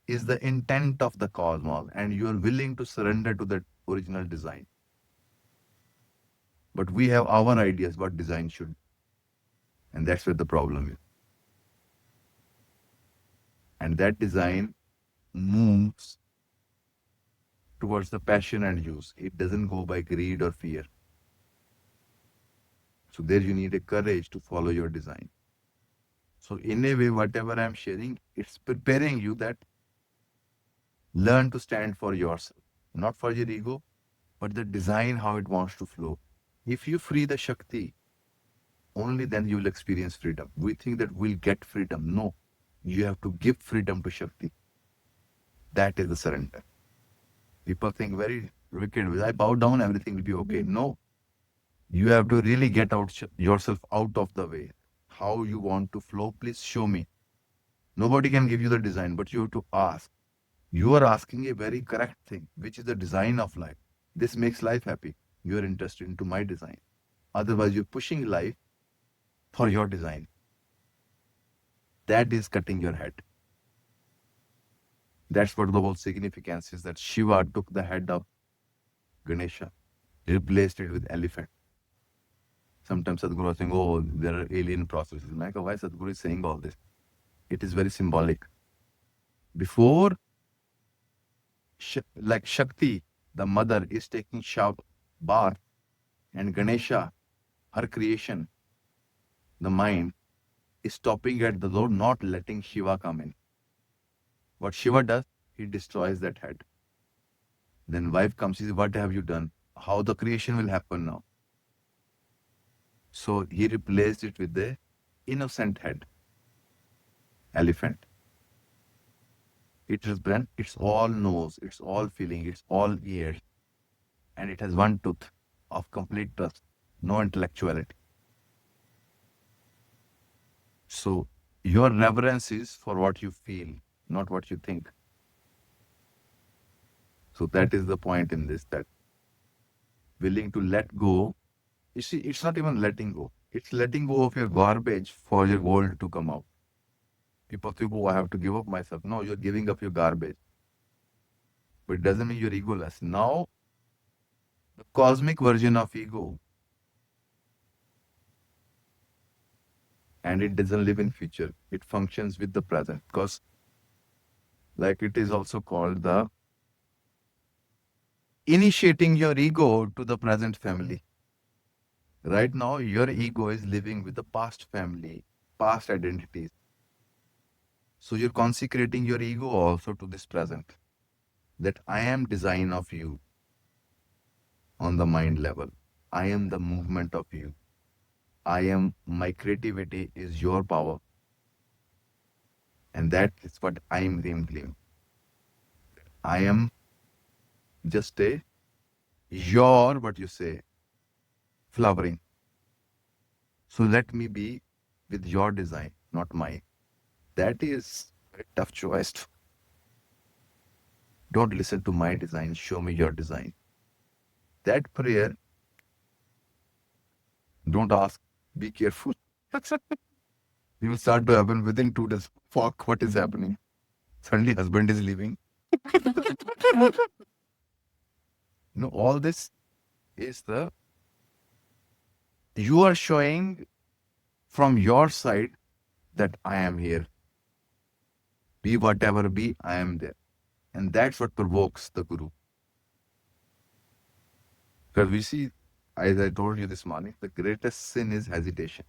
is the intent of the cosmos, and you are willing to surrender to that original design. But we have our ideas what design should be. And that's where the problem is. And that design moves towards the passion and use. It doesn't go by greed or fear. So there you need a courage to follow your design. So in a way, whatever I'm sharing, it's preparing you that learn to stand for yourself, not for your ego, but the design how it wants to flow. If you free the Shakti, only then you will experience freedom. We think that we'll get freedom. No, you have to give freedom to Shakti. That is the surrender. People think very wicked. I bow down, everything will be okay. No, you have to really get out yourself out of the way. How you want to flow, please show me. Nobody can give you the design, but you have to ask. You are asking a very correct thing, which is the design of life. This makes life happy. You are interested into my design. Otherwise, you're pushing life for your design. That is cutting your head. That's what the whole significance is, that Shiva took the head of Ganesha, replaced it with elephant. Sometimes Sadhguru is saying, oh, there are alien processes. I'm like, why Sadhguru is saying all this? It is very symbolic. Before, like Shakti, the mother, is taking bath, and Ganesha, her creation, the mind, is stopping at the door, not letting Shiva come in. What Shiva does, he destroys that head. Then wife comes, says, what have you done? How the creation will happen now? So he replaced it with the innocent head, elephant. It has brain, it's all nose, it's all feeling, it's all ears, and it has one tooth of complete trust, no intellectuality. So your reverence is for what you feel, not what you think. So that is the point in this, that willing to let go. You see, it's not even letting go. It's letting go of your garbage for your gold to come out. People think, oh, I have to give up myself. No, you're giving up your garbage. But it doesn't mean you're egoless. Now, the cosmic version of ego, and it doesn't live in future. It functions with the present, because like it is also called the initiating your ego to the present family. Right now, your ego is living with the past family, past identities. So you're consecrating your ego also to this present, that I am design of you on the mind level. I am the movement of you. My creativity is your power. And that is what I am claiming. I am just what you say, flowering. So let me be with your design, not mine. That is a tough choice. Don't listen to my design, show me your design. That prayer, don't ask, be careful. You will start to happen within 2 days. Fuck, what is happening? Suddenly husband is leaving. All this is you are showing from your side that I am here. Be whatever be, I am there. And that's what provokes the Guru. Because we see, as I told you this morning, the greatest sin is hesitation.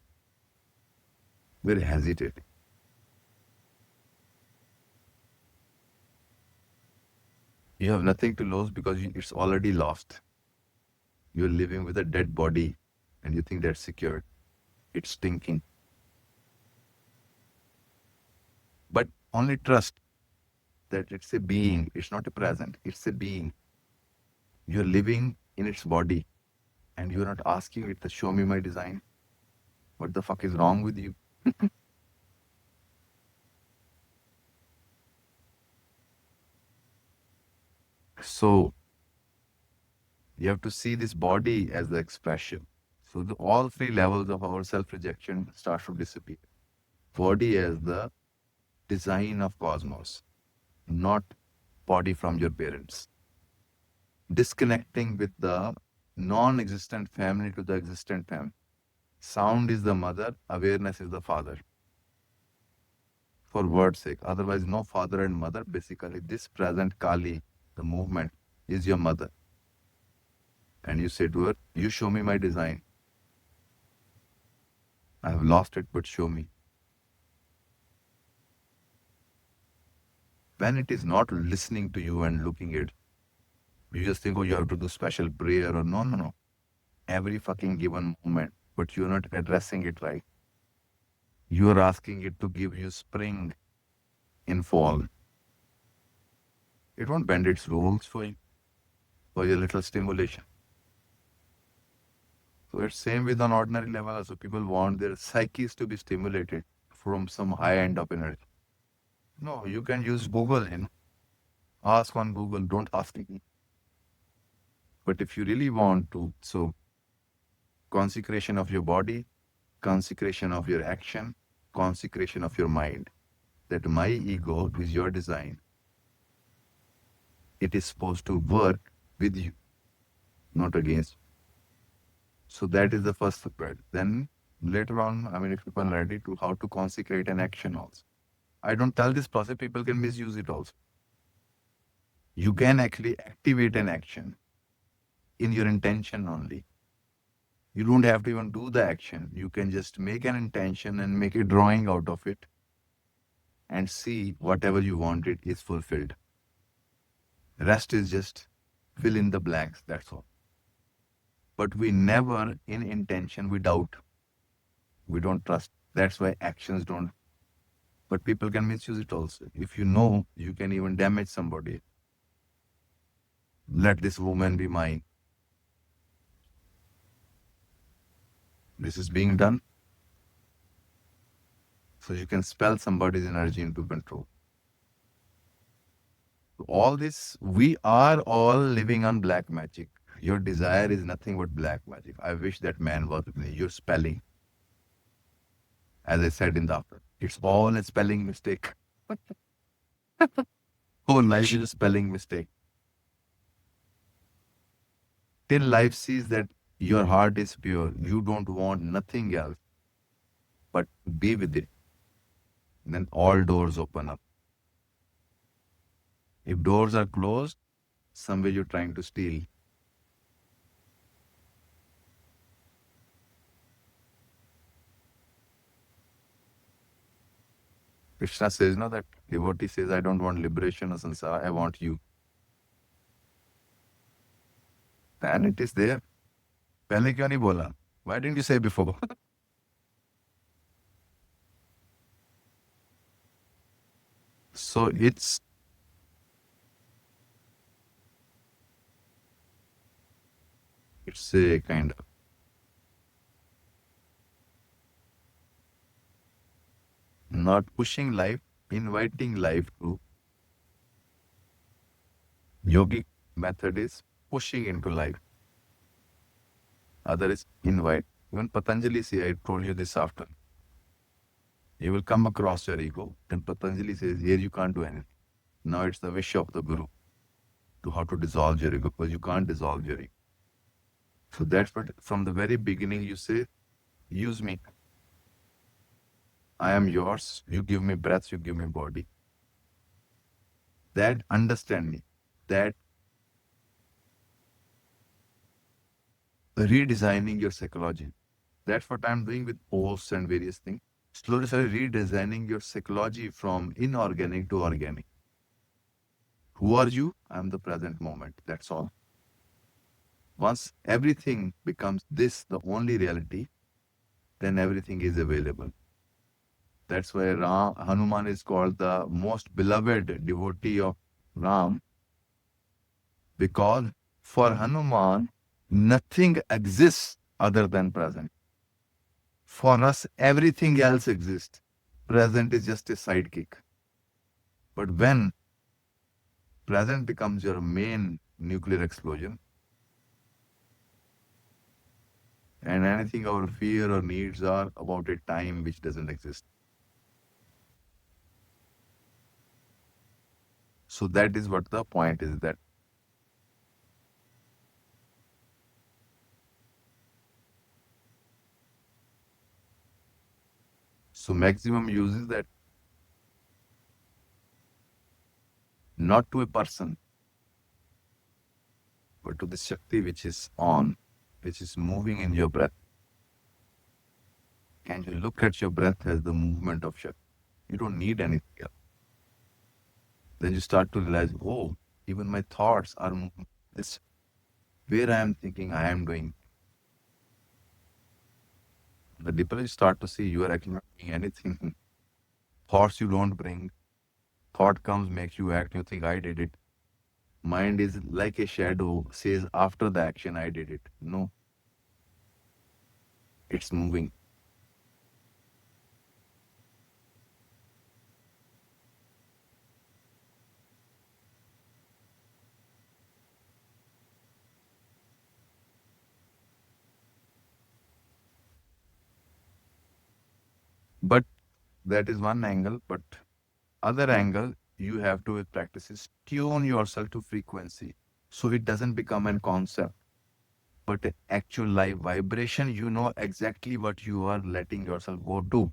We're hesitating. You have nothing to lose because it's already lost. You're living with a dead body and you think that's secure. It's stinking. But only trust that it's a being. It's not a present. It's a being. You're living in its body and you're not asking it to show me my design. What the fuck is wrong with you? So you have to see this body as the expression. So all three levels of our self-rejection start to disappear. Body as the design of cosmos, not body from your parents. Disconnecting with the non-existent family to the existent family. Sound is the mother, awareness is the father. For word's sake. Otherwise, no father and mother. Basically, this present Kali, the movement, is your mother. And you say to her, you show me my design. I have lost it, but show me. When it is not listening to you and looking at, you just think, oh, you have to do special prayer or no. Every fucking given moment, but you're not addressing it right. You are asking it to give you spring in fall. It won't bend its rules for you, for your little stimulation. So it's same with an ordinary level. Also, people want their psyches to be stimulated from some high end of energy. No, you can use Google, ask on Google, don't ask me. But if you really want to, so consecration of your body, consecration of your action, consecration of your mind. That my ego is your design. It is supposed to work with you, not against you. So that is the first part. Then later on, if people are ready to how to consecrate an action also. I don't tell this process, people can misuse it also. You can actually activate an action in your intention only. You don't have to even do the action. You can just make an intention and make a drawing out of it and see whatever you wanted is fulfilled. Rest is just fill in the blanks, that's all. But we never, in intention, we doubt. We don't trust. That's why actions don't. But people can misuse it also. If you know, you can even damage somebody. Let this woman be mine. This is being done. So you can spell somebody's energy into control. All this, we are all living on black magic. Your desire is nothing but black magic. I wish that man was with me. You're spelling. As I said in the after, it's all a spelling mistake. Whole life is a spelling mistake. Till life sees that your heart is pure, you don't want nothing else but be with it. Then all doors open up. If doors are closed, somewhere you're trying to steal. Krishna says, no, that devotee says, I don't want liberation or samsara, I want you. And it is there. पहले क्यों नहीं बोला? Why didn't you say before? So it's a kind of not pushing life, inviting life to. Yogic method is pushing into life. Other is invite. Even Patanjali says, I told you this after. You will come across your ego. Then Patanjali says, here you can't do anything. Now it's the wish of the Guru to how to dissolve your ego, because you can't dissolve your ego. So that's what from the very beginning you say, use me. I am yours. You give me breath, you give me body. That understanding, that redesigning your psychology. That's what I'm doing with posts and various things. Slowly redesigning your psychology from inorganic to organic. Who are you? I'm the present moment. That's all. Once everything becomes this, the only reality, then everything is available. That's why Hanuman is called the most beloved devotee of Ram, because for Hanuman, nothing exists other than present. For us, everything else exists. Present is just a sidekick. But when present becomes your main nuclear explosion, and anything our fear or needs are about a time which doesn't exist. So that is what the point is, that so maximum use is that not to a person, but to the Shakti which is on, which is moving in your breath. And you look at your breath as the movement of Shakti. You don't need anything else. Then you start to realize, oh, even my thoughts are moving. This where I am thinking, I am doing. The deeper you start to see, you are actually not doing anything. Thoughts you don't bring. Thought comes, makes you act. You think, I did it. Mind is like a shadow, says after the action, I did it. No, it's moving. But that is one angle. But other angle, you have to practice is tune yourself to frequency. So it doesn't become a concept, but an actual live vibration. You know exactly what you are letting yourself go to.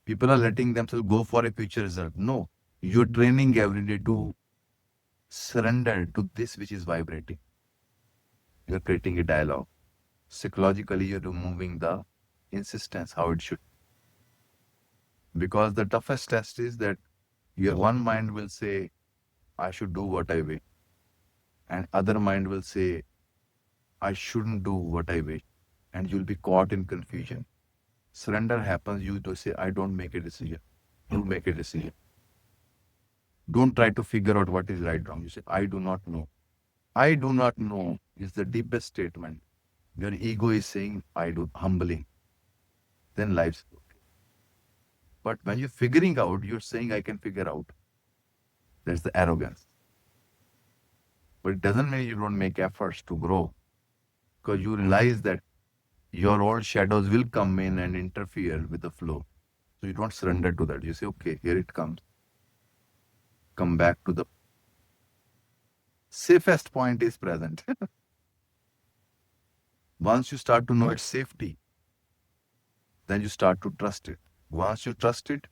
People are letting themselves go for a future result. No, you're training every day to surrender to this which is vibrating. You're creating a dialogue. Psychologically, you're removing the insistence, how it should. Because the toughest test is that your one mind will say, I should do what I wish. And other mind will say, I shouldn't do what I wish. And you'll be caught in confusion. Surrender happens, you to say, I don't make a decision. You make a decision. Don't try to figure out what is right wrong. You say, I do not know. I do not know is the deepest statement. Your ego is saying, I do, humbling. Then life's okay. But when you're figuring out, you're saying, I can figure out. That's the arrogance. But it doesn't mean you don't make efforts to grow, because you realize that your old shadows will come in and interfere with the flow. So you don't surrender to that. You say, okay, here it comes. Come back to the safest point is present. Once you start to know its safety, then you start to trust it. Once you trust it,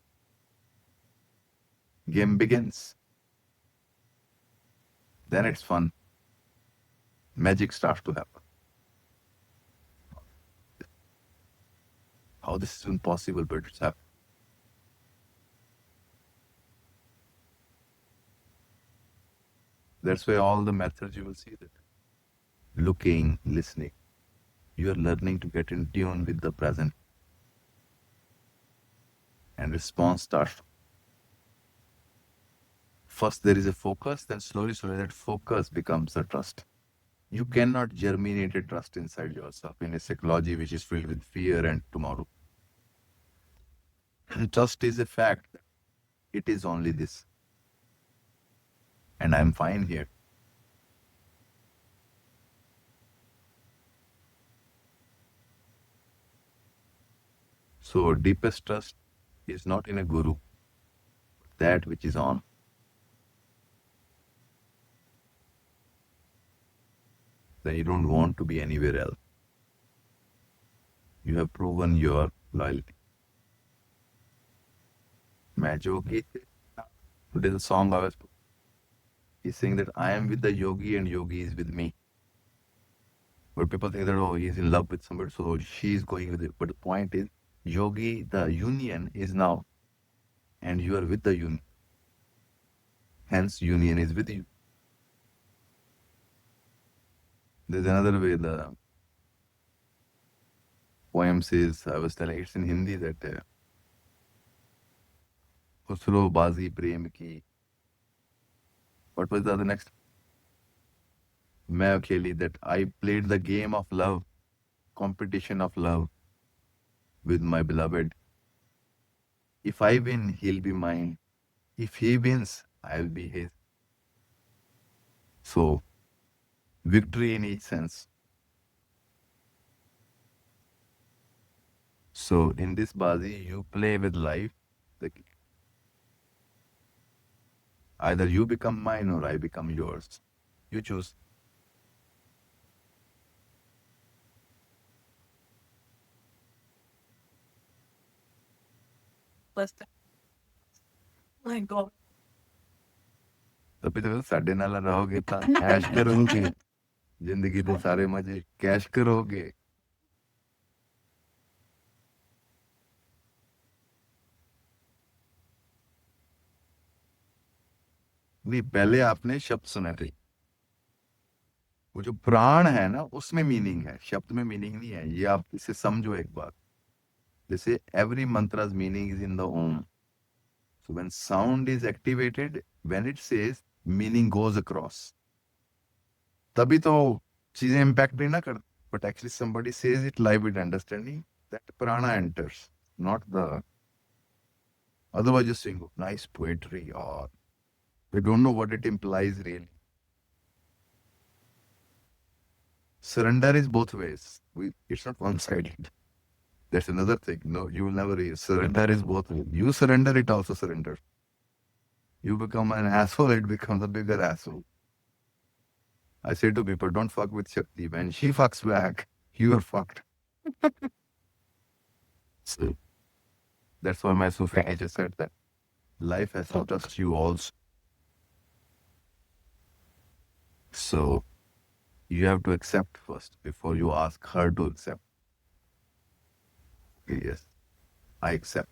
game begins. Then it's fun. Magic starts to happen. How this is impossible, but it's happening. That's why all the methods you will see that looking, listening, you are learning to get in tune with the present. And response starts. First there is a focus, then slowly that focus becomes a trust. You cannot germinate a trust inside yourself in a psychology which is filled with fear and tomorrow. Trust is a fact. It is only this. And I'm fine here. So deepest trust is not in a guru, that which is on. Then you don't want to be anywhere else. You have proven your loyalty. मैं जोगी today the song I was he's saying that I am with the yogi and yogi is with me. But people think that, oh, he's in love with somebody, so she's going with it. But the point is, yogi, the union is now, and you are with the union. Hence, union is with you. There's another way the poem says, I was telling, it's in Hindi that Khusro Bazi Prem Ki. What was the other next? Main kheli, that I played the game of love, competition of love with my beloved. If I win, he'll be mine. If he wins, I'll be his. So, victory in each sense. So, in this bazi, you play with life. Like, either you become mine or I become yours. You choose. First, my God. तभी तो साढ़े नाला रहोगे ਤਾਂ ਐਸ਼ ਕਰੋਗੇ ਜ਼ਿੰਦਗੀ ਦੇ ਸਾਰੇ ਮਜ਼ੇ ਕੈਸ਼ ਕਰੋਗੇ नहीं पहले आपने शब्द सुने थे वो जो प्राण है ना उसमें मीनिंग है शब्द में मीनिंग नहीं है ये आप इसे समझो एक बात जैसे every mantra's meaning is in the Om so when sound is activated when it says meaning goes across तभी तो चीजें इम्पैक्ट नहीं ना कर but actually somebody says it live with understanding that prana enters not the otherwise just saying nice poetry or we don't know what it implies really. Surrender is both ways. It's not one-sided. That's another thing. No, you will never hear. Surrender is both ways. You surrender, it also surrenders. You become an asshole, it becomes a bigger asshole. I say to people, don't fuck with Shakti. When she fucks back, you are fucked. So, that's why my Sufi teacher said that life has taught us you also. So, you have to accept first before you ask her to accept. Yes, I accept.